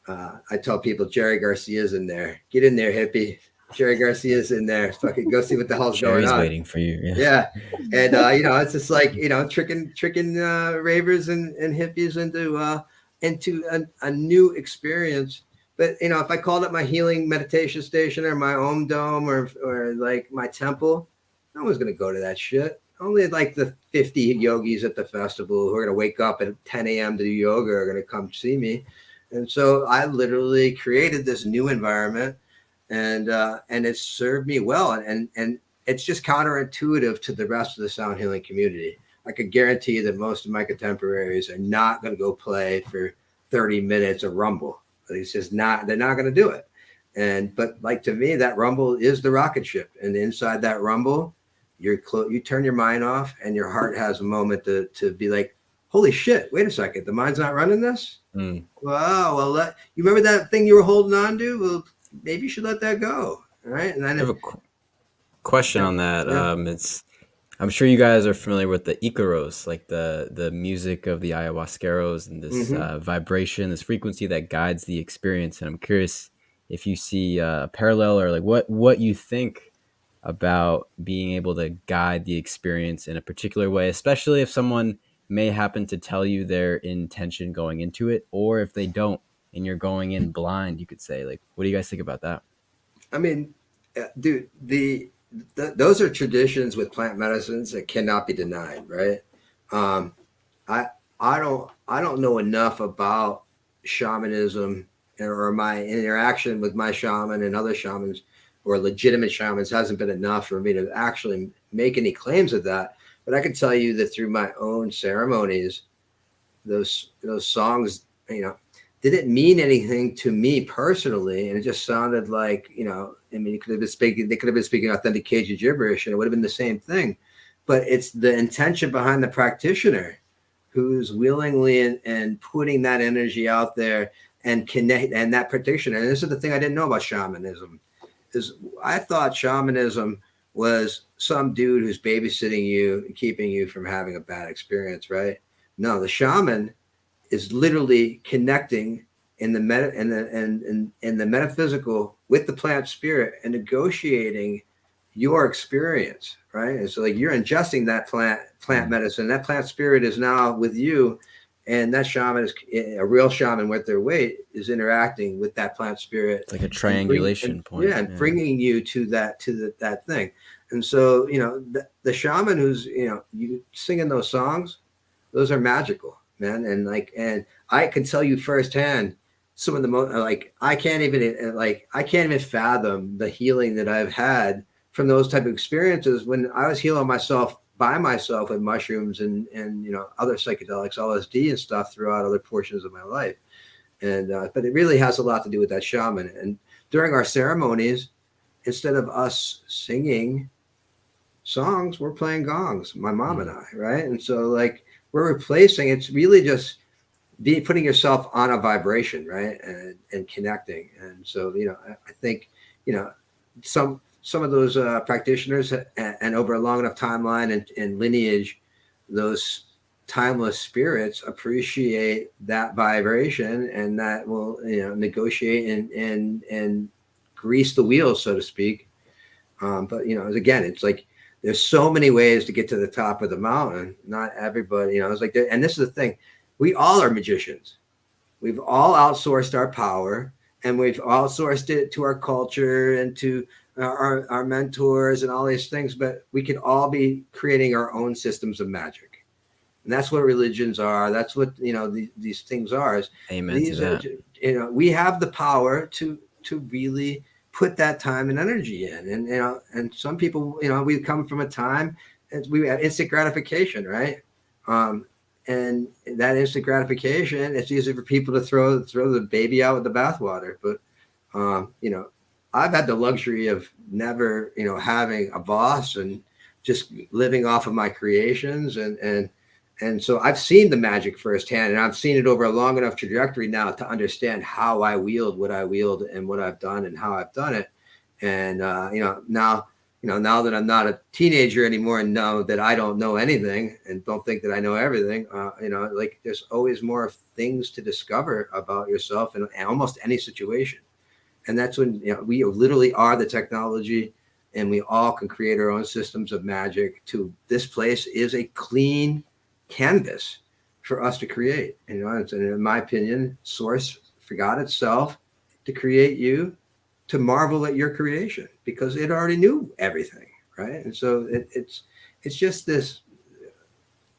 I tell people, Jerry Garcia's in there. Get in there, hippie. Jerry Garcia's in there. Fucking go see what the hell's Jerry's going on. waiting for you. Yeah. And, it's just like, tricking ravers and hippies into a new experience. But, if I called it my healing meditation station or my Om Dome or like my temple, no one's going to go to that shit. Only like the 50 yogis at the festival who are going to wake up at 10 a.m. to do yoga are going to come see me. And so I literally created this new environment, and it's served me well. And it's just counterintuitive to the rest of the sound healing community. I could guarantee you that most of my contemporaries are not going to go play for 30 minutes of Rumble. It's just not, they're not going to do it. But like, to me, that Rumble is the rocket ship. And inside that Rumble, you turn your mind off, and your heart has a moment to be like, holy shit, wait a second, the mind's not running this? Wow, well, you remember that thing you were holding on to? Well, maybe you should let that go. All right. And then I have a question on that. Yeah. I'm sure you guys are familiar with the Icaros, like the music of the ayahuasqueros, and this vibration, this frequency that guides the experience. And I'm curious if you see a parallel, or like what you think about being able to guide the experience in a particular way, especially if someone may happen to tell you their intention going into it, or if they don't and you're going in blind, you could say. Like, what do you guys think about that? I mean, dude, those are traditions with plant medicines that cannot be denied, right? I don't know enough about shamanism or my interaction with my shaman and other shamans or legitimate shamans hasn't been enough for me to actually make any claims of that. But I can tell you that through my own ceremonies, those songs, didn't mean anything to me personally, and it just sounded like, they could have been speaking authentic Cajun gibberish, and it would have been the same thing. But it's the intention behind the practitioner who's willingly and putting that energy out there and connect, and that practitioner. And this is the thing I didn't know about shamanism, is I thought shamanism was some dude who's babysitting you and keeping you from having a bad experience, right? No, the shaman is literally connecting in the the metaphysical with the plant spirit and negotiating your experience, right? And so, like, you're ingesting that plant medicine. That plant spirit is now with you, and that shaman is a real shaman with their weight is interacting with that plant spirit. It's like a triangulation point. Yeah, and bringing you to that thing. And so, the shaman who's you singing those songs, those are magical, man. And I can tell you firsthand some of the most, I can't even fathom the healing that I've had from those type of experiences when I was healing myself by myself with mushrooms and other psychedelics, LSD and stuff throughout other portions of my life. And but it really has a lot to do with that shaman. And during our ceremonies, instead of us singing songs, we're playing gongs, my mom and I, right? And so, like, we're replacing. It's really just putting yourself on a vibration, right, and connecting. And so, I think, some of those practitioners, and over a long enough timeline and lineage, those timeless spirits appreciate that vibration, and that will, negotiate and grease the wheels, so to speak. But again, it's like there's so many ways to get to the top of the mountain. Not everybody, it's like, and this is the thing, we all are magicians. We've all outsourced our power, and we've outsourced it to our culture and to our mentors and all these things. But we could all be creating our own systems of magic, and that's what religions are. That's what these things are. Amen these to that. are, we have the power to really put that time and energy in. And and some people, we come from a time we have instant gratification, right? And that instant gratification, it's easy for people to throw the baby out with the bathwater. But I've had the luxury of never having a boss and just living off of my creations, and so I've seen the magic firsthand, and I've seen it over a long enough trajectory now to understand how I wield what I wield and what I've done and how I've done it. And now that I'm not a teenager anymore and know that I don't know anything and don't think that I know everything, like there's always more things to discover about yourself in almost any situation. And that's when we literally are the technology, and we all can create our own systems of magic. This place is a clean canvas for us to create. And in my opinion, Source forgot itself to create you to marvel at your creation, because it already knew everything, right? And so it's just this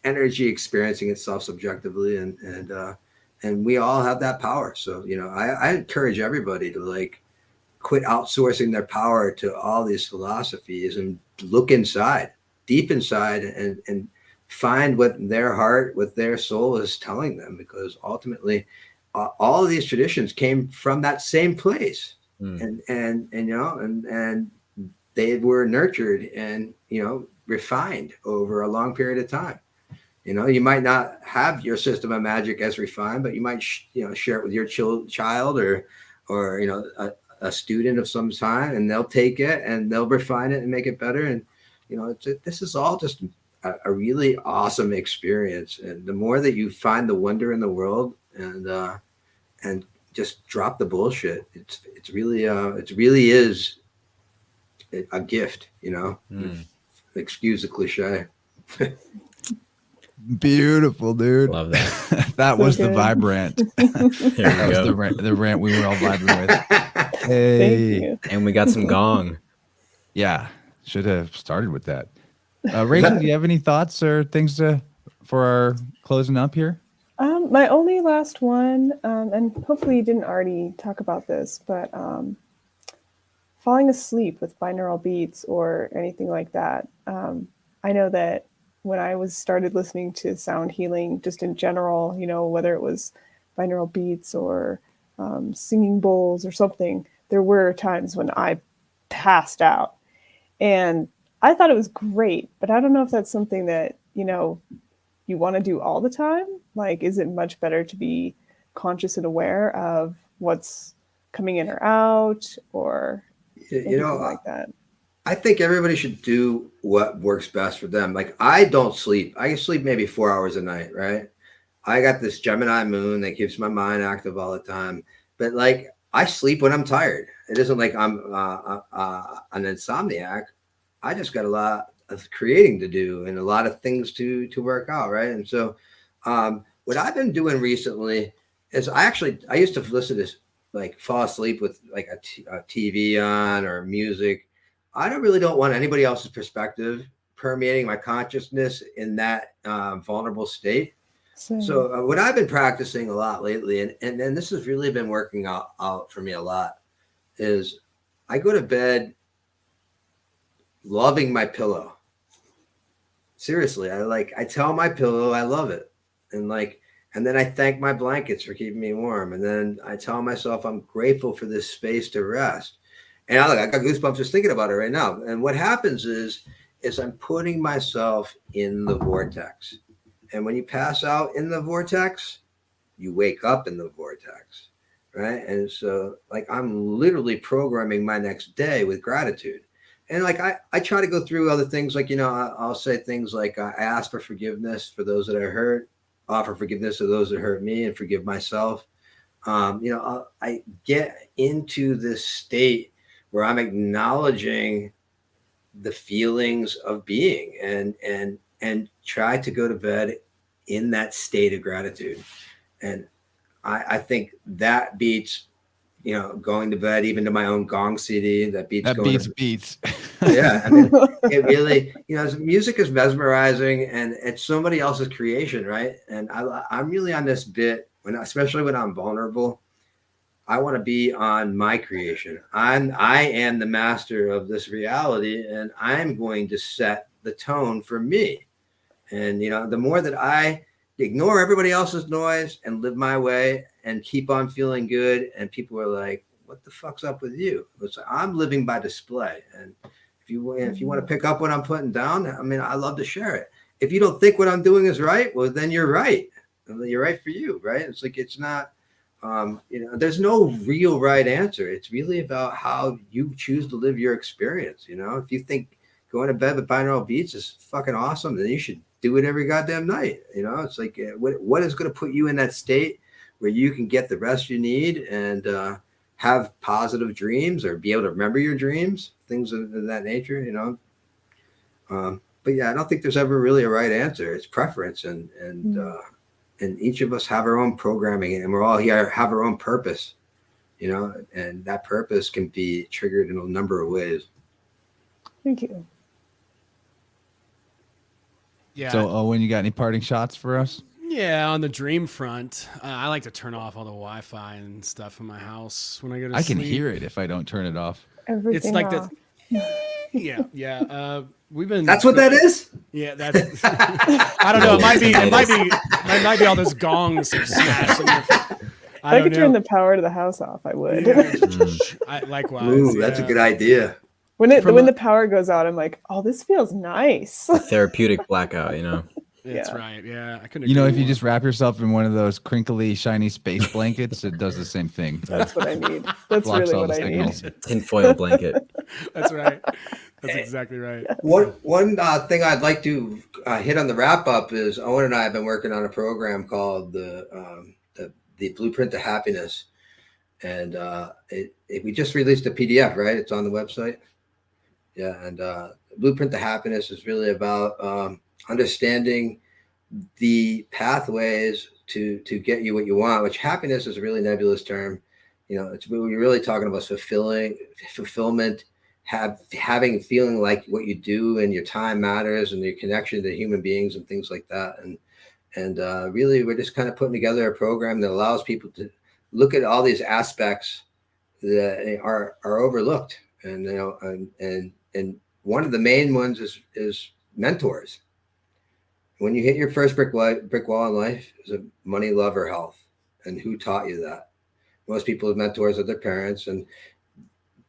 energy experiencing itself subjectively, and we all have that power. So I encourage everybody to quit outsourcing their power to all these philosophies and look inside, deep inside, and find what their heart, what their soul is telling them, because ultimately all of these traditions came from that same place. And they were nurtured and refined over a long period of time. You might not have your system of magic as refined, but you might share it with your child or a student of some kind, and they'll take it and they'll refine it and make it better. And this is all just a really awesome experience. And the more that you find the wonder in the world and just drop the bullshit, it really is a gift. Excuse the cliche. Beautiful, dude. Love that. That So was the good. Vibe Rant. That was the rant we were all vibing with. Hey. Thank you. And we got some gong. Yeah, should have started with that. Rachel, do you have any thoughts or things for our closing up here? My only last one, and hopefully you didn't already talk about this, but falling asleep with binaural beats or anything like that. I know that when I started listening to sound healing, just in general, whether it was binaural beats or singing bowls or something, there were times when I passed out. And I thought it was great, but I don't know if that's something that, you want to do all the time. Like, is it much better to be conscious and aware of what's coming in or out, or anything like that? I think everybody should do what works best for them. Like, I don't sleep. I sleep maybe 4 hours a night, right? I got this Gemini moon that keeps my mind active all the time. But I sleep when I'm tired. It isn't like I'm an insomniac. I just got a lot of creating to do and a lot of things to work out, right? And so what I've been doing recently is I used to listen to fall asleep with a TV on or music. I don't want anybody else's perspective permeating my consciousness in that vulnerable state. So what I've been practicing a lot lately, and this has really been working out for me a lot, is I go to bed loving my pillow. Seriously, I tell my pillow I love it, and then I thank my blankets for keeping me warm, and then I tell myself I'm grateful for this space to rest. And I got goosebumps just thinking about it right now. And what happens is I'm putting myself in the vortex. And when you pass out in the vortex, you wake up in the vortex, right? And so like I'm literally programming my next day with gratitude. And like I try to go through other things, like, you know, I'll say things like I ask for forgiveness for those that I hurt, offer forgiveness to those that hurt me, and forgive myself. You know, I get into this state where I'm acknowledging the feelings of being, and try to go to bed in that state of gratitude. And I think that beats, you know, going to bed, even to my own gong CD. That beats beats. Yeah, I mean, it really, you know, music is mesmerizing, and it's somebody else's creation, right? And I'm really on this bit especially when I'm vulnerable. I want to be on my creation. I am the master of this reality, and I'm going to set the tone for me. And, you know, the more that I ignore everybody else's noise and live my way and keep on feeling good, and people are like, what the fuck's up with you? It's like, I'm living by display. And if you want to pick up what I'm putting down, I mean, I love to share it. If you don't think what I'm doing is right, well, then you're right. You're right for you, right? It's like, it's not, you know, there's no real right answer. It's really about how you choose to live your experience. You know, if you think going to bed with binaural beats is fucking awesome, then you should do it every goddamn night. You know, it's like, what is going to put you in that state where you can get the rest you need and have positive dreams, or be able to remember your dreams, things of that nature, you know? But yeah, I don't think there's ever really a right answer. It's preference, and each of us have our own programming, and we're all here, have our own purpose, you know, and that purpose can be triggered in a number of ways. Thank you. Yeah. So, Owen, you got any parting shots for us? Yeah, on the dream front, I like to turn off all the Wi-Fi and stuff in my house when I go to sleep. I can hear it if I don't turn it off. Everything It's like off. Yeah. We've been. That's what that is? Yeah, that's. I don't know. It might be all those gongs smashing. If I could turn the power to the house off, I would. Yeah, likewise. Ooh, that's a good idea. When the power goes out, I'm like, oh, this feels nice. Therapeutic blackout, you know. That's right. Yeah, I couldn't. You know, agree if you more. just wrap yourself in one of those crinkly, shiny space blankets, it does the same thing. That's what I need. That's Blocks really all what the I need. signals. Tinfoil blanket. That's right. That's exactly right. One thing I'd like to hit on the wrap up is Owen and I have been working on a program called the Blueprint to Happiness, and we just released a PDF, right? It's on the website. Yeah, and Blueprint to Happiness is really about understanding the pathways to get you what you want. Which happiness is a really nebulous term. You know, we're really talking about fulfillment. Having feeling like what you do and your time matters, and your connection to human beings and things like that. And really, we're just kind of putting together a program that allows people to look at all these aspects that are overlooked. And you know, and one of the main ones is mentors. When you hit your first brick wall in life, is it money, love, or health? And who taught you that? Most people's mentors are their parents, and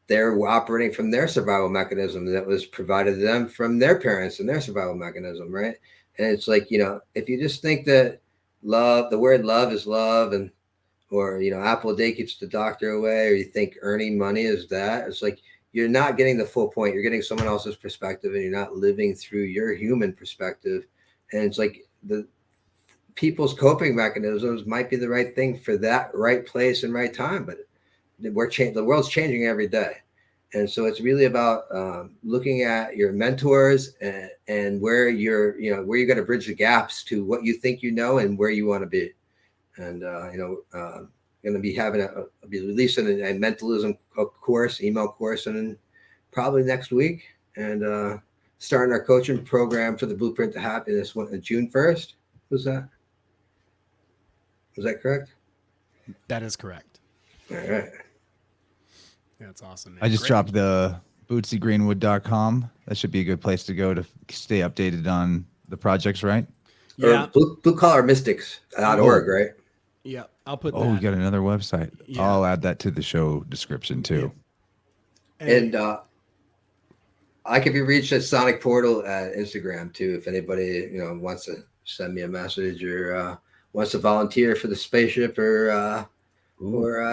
they're operating from their survival mechanism that was provided to them from their parents and their survival mechanism, right? And it's like, you know, if you just think that love, the word love is love, and or, you know, apple a day keeps the doctor away, or you think earning money is that, it's like you're not getting the full point. You're getting someone else's perspective, and you're not living through your human perspective. And it's like the people's coping mechanisms might be the right thing for that right place and right time, but the world's changing every day. And so it's really about looking at your mentors and where you're going to bridge the gaps to what you think you know and where you want to be. And going to be be releasing a mentalism course, email course, and probably next week, and starting our coaching program for the Blueprint to Happiness June 1st. Was that correct? That is correct. All right. That's awesome, man. I just dropped the bootsygreenwood.com. That should be a good place to go to stay updated on the projects, right? Yeah. Blue Collar Mystics.org, right? Yeah. I'll put Oh, that. we got another website. Yeah. I'll add that to the show description too. And I can be reached at Sonic Portal at Instagram too, if anybody wants to send me a message or wants to volunteer for the spaceship or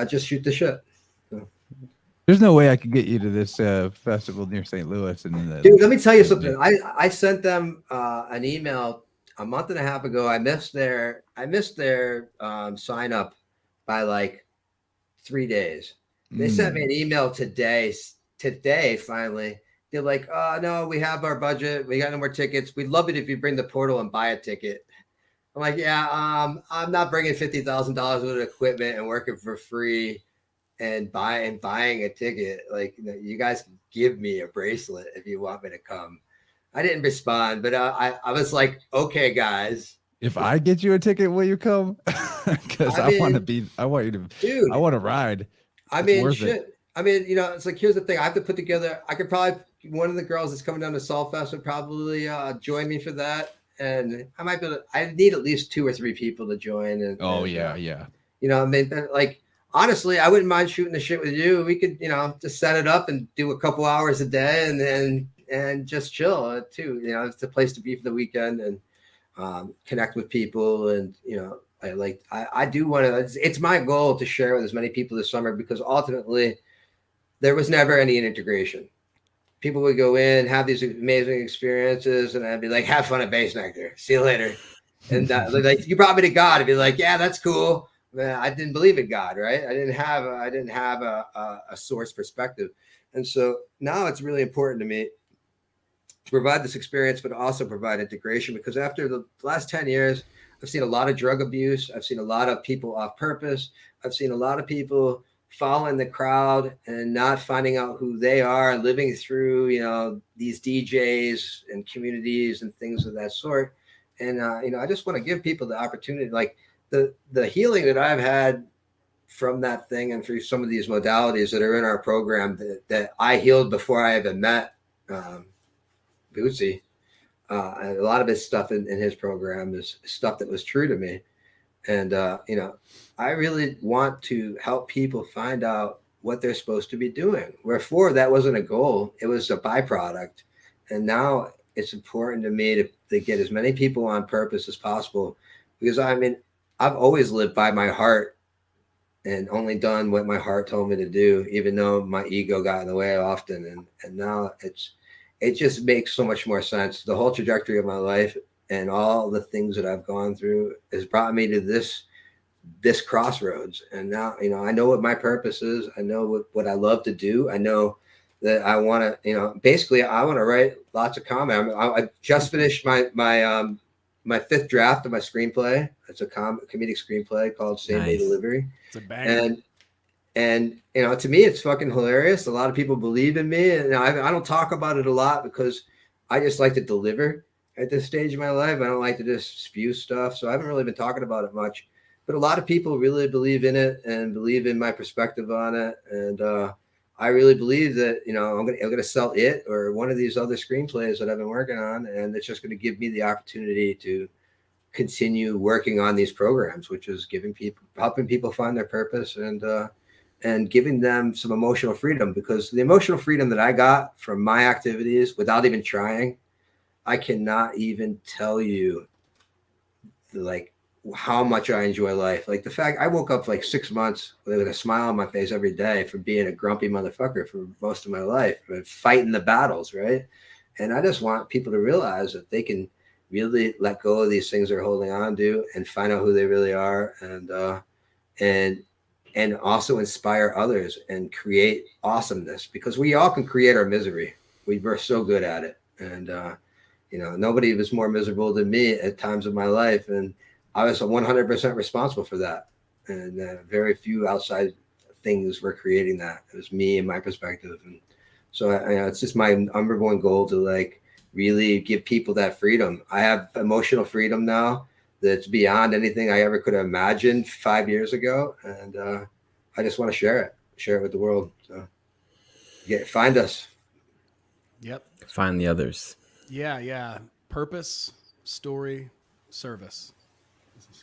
just shoot the shit. So. There's no way I could get you to this festival near St. Louis. Dude, let me tell you something. I sent them an email a month and a half ago. I missed their sign up by like 3 days. They sent me an email today finally. They're like, oh no, we have our budget, we got no more tickets, we'd love it if you bring the portal and buy a ticket. I'm like, yeah, I'm not bringing $50,000 worth of equipment and working for free and buying a ticket. Like, you guys can give me a bracelet if you want me to come. I didn't respond, but I was like, okay, guys. If I get you a ticket, will you come? Because I want you to, dude, I want to ride. I mean, shit. I mean, it's like, here's the thing. I have to put together, one of the girls that's coming down to Soulfest would probably join me for that. And I need at least 2 or 3 people to join. Yeah. I mean, like, honestly, I wouldn't mind shooting the shit with you. We could, just set it up and do a couple hours a day and just chill too. It's a place to be for the weekend and connect with people. And, I do want to, it's my goal to share with as many people this summer, because ultimately there was never any integration. People would go in, have these amazing experiences, and I'd be like, have fun at Base Nectar. See you later. And like, you brought me to God. I'd be like, yeah, that's cool. Man, I didn't believe in God, right? I didn't have a source perspective. And so now it's really important to me to provide this experience, but also provide integration, because after the last 10 years, I've seen a lot of drug abuse. I've seen a lot of people off purpose. I've seen a lot of people following the crowd and not finding out who they are, living through, these DJs and communities and things of that sort. And, I just want to give people the opportunity, like the healing that I've had from that thing and through some of these modalities that are in our program that I healed before I even met Bootsy. And a lot of his stuff in his program is stuff that was true to me. And, I really want to help people find out what they're supposed to be doing. Wherefore, that wasn't a goal. It was a byproduct. And now it's important to me to get as many people on purpose as possible, because I've always lived by my heart and only done what my heart told me to do, even though my ego got in the way often. And now it just makes so much more sense. The whole trajectory of my life and all the things that I've gone through has brought me to this crossroads. And now, I know what my purpose is. I know what I love to do. I know that I want to, basically I want to write lots of comedy. I just finished my 5th draft of my screenplay. It's a comedic screenplay called Same Day Delivery. It's a banger. And to me, it's fucking hilarious. A lot of people believe in me, and I don't talk about it a lot because I just like to deliver at this stage of my life. I don't like to just spew stuff, so I haven't really been talking about it much. But a lot of people really believe in it and believe in my perspective on it, and I really believe that I'm gonna sell it or one of these other screenplays that I've been working on, and it's just going to give me the opportunity to continue working on these programs, which is helping people find their purpose and giving them some emotional freedom. Because the emotional freedom that I got from my activities without even trying, I cannot even tell you like how much I enjoy life. Like the fact I woke up like 6 months with a smile on my face every day from being a grumpy motherfucker for most of my life, fighting the battles, right? And I just want people to realize that they can really let go of these things they're holding on to and find out who they really are, and also inspire others and create awesomeness, because we all can create our misery. We're so good at it. And, nobody was more miserable than me at times of my life. And I was 100% responsible for that. And very few outside things were creating that. It was me and my perspective. And so it's just my number one goal to like really give people that freedom. I have emotional freedom now that's beyond anything I ever could have imagined 5 years ago. And I just want to share it with the world. So find us. Yep. Find the others. Yeah. Purpose, story, service.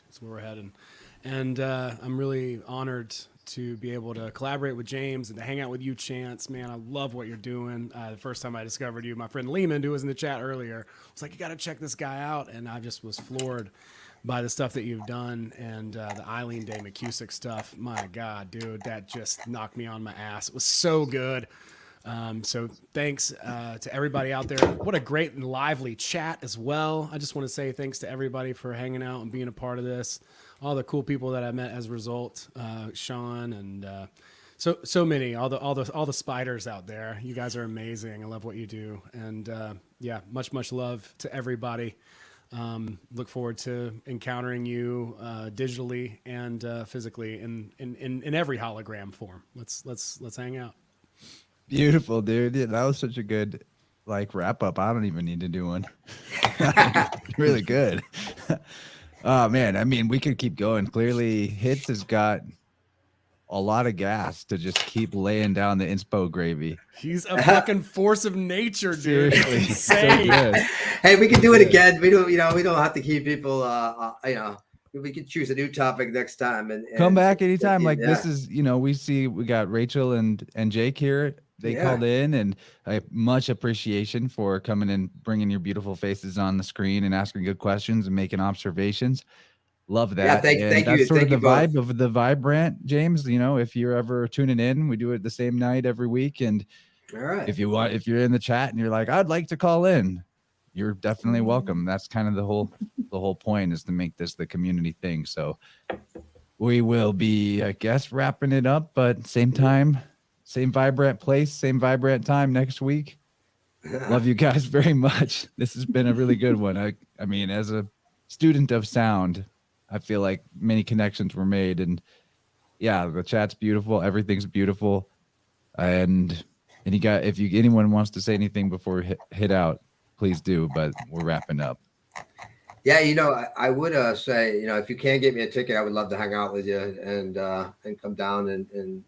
That's where we're heading. And I'm really honored to be able to collaborate with James and to hang out with you, Chance. Man, I love what you're doing. The first time I discovered you, my friend Lehman, who was in the chat earlier, was like, you got to check this guy out. And I just was floored by the stuff that you've done, and the Eileen Day McCusick stuff. My God, dude, that just knocked me on my ass. It was so good. So thanks to everybody out there. What a great and lively chat as well. I just want to say thanks to everybody for hanging out and being a part of this. All the cool people that I met as a result, Sean and so many, all the spiders out there. You guys are amazing. I love what you do, and yeah, much love to everybody. Look forward to encountering you digitally and physically in every hologram form. Let's hang out. Beautiful, dude. Yeah, that was such a good wrap up. I don't even need to do one. Really good. Oh man, I mean, we could keep going. Clearly, Hitzz has got a lot of gas to just keep laying down the inspo gravy. He's a fucking force of nature, dude. Seriously, It's insane. so good. Hey, we can do it again. We don't have to keep people. We can choose a new topic next time and Come back anytime. Yeah. This is, we got Rachel and Jake here. They called in, and I have much appreciation for coming and bringing your beautiful faces on the screen and asking good questions and making observations. Love that. Yeah, thank that's you. sort Thank of the you vibe of the Vibe Rant, James. If you're ever tuning in, we do it the same night every week. And All right. if you're in the chat and you're like, I'd like to call in, you're definitely welcome. That's kind of the whole point, is to make this the community thing. So we will be, I guess, wrapping it up, but same time, same vibrant place, same vibrant time next week. Love you guys very much. This has been a really good one. I mean, as a student of sound, I feel like many connections were made, and yeah, the chat's beautiful. Everything's beautiful. And if anyone wants to say anything before we hit out, please do, but we're wrapping up. Yeah, I would say, if you can get me a ticket, I would love to hang out with you and come down and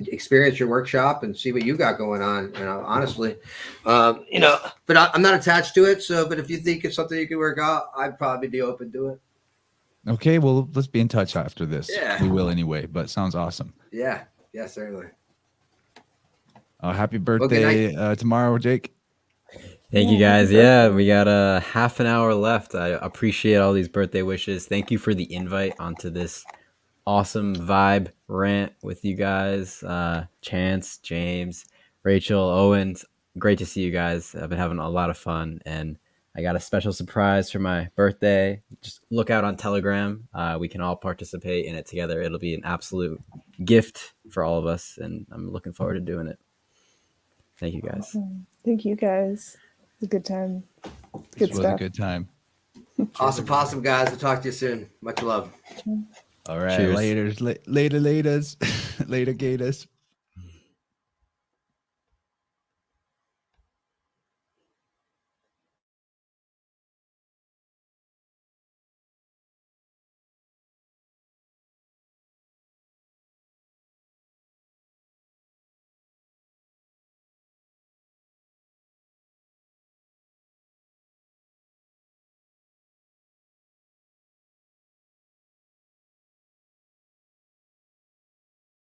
experience your workshop and see what you got going on. Honestly, but I'm not attached to it. So, but if you think it's something you can work out, I'd probably be open to it. Okay, well, let's be in touch after this. Yeah. We will anyway, but sounds awesome. Yeah, certainly. Happy birthday tomorrow, Jake. Thank you guys. Yeah, we got a half an hour left. I appreciate all these birthday wishes. Thank you for the invite onto this awesome vibe rant with you guys. Chance, James, Rachel, Owen. Great to see you guys. I've been having a lot of fun, and I got a special surprise for my birthday. Just look out on Telegram. We can all participate in it together. It'll be an absolute gift for all of us, and I'm looking forward to doing it. Thank you guys. Thank you guys. It was a good time. This was a good time. Awesome, guys. I'll talk to you soon. Much love. All right. Cheers. Later, gators.